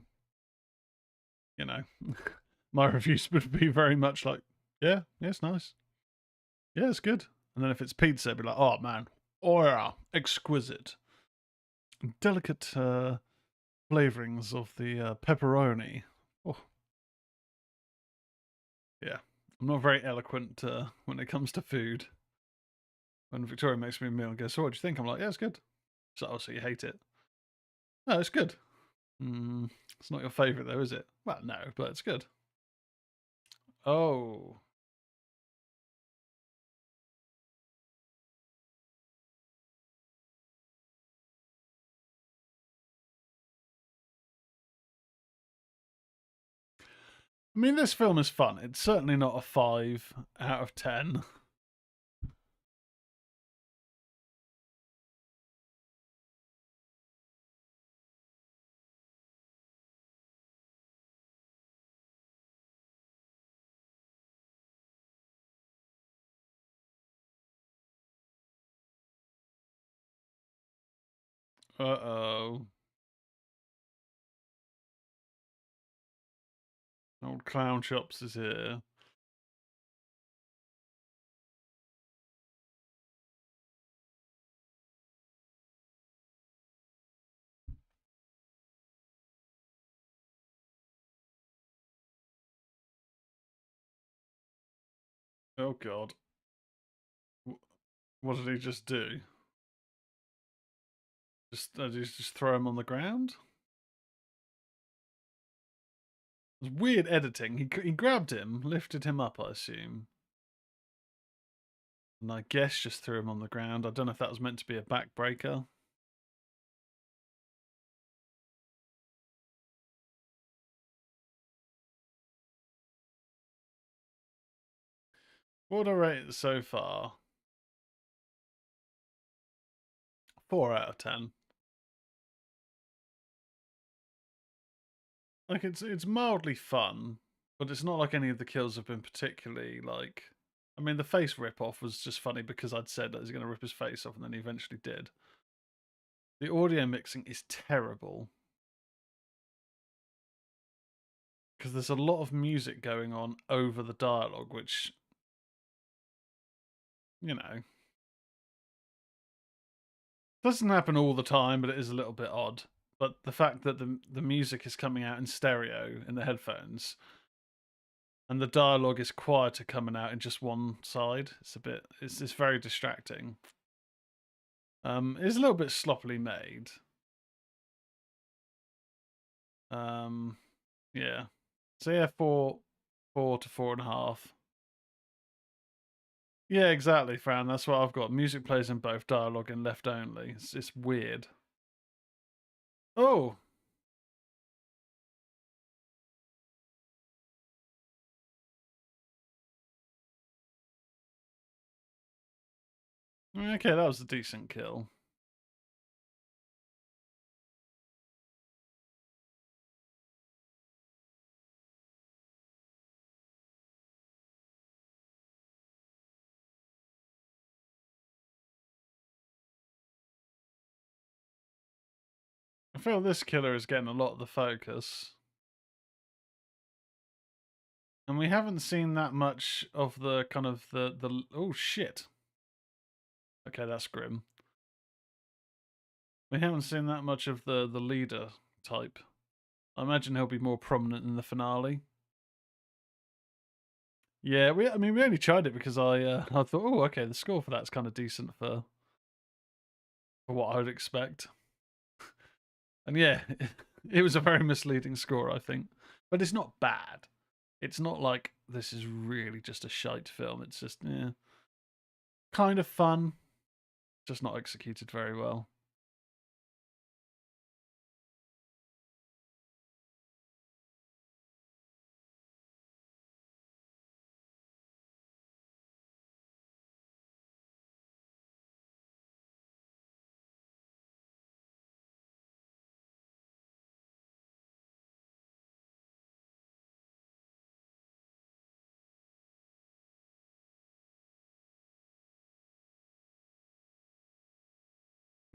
you know, my reviews would be very much like, yeah, it's nice. Yeah, it's good. And then if it's pizza, it'd be like, oh man, oh yeah, exquisite. Delicate flavorings of the pepperoni. Oh, yeah. I'm not very eloquent when it comes to food. When Victoria makes me a meal and goes, so what do you think? I'm like, yeah, it's good. So, oh, so you hate it? No, it's good. It's not your favourite though, is it? Well, no, but it's good. Oh. I mean, this film is fun. It's certainly not a 5 out of 10. Uh-oh. Old Clown Chops is here. Oh, God. What did he just do? Did he just throw him on the ground? It was weird editing. He grabbed him, lifted him up, I assume. And I guess just threw him on the ground. I don't know if that was meant to be a backbreaker. What would I rate it so far? 4 out of 10. Like it's mildly fun, but it's not like any of the kills have been particularly like. I mean, the face rip off was just funny because I'd said that he's going to rip his face off, and then he eventually did. The audio mixing is terrible because there's a lot of music going on over the dialogue, which, you know, doesn't happen all the time, but it is a little bit odd. But the fact that the music is coming out in stereo in the headphones and the dialogue is quieter coming out in just one side, it's very distracting. It's a little bit sloppily made. Yeah. So yeah, 4 to 4.5. Yeah, exactly, Fran. That's what I've got. Music plays in both, dialogue and left only. It's weird. Oh, okay, that was a decent kill. I feel this killer is getting a lot of the focus. And we haven't seen that much of the kind of the oh shit. Okay, that's grim. We haven't seen that much of the leader type. I imagine he'll be more prominent in the finale. Yeah, I mean we only tried it because I thought, oh, okay, the score for that's kind of decent for what I would expect. And yeah, it was a very misleading score, I think. But it's not bad. It's not like this is really just a shite film. It's just kind of fun, just not executed very well.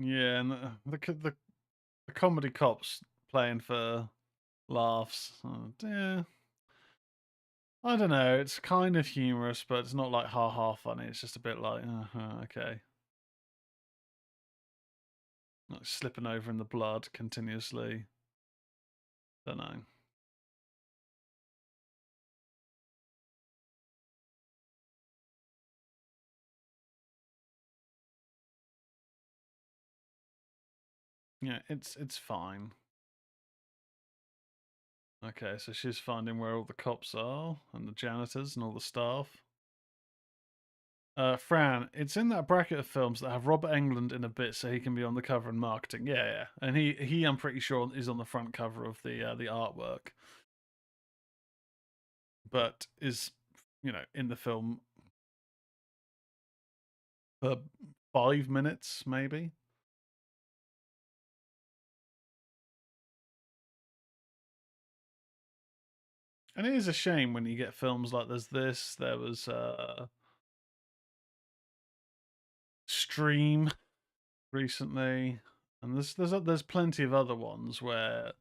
Yeah, and the comedy cops playing for laughs. Yeah. I don't know. It's kind of humorous, but it's not like ha ha funny. It's just a bit like, okay, like slipping over in the blood continuously. Don't know. Yeah, it's fine. Okay, so she's finding where all the cops are and the janitors and all the staff. Fran, it's in that bracket of films that have Robert Englund in a bit, so he can be on the cover and marketing. Yeah, yeah, and he I'm pretty sure is on the front cover of the artwork, but is in the film for 5 minutes maybe. And it is a shame when you get films like there was Stream recently, and there's plenty of other ones where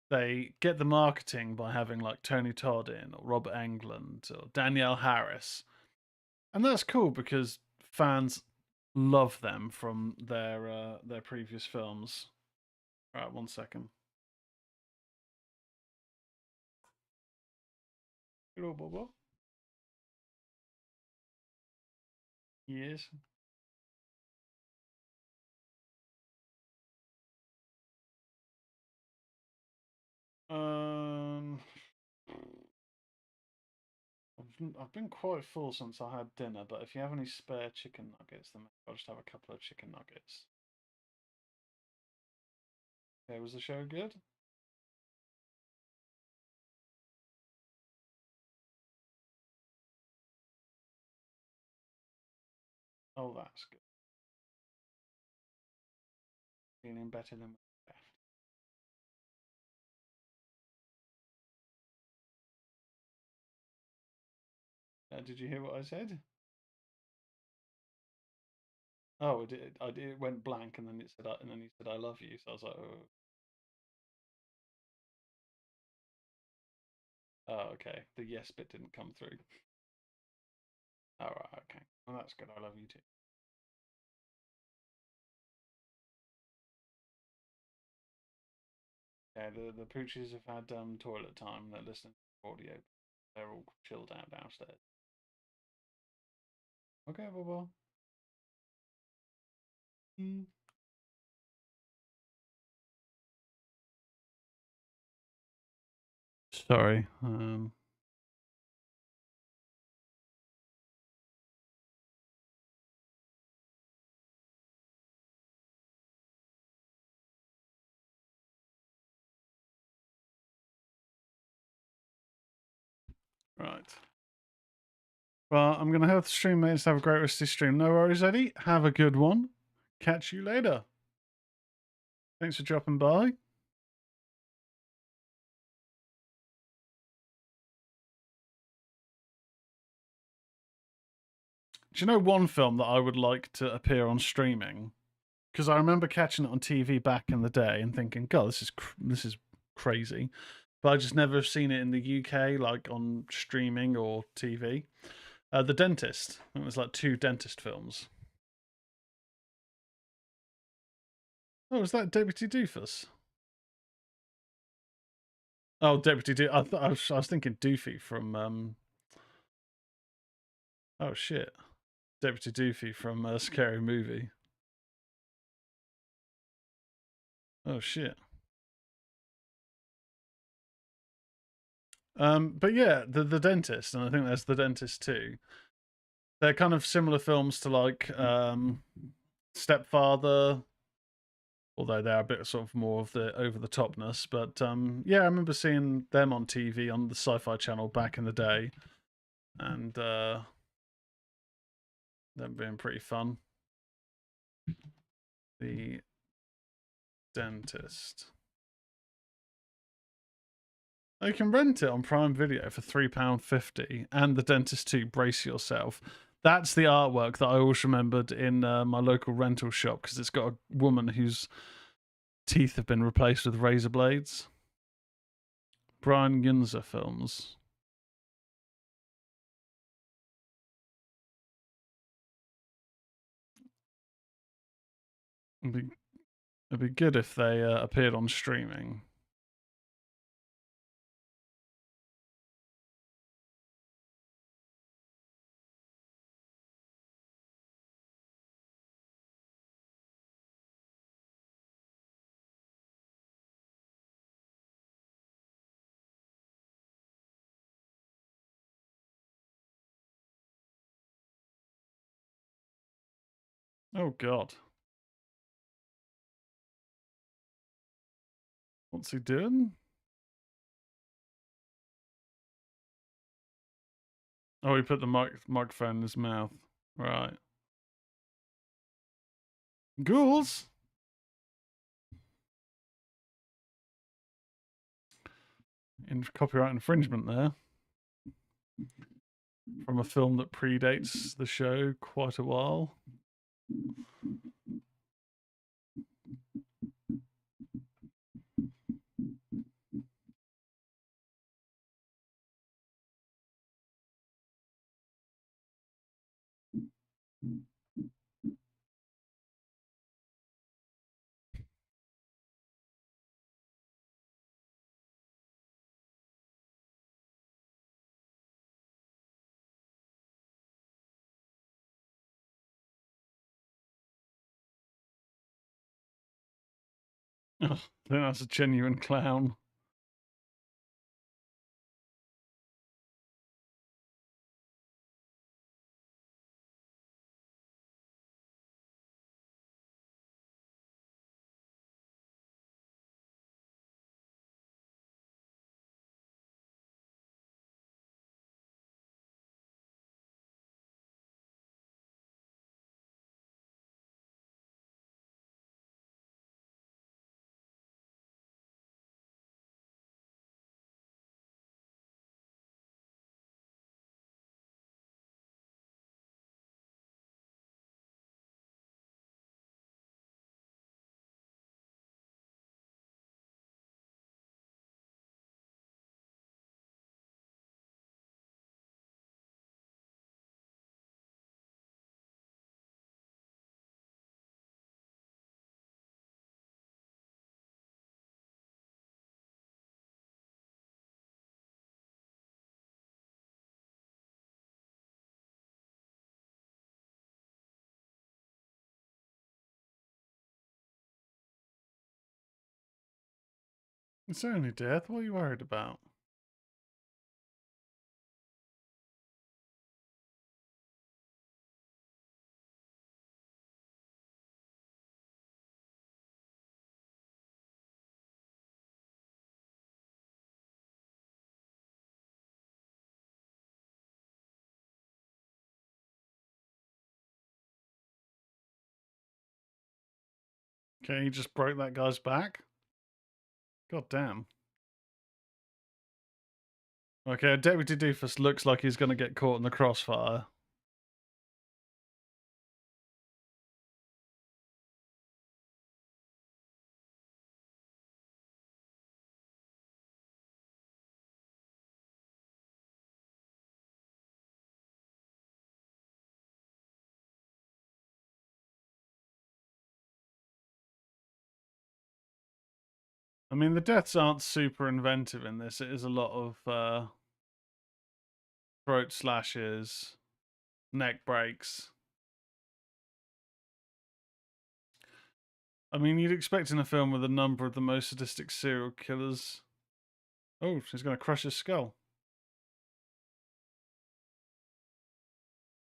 they get the marketing by having like Tony Todd in or Robert Englund or Danielle Harris, and that's cool because fans love them from their previous films. All right, 1 second. Hello, Bobo. Yes. Um, I've been quite full since I had dinner, but if you have any spare chicken nuggets, then I'll just have a couple of chicken nuggets. Okay, was the show good? Oh, that's good. Feeling better than we left. Did you hear what I said? Oh, it did. It went blank, and then it said, and then he said, "I love you." So I was like, "Oh, oh, okay." The yes bit didn't come through. All right, okay. Well, that's good. I love you too. Yeah, the pooches have had toilet time. They're listening to audio. They're all chilled out downstairs. Okay, bye. Mm. Sorry. Right. Well, I'm going to have the stream, mates. Have a great rest of the stream. No worries, Eddie. Have a good one. Catch you later. Thanks for dropping by. Do you know one film that I would like to appear on streaming? Because I remember catching it on TV back in the day and thinking, God, this is crazy. But I just never have seen it in the UK, like on streaming or TV. The Dentist. It was like 2 dentist films. Oh, was that Deputy Doofus? Oh, Deputy Doofus. I was thinking Doofy from. Oh shit, Deputy Doofy from Scary Movie. Oh shit. But yeah, the Dentist, and I think there's The Dentist too. They're kind of similar films to like Stepfather, although they're a bit sort of more of the over the topness. But yeah, I remember seeing them on TV on the Sci-Fi Channel back in the day, and them being pretty fun. The Dentist. You can rent it on Prime Video for £3.50, and The Dentist 2. Brace yourself. That's the artwork that I always remembered in my local rental shop, because it's got a woman whose teeth have been replaced with razor blades. Brian Gunzer films. It'd be good if they appeared on streaming. Oh God. What's he doing? Oh, he put the microphone in his mouth. Right. Ghouls? In copyright infringement there. From a film that predates the show quite a while. Oh, I think that's a genuine clown. It's only death. What are you worried about? Okay, he just broke that guy's back. God damn. Okay, Deputy Doofus looks like he's going to get caught in the crossfire. I mean, the deaths aren't super inventive in this. It is a lot of throat slashes, neck breaks. I mean, you'd expect in a film with a number of the most sadistic serial killers. Oh, she's going to crush his skull.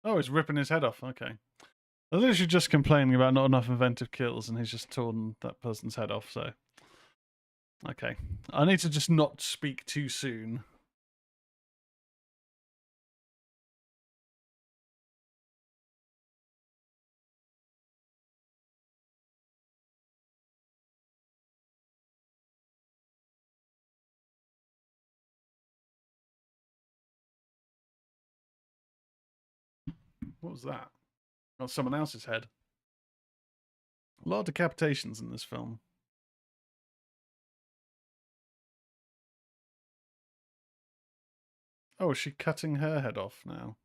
Oh, he's ripping his head off. Okay. I was literally just complaining about not enough inventive kills, and he's just torn that person's head off, so. Okay. I need to just not speak too soon. What was that? Oh, someone else's head. A lot of decapitations in this film. Oh, is she cutting her head off now?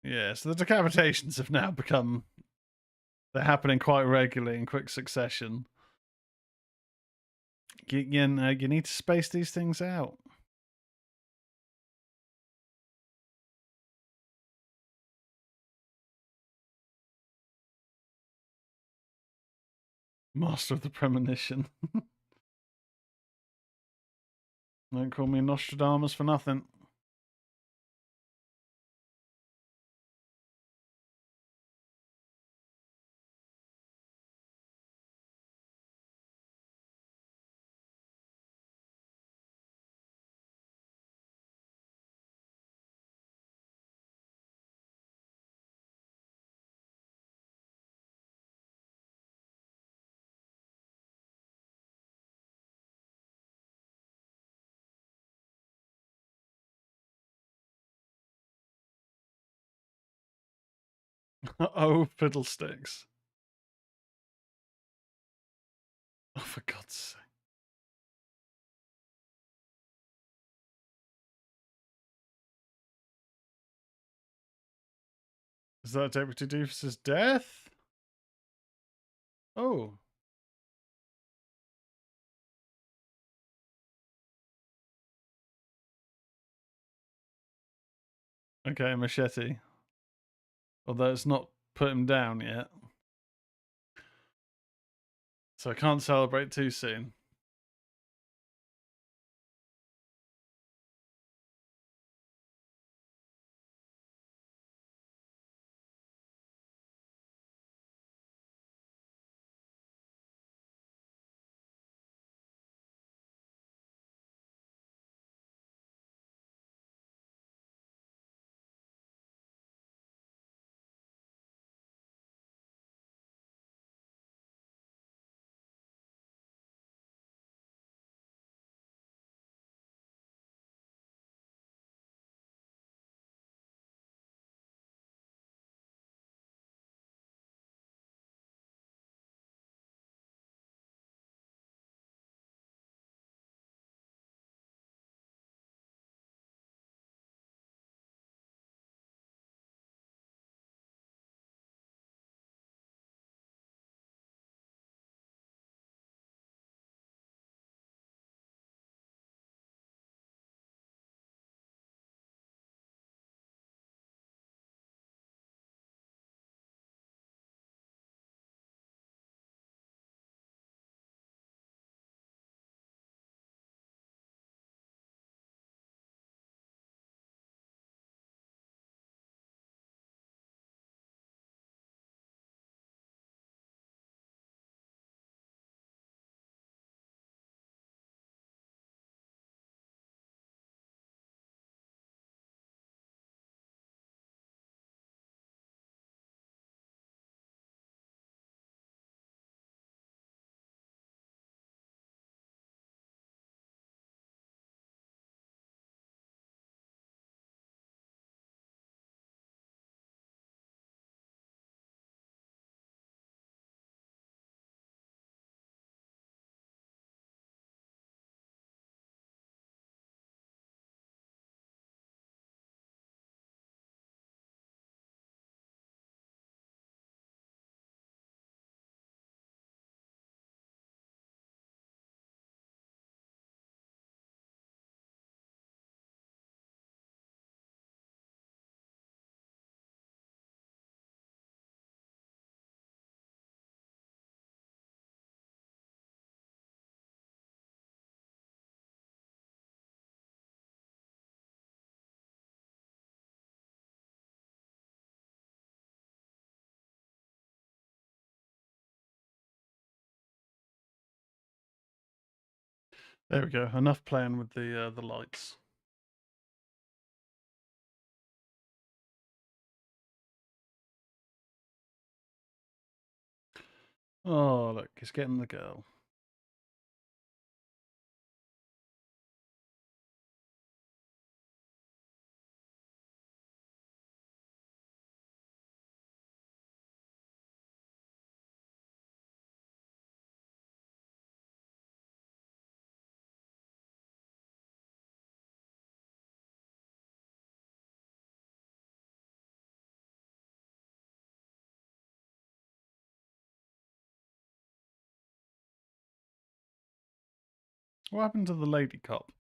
Yeah, so the decapitations have now become... They're happening quite regularly in quick succession. You need to space these things out. Master of the Premonition. Don't call me Nostradamus for nothing. Oh, fiddlesticks. Oh, for God's sake. Is that Deputy Doofus's death? Oh. Okay, machete. Although it's not put him down yet. So I can't celebrate too soon. There we go. Enough playing with the lights. Oh, look, he's getting the girl. What happened to the lady cop?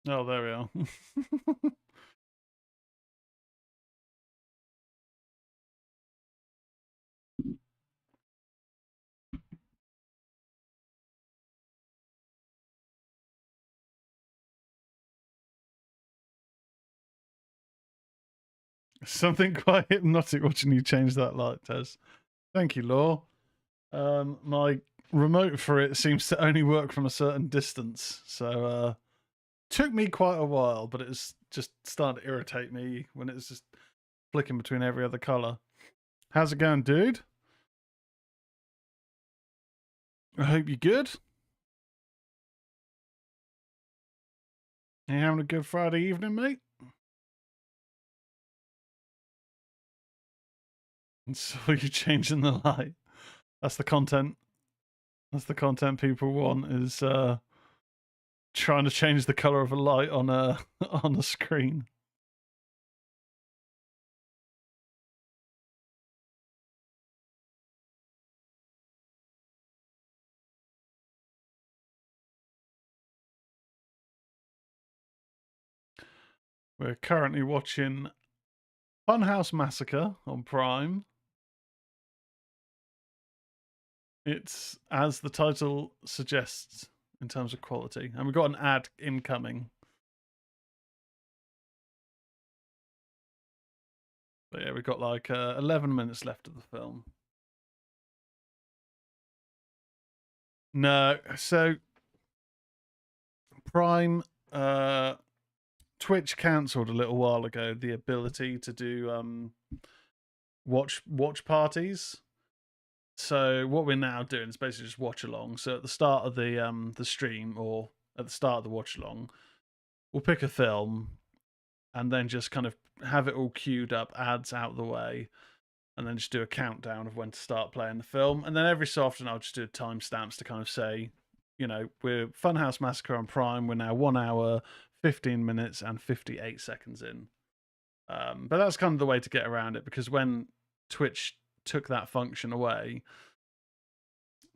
Oh, there we are. Something quite hypnotic watching you change that light, Tez. Thank you, Law. My remote for it seems to only work from a certain distance, so took me quite a while, but it was just starting to irritate me when it was just flicking between every other color. How's it going, dude? I hope you're good. You having a good Friday evening, mate? And so you're changing the light. That's the content. That's the content people want, is trying to change the color of a light on a on a screen. We're currently watching Funhouse Massacre on Prime. It's, as the title suggests, in terms of quality. And we've got an ad incoming. But yeah, we've got like 11 minutes left of the film. No, so Prime, Twitch cancelled a little while ago the ability to do watch parties. So what we're now doing is basically just watch along. So at the start of the stream, or at the start of the watch along, we'll pick a film and then just kind of have it all queued up, ads out of the way, and then just do a countdown of when to start playing the film. And then every so often I'll just do timestamps to kind of say, you know, we're Funhouse Massacre on Prime. We're now 1 hour, 15 minutes, and 58 seconds in. But that's kind of the way to get around it, because when Twitch took that function away,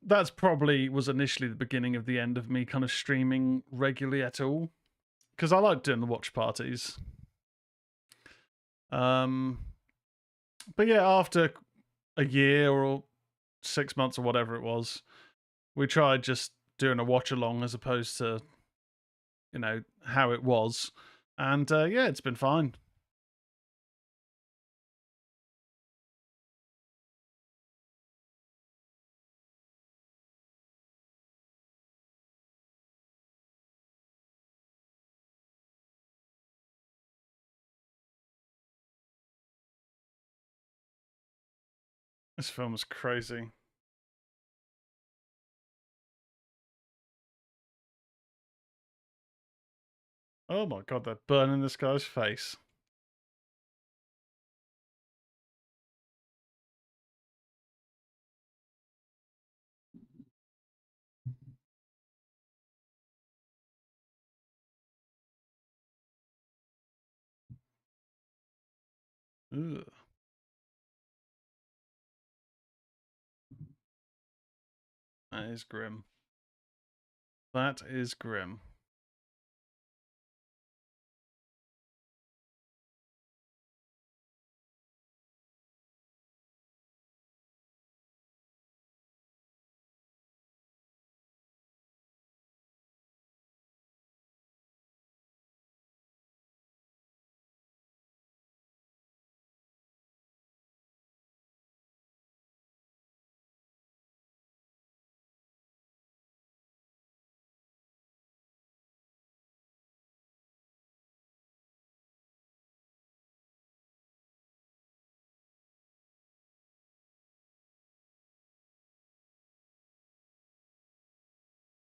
that's probably was initially the beginning of the end of me kind of streaming regularly at all, because I like doing the watch parties. But yeah, after a year or 6 months or whatever it was, we tried just doing a watch along as opposed to, you know, how it was, and yeah, it's been fine. This film is crazy. Oh my god, they're burning this guy's face. Ugh. That is grim. That is grim.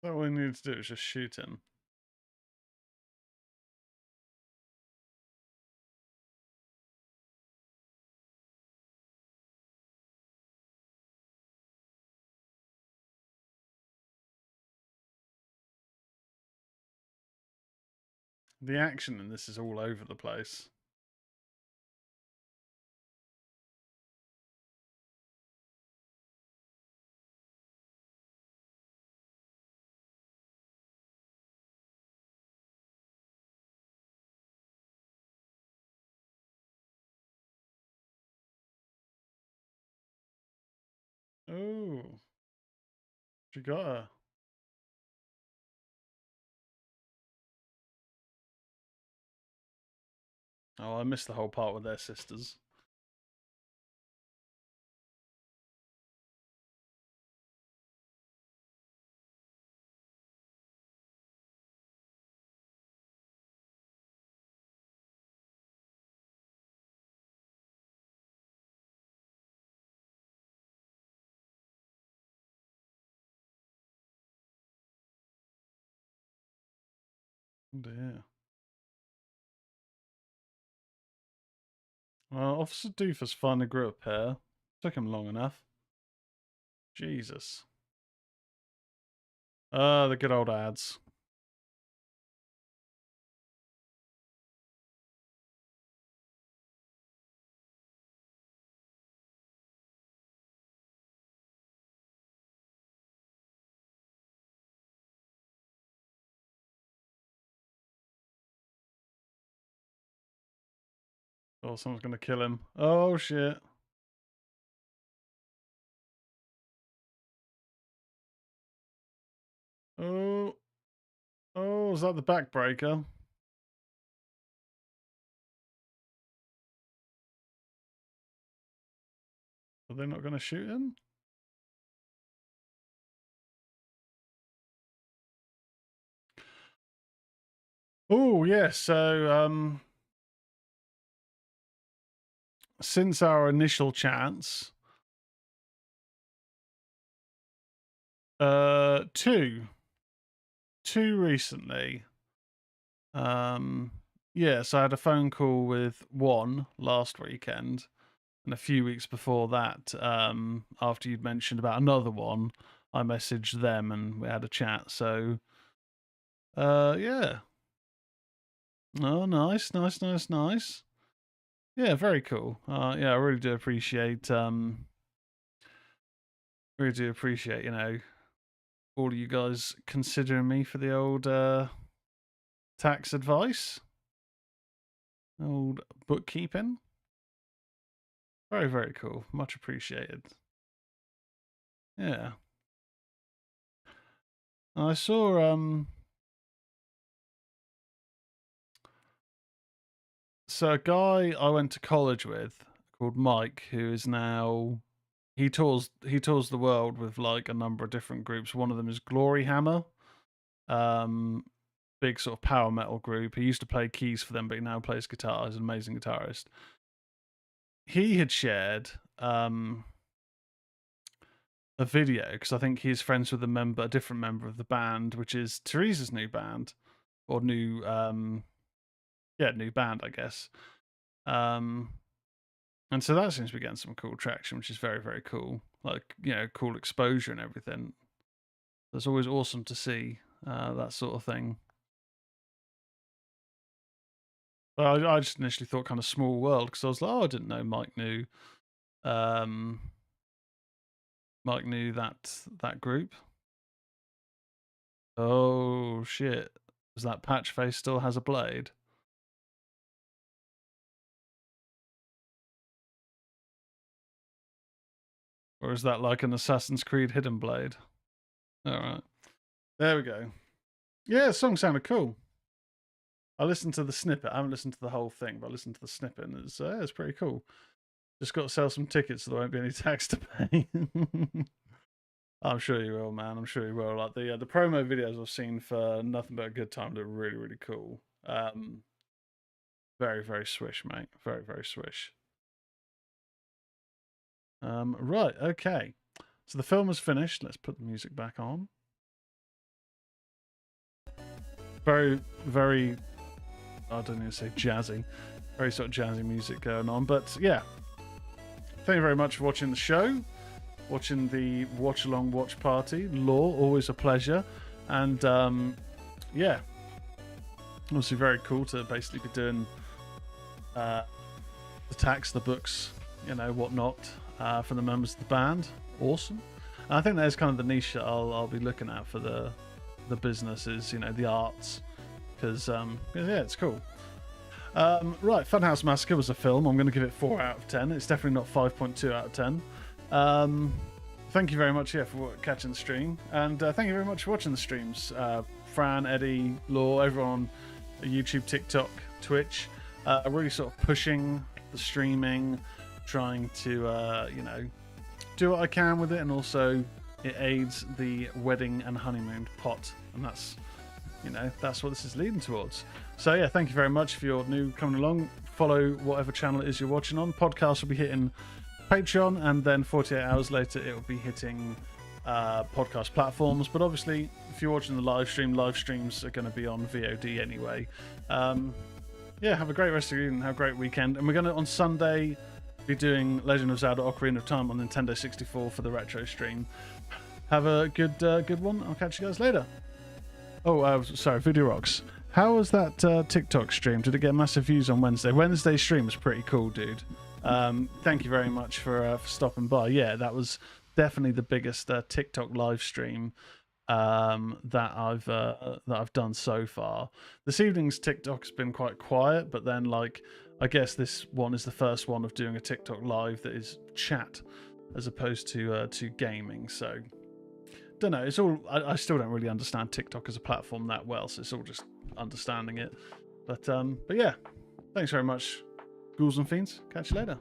All we need to do is just shoot him. The action in this is all over the place. She got her. Oh, I missed the whole part with their sisters. Oh dear. Well, Officer Doofus finally grew a pair. Took him long enough. Jesus. The good old ads. Oh, someone's gonna kill him. Oh shit. Oh. Oh, is that the backbreaker? Are they not gonna shoot him? Oh, yeah, so since our initial chats, two recently. Yeah, so I had a phone call with one last weekend, and a few weeks before that, after you'd mentioned about another one, I messaged them and we had a chat. So, yeah. Oh, nice. Yeah, very cool. Yeah, I really do appreciate, you know, all of you guys considering me for the old tax advice, old bookkeeping. Very, very cool. Much appreciated. Yeah. I saw so a guy I went to college with called Mike, who is now he tours the world with like a number of different groups. One of them is Glory Hammer. Big sort of power metal group. He used to play keys for them, but he now plays guitar. He's an amazing guitarist. He had shared a video because I think he's friends with a different member of the band, which is Teresa's new band or new band, I guess. And so that seems to be getting some cool traction, which is very, very cool. Like, you know, cool exposure and everything. It's always awesome to see that sort of thing. But I just initially thought kind of small world because I was like, oh, I didn't know Mike knew that group. Oh shit! Does that patch face still has a blade? Or is that like an Assassin's Creed hidden blade? Alright. There we go. Yeah, the song sounded cool. I listened to the snippet. I haven't listened to the whole thing, but I listened to the snippet and it's pretty cool. Just got to sell some tickets so there won't be any tax to pay. I'm sure you will, man. I'm sure you will. Like the promo videos I've seen for Nothing But a Good Time look really, really cool. Very, very swish, mate. Very, very swish. Right, okay. So the film is finished. Let's put the music back on. Very, very, I don't need to say jazzy. Very sort of jazzy music going on. But yeah, thank you very much for watching the show. Watching the watch along watch party. Law, always a pleasure. And yeah, obviously very cool to basically be doing the tax, the books, you know, whatnot for the members of the band. Awesome. And I think there's kind of the niche that I'll be looking at for the businesses, you know, the arts, because yeah, it's cool. Right, Funhouse Massacre was a film. I'm going to give it 4 out of 10. It's definitely not 5.2 out of 10. thank you very much, for catching the stream, and thank you very much for watching the streams. Fran, Eddie, Law, everyone on YouTube, TikTok, Twitch, really sort of pushing the streaming, trying to do what I can with it, and also it aids the wedding and honeymoon pot, and that's what this is leading towards. So yeah, thank you very much. If you're new coming along, follow whatever channel it is you're watching on. Podcast will be hitting Patreon, and then 48 hours later it will be hitting podcast platforms. But obviously, if you're watching the live streams are going to be on VOD anyway. Yeah, have a great rest of your evening, have a great weekend, and we're going to on Sunday be doing Legend of Zelda: Ocarina of Time on Nintendo 64 for the retro stream. Have a good one. I'll catch you guys later. Oh, sorry, Voodoo Rocks. How was that TikTok stream? Did it get massive views on Wednesday? Wednesday's stream was pretty cool, dude. Thank you very much for stopping by. Yeah, that was definitely the biggest TikTok live stream that I've done so far. This evening's TikTok has been quite quiet, but then I guess this one is the first one of doing a TikTok live that is chat as opposed to gaming. So don't know. It's all I still don't really understand TikTok as a platform that well, so it's all just understanding it. But yeah, thanks very much, Ghouls and Fiends. Catch you later.